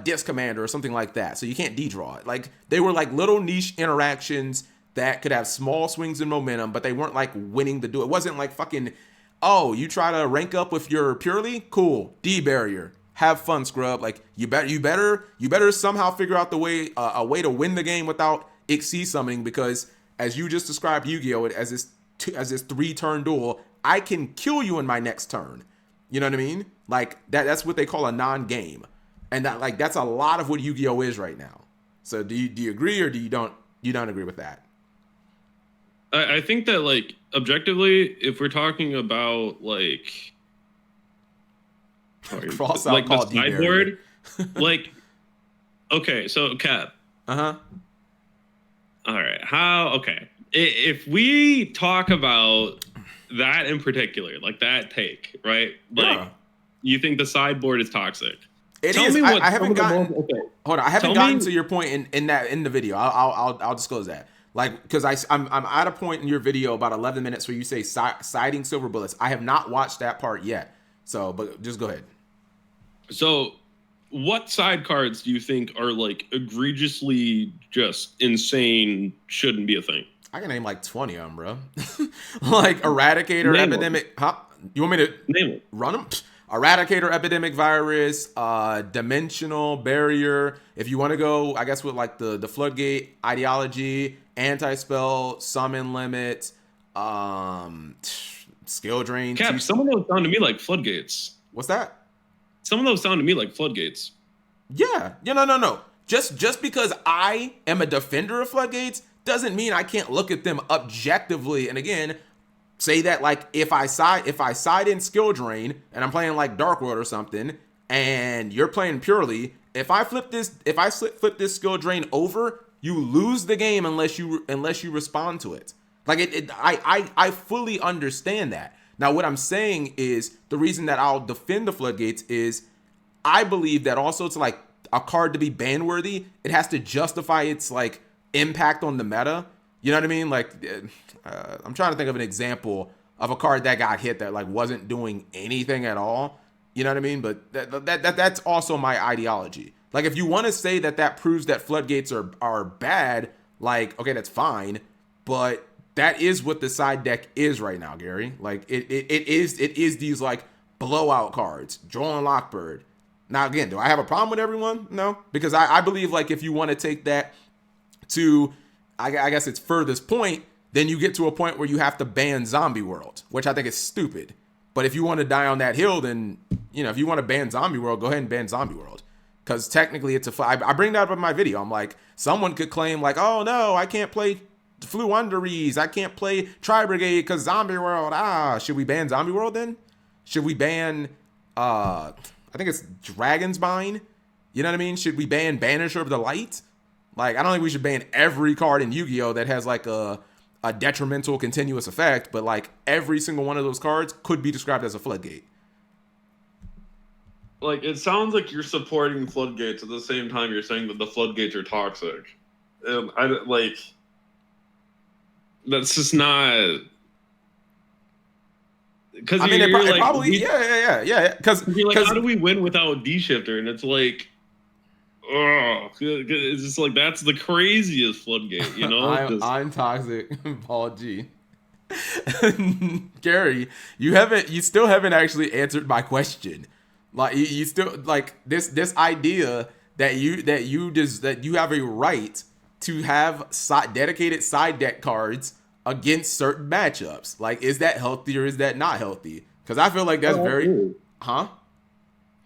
Disc Commander or something like that. So you can't de-draw it. Like, they were like little niche interactions that could have small swings in momentum, but they weren't like winning the duel. It wasn't like fucking, oh, you try to rank up with your Purely? Cool. D barrier. Have fun, scrub. Like, you better somehow figure out the way, a way to win the game without Xyz summoning, because as you just described Yu-Gi-Oh! As this 3-turn duel, I can kill you in my next turn. You know what I mean? Like, that's what they call a non-game. And that's a lot of what Yu-Gi-Oh! Is right now. So do you agree, or do you don't agree with that? I think that, like, objectively, if we're talking about like like the sideboard, like, okay, so Cap. Uh-huh. All right. Okay. If we talk about that in particular, like that take, right? Like, yeah. You think the sideboard is toxic? It is. I haven't gotten. Okay. Hold on. I haven't gotten to your point in the video. I'll disclose that. Like, because I'm at a point in your video about 11 minutes where you say siding silver bullets. I have not watched that part yet. So, but just go ahead. So, what side cards do you think are like egregiously just insane, shouldn't be a thing? I can name like 20 of them, bro. Like Eradicator, name Epidemic. Huh? You want me to name it? Run them? Eradicator, Epidemic Virus, Dimensional Barrier. If you want to go, I guess with like the Floodgate Ideology, Anti-Spell, Summon Limit, Skill Drain. Cap, some of those sound to me like floodgates. What's that? Some of those sound to me like floodgates. Yeah. No. Just because I am a defender of floodgates doesn't mean I can't look at them objectively. And again, say that like if I side in Skill Drain and I'm playing like Dark World or something, and you're playing Purely, if I flip this Skill Drain over, you lose the game unless you respond to it. Like I fully understand that. Now, what I'm saying is the reason that I'll defend the floodgates is I believe that also to like a card to be ban worthy, it has to justify its like impact on the meta. You know what I mean? Like, I'm trying to think of an example of a card that got hit that like wasn't doing anything at all. You know what I mean? But that's also my ideology. Like, if you want to say that proves that floodgates are bad, like, okay, that's fine. But that is what the side deck is right now, Gary. Like, it is these like blowout cards, Droll and Lockbird. Now, again, do I have a problem with everyone? No, because I believe like if you want to take that to, I guess its furthest point, then you get to a point where you have to ban Zombie World, which I think is stupid. But if you want to die on that hill, then, you know, if you want to ban Zombie World, go ahead and ban Zombie World. Because technically it's I bring that up in my video. I'm like, someone could claim like, oh no, I can't play Floowandereeze, I can't play Tri Brigade because Zombie World. Should we ban Zombie World then? Should we ban I think it's Dragon's Bind? You know what I mean? Should we ban Banisher of the Light? Like, I don't think we should ban every card in Yu-Gi-Oh! That has like a detrimental continuous effect, but like every single one of those cards could be described as a floodgate. Like, it sounds like you're supporting floodgates at the same time you're saying that the floodgates are toxic. That's just not. Because I mean, it probably yeah. Because how do we win without D-Shifter? And it's like, oh, it's just like that's the craziest floodgate, you know? I'm toxic, Paul G. Gary, you still haven't actually answered my question. Like, you still like this idea that you have a right to have dedicated side deck cards against certain matchups. Like, is that healthy or is that not healthy? Because I feel like that's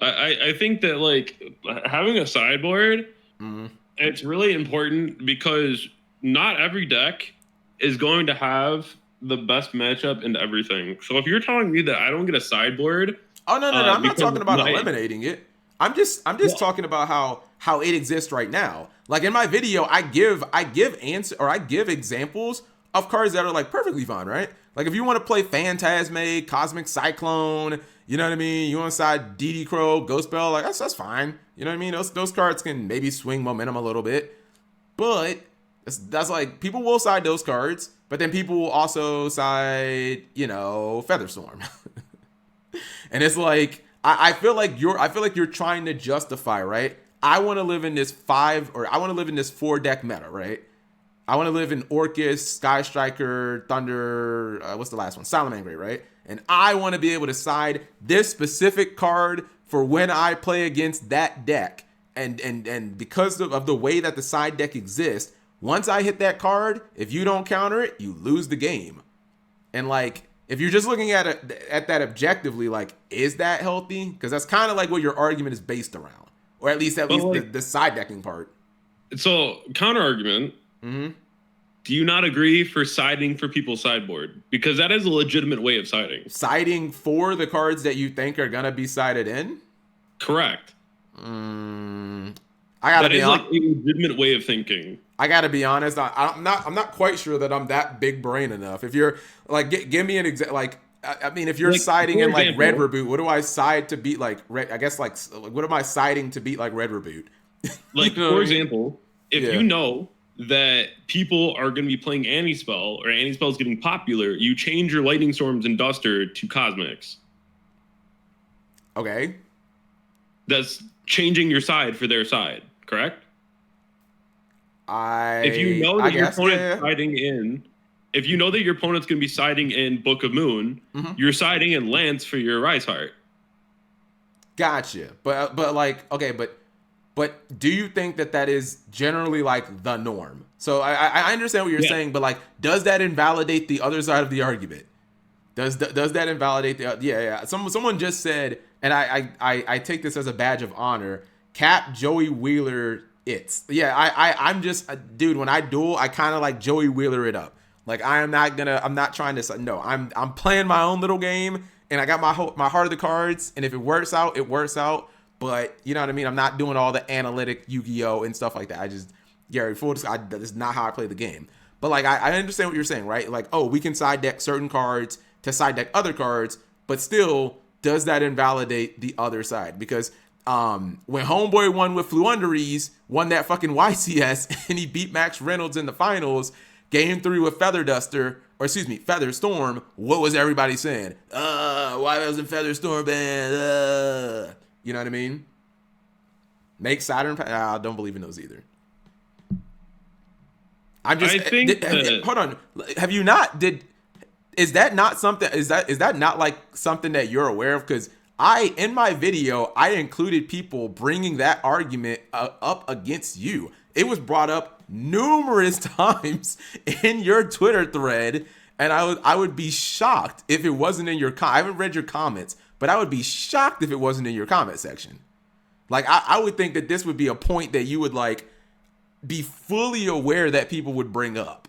I think that like having a sideboard, it's really important because not every deck is going to have the best matchup in everything. So if you're telling me that I don't get a sideboard, oh no, I'm not talking about eliminating it. I'm just talking about how it exists right now. Like, in my video, I give examples of cards that are like perfectly fine, right? Like, if you want to play Phantasme, Cosmic Cyclone, you know what I mean? You want to side DD Crow, Ghost Bell, like that's fine. You know what I mean? Those cards can maybe swing momentum a little bit, but that's like, people will side those cards, but then people will also side, you know, Featherstorm. And it's like, I feel like you're trying to justify, right? I want to live in this 4 deck meta, right? I want to live in Orcus, Sky Striker, Thunder, what's the last one? Salamangreat, right? And I want to be able to side this specific card for when I play against that deck. And because of the way that the side deck exists, once I hit that card, if you don't counter it, you lose the game. And like, if you're just looking at it at that objectively, like, is that healthy? Because that's kind of like what your argument is based around, or at least the side decking part. So counter argument. Mm-hmm. Do you not agree for siding for people's sideboard? Because that is a legitimate way of siding. Siding for the cards that you think are gonna be sided in? Correct. I gotta be honest. Like a legitimate way of thinking. I gotta be honest. I'm not quite sure that I'm that big brain enough. If you're like, give me an example. Like, I mean, if you're like, siding in like Red Reboot, what do I side to beat like Red? I guess like what am I siding to beat like Red Reboot? Like, for example, if you know that people are going to be playing Anti-Spell, or Anti-Spell is getting popular, you change your Lightning Storms and Duster to Cosmics. Okay. That's changing your side for their side, correct? If you know that your opponent's siding in, if you know that your opponent's going to be siding in Book of Moon, you're siding in Lance for your Rise Heart. Gotcha. But like, okay, but do you think that is generally like the norm? So I understand what you're saying, but like, does that invalidate the other side of the argument? Does that invalidate the yeah? Someone just said, and I take this as a badge of honor. Cap Joey Wheeler. I'm just dude. When I duel, I kind of like Joey Wheeler it up. Like, I'm not trying to. No, I'm playing my own little game, and I got my heart of the cards. And if it works out, it works out. But you know what I mean? I'm not doing all the analytic Yu-Gi-Oh! And stuff like that. That is not how I play the game. But like, I understand what you're saying, right? Like, oh, we can side deck certain cards to side deck other cards, but still, does that invalidate the other side? Because when Homeboy won with Fluunderies, won that fucking YCS, and he beat Max Reynolds in the finals, game 3 with Feather Storm, what was everybody saying? Why wasn't Feather Storm banned? You know what I mean? Make Saturn. I don't believe in those either. Hold on. Have you not? Is that not something? Is that not like something that you're aware of? Because in my video, I included people bringing that argument up against you. It was brought up numerous times in your Twitter thread, and I would be shocked if it wasn't in your. I haven't read your comments. But I would be shocked if it wasn't in your comment section. Like, I would think that this would be a point that you would, like, be fully aware that people would bring up.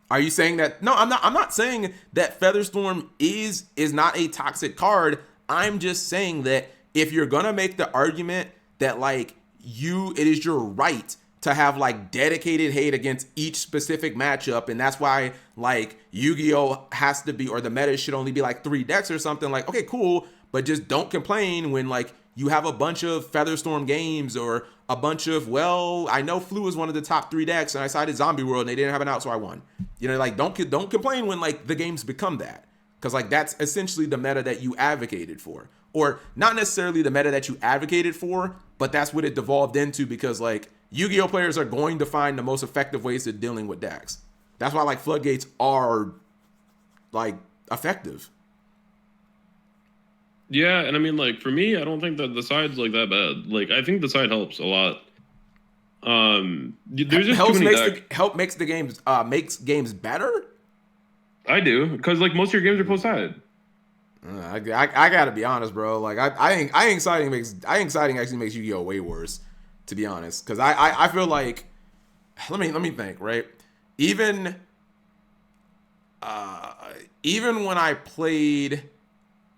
Are you saying that? No, I'm not saying that Featherstorm is not a toxic card. I'm just saying that if you're going to make the argument that, like, it is your right to have like dedicated hate against each specific matchup, and that's why like Yu-Gi-Oh has to be, or the meta should only be like 3 decks or something. Like, okay, cool, but just don't complain when like you have a bunch of Featherstorm games or a bunch of, well, I know Flu is one of the top 3 decks, and I sided Zombie World and they didn't have an out, so I won. You know, like don't complain when like the games become that, because like that's essentially the meta that you advocated for, or not necessarily the meta that you advocated for, but that's what it devolved into, because like Yu-Gi-Oh players are going to find the most effective ways of dealing with decks. That's why like floodgates are like effective. Yeah, and I mean, like, for me, I don't think that the side's like that bad. Like, I think the side helps a lot. There's just too many decks. Makes games better. I do, because like most of your games are post side. I gotta be honest, bro. Like I think siding actually makes Yu-Gi-Oh way worse, to be honest. Because I feel like, let me think, right? Even when I played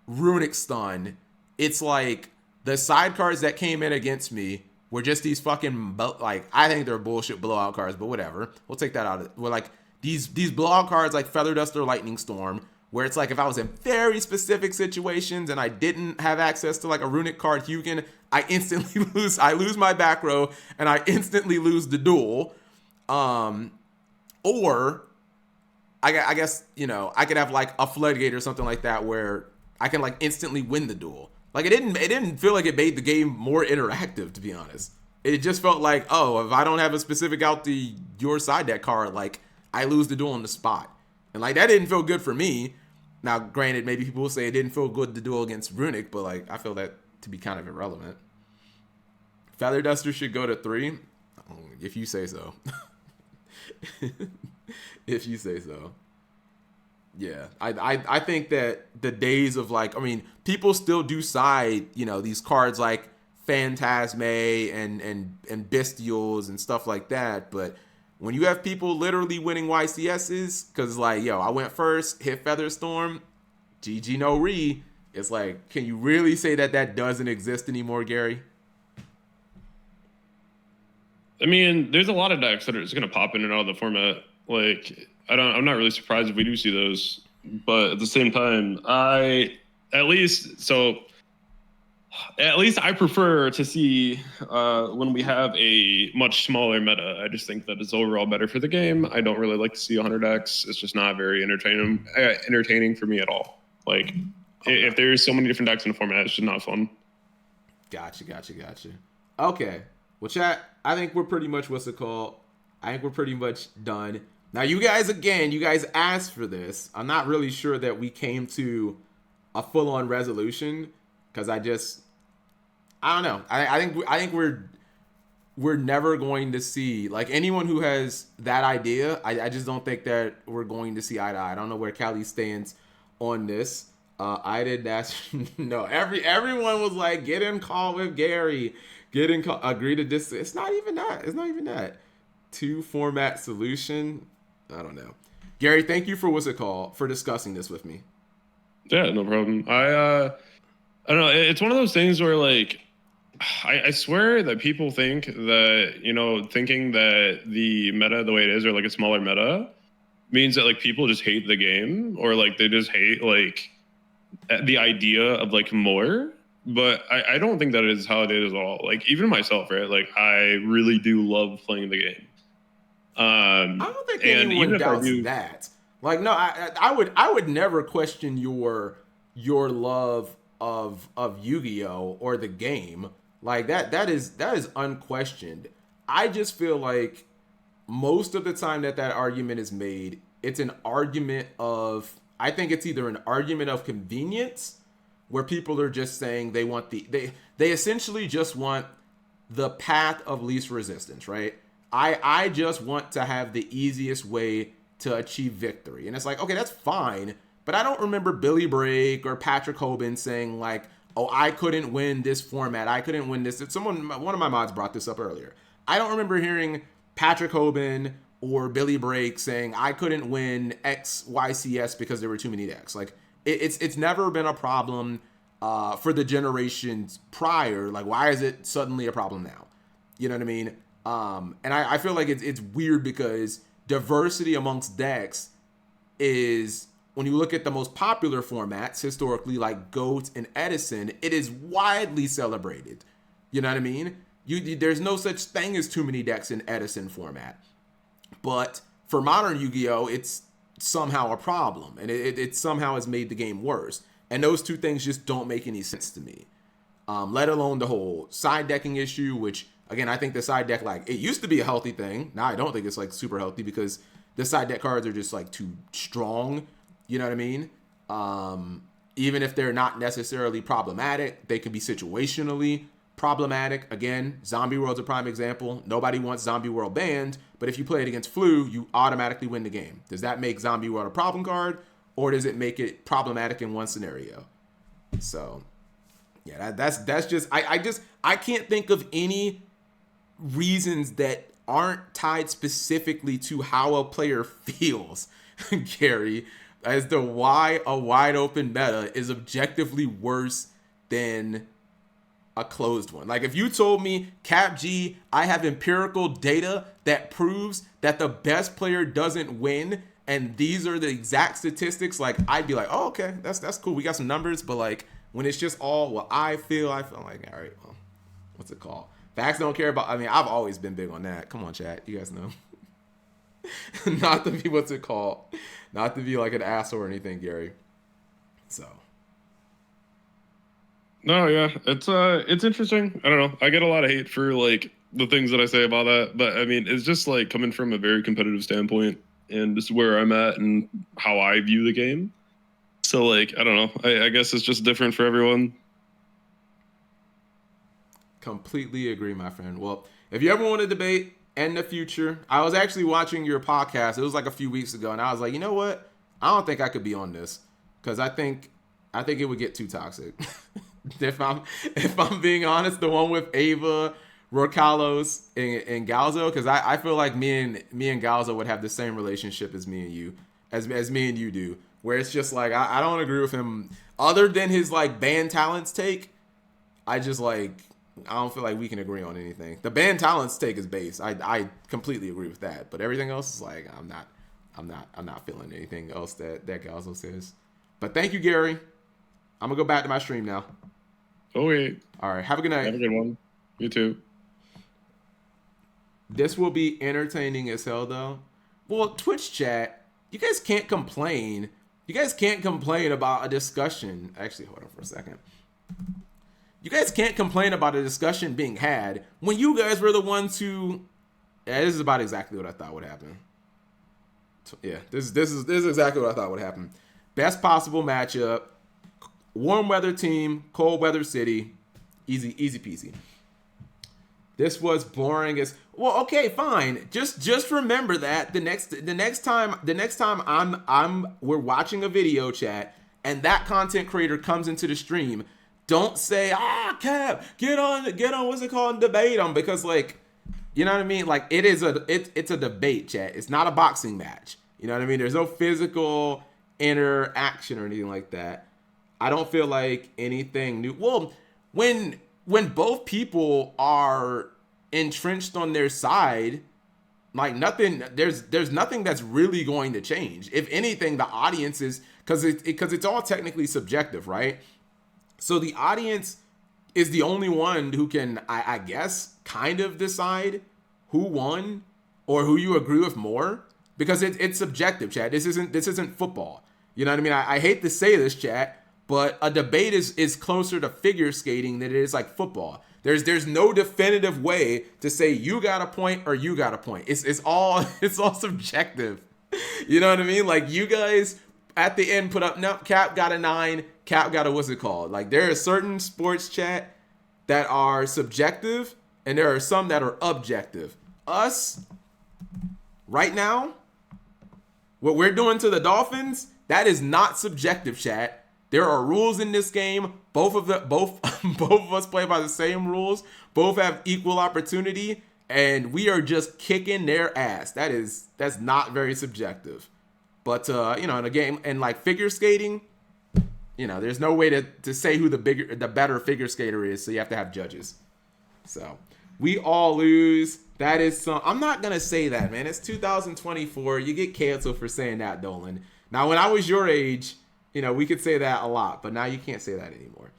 Runic Stun, it's like the side cards that came in against me were just these fucking, like, I think they're bullshit blowout cards, but whatever. We'll take that out. We're like these blowout cards like Feather Duster, Lightning Storm, where it's like if I was in very specific situations and I didn't have access to like a Runic card Hugin, I instantly lose. I lose my back row and I instantly lose the duel. Or I guess, you know, I could have like a Floodgate or something like that where I can like instantly win the duel. Like, it didn't feel like it made the game more interactive, to be honest. It just felt like, oh, if I don't have a specific out to your side deck card, like, I lose the duel on the spot. And, like, that didn't feel good for me. Now, granted, maybe people will say it didn't feel good to duel against Runic, but, like, I feel that to be kind of irrelevant. Feather Duster should go to 3, if you say so. If you say so. Yeah, I think that the days of, like, I mean, people still do side, you know, these cards like Phantasme and Bestials and stuff like that, but when you have people literally winning YCSs, because, like, yo, I went first, hit Featherstorm, GG no re, it's like, can you really say that that doesn't exist anymore, Gary? I mean, there's a lot of decks that are just going to pop in and out of the format. Like, I'm not really surprised if we do see those, but at the same time, at least I prefer to see when we have a much smaller meta. I just think that it's overall better for the game. I don't really like to see 100 decks. It's just not very entertaining for me at all. Like, if there's so many different decks in the format, it's just not fun. Gotcha. Okay. Well, chat, I think we're pretty much, I think we're pretty much done. Now, you guys asked for this. I'm not really sure that we came to a full-on resolution, because I don't know. I think we're never going to see, like, anyone who has that idea. I just don't think that we're going to see eye to eye. I don't know where Callie stands on this. I didn't ask. No, everyone was like, get in call with Gary. Agree to this. It's not even that. 2-format solution. I don't know. Gary, thank you for for discussing this with me. Yeah, no problem. I don't know. It's one of those things where, like, I swear that people think that, you know, thinking that the meta the way it is, or like a smaller meta, means that, like, people just hate the game, or, like, they just hate, like, the idea of, like, more. But I don't think that is how it is at all. Like, even myself, right? Like, I really do love playing the game. I don't think anyone doubts that. Like, no, I would never question your love of Yu-Gi-Oh! Or the game. Like, that is unquestioned. I just feel like most of the time that argument is made, it's an argument of, I think it's either an argument of convenience, where people are just saying they want they essentially just want the path of least resistance, right? I just want to have the easiest way to achieve victory. And it's like, okay, that's fine, but I don't remember Billy Brake or Patrick Hoban saying, like, oh, I couldn't win this format, I couldn't win this. One of my mods brought this up earlier. I don't remember hearing Patrick Hoban or Billy Brake saying I couldn't win XYCS because there were too many decks. Like, it's never been a problem for the generations prior. Like, why is it suddenly a problem now? You know what I mean? And I feel like it's weird because diversity amongst decks is, when you look at the most popular formats historically, like GOAT and Edison, it is widely celebrated. You know what I mean? There's no such thing as too many decks in Edison format. But for modern Yu-Gi-Oh!, it's somehow a problem, and it somehow has made the game worse. And those two things just don't make any sense to me. Let alone the whole side decking issue, which, again, I think the side deck, like, it used to be a healthy thing. Now I don't think it's, like, super healthy, because the side deck cards are just, like, too strong. You know what I mean? Even if they're not necessarily problematic, they can be situationally problematic. Again, Zombie World's a prime example. Nobody wants Zombie World banned, but if you play it against Flu, you automatically win the game. Does that make Zombie World a problem card, or does it make it problematic in one scenario? So, yeah, that's just, I can't think of any reasons that aren't tied specifically to how a player feels, Gary, as to why a wide open meta is objectively worse than a closed one. Like, if you told me, Cap G, I have empirical data that proves that the best player doesn't win, and these are the exact statistics, like, I'd be like, oh, okay, that's cool. We got some numbers. But, like, when it's just all what I feel like, all right, well, what's it called? Facts don't care about. I mean, I've always been big on that. Come on, chat. You guys know. Not to be, what's it called? Not to be like an asshole or anything, Gary. So. No, yeah, it's interesting. I don't know. I get a lot of hate for like the things that I say about that, but I mean, it's just like coming from a very competitive standpoint, and this is where I'm at and how I view the game. So like, I don't know. I guess it's just different for everyone. Completely agree, my friend. Well, if you ever want to debate in the future, I was actually watching your podcast. It was like a few weeks ago, and I was like, you know what? I don't think I could be on this because I think it would get too toxic. if I'm being honest, the one with Ava, Rocalos, and Galzo, because I feel like me and Galzo would have the same relationship as me and you, as me and you do, where it's just like I don't agree with him other than his like band talents take. I don't feel like we can agree on anything. The band talents take is base. I completely agree with that, but everything else is like I'm not feeling anything else that Galzo says. But thank you, Gary. I'm gonna go back to my stream now. Okay. All right. Have a good night. Have a good one. You too. This will be entertaining as hell, though. Well, Twitch chat, you guys can't complain. You guys can't complain about a discussion. Actually, hold on for a second. You guys can't complain about a discussion being had when you guys were the ones who. Yeah, this is about exactly what I thought would happen. Yeah, this is exactly what I thought would happen. Best possible matchup. Warm weather team, cold weather city, easy peasy. This was boring as well. Okay, fine. Just remember that the next time we're watching a video chat and that content creator comes into the stream, don't say Cap, get on what's it called and debate them, because like, you know what I mean? Like it's a debate chat. It's not a boxing match. You know what I mean? There's no physical interaction or anything like that. I don't feel like anything new. Well, when both people are entrenched on their side, like nothing, there's nothing that's really going to change. If anything, the audience is, because it's all technically subjective, right? So the audience is the only one who can, I guess, kind of decide who won or who you agree with more, because it's subjective, chat. This isn't football. You know what I mean? I hate to say this, chat, but a debate is closer to figure skating than it is like football. There's no definitive way to say you got a point or you got a point. It's all subjective. You know what I mean? Like you guys at the end put up, no, Cap got a 9, Cap got a what's it called? Like there are certain sports chat that are subjective and there are some that are objective. Us right now, what we're doing to the Dolphins, that is not subjective, chat. There are rules in this game. Both of us play by the same rules. Both have equal opportunity, and we are just kicking their ass. That's not very subjective. But in a game and like figure skating, there's no way to say who the better figure skater is. So you have to have judges. So we all lose. That is some. I'm not gonna say that, man. It's 2024. You get canceled for saying that, Dolan. Now, when I was your age, we could say that a lot, but now you can't say that anymore.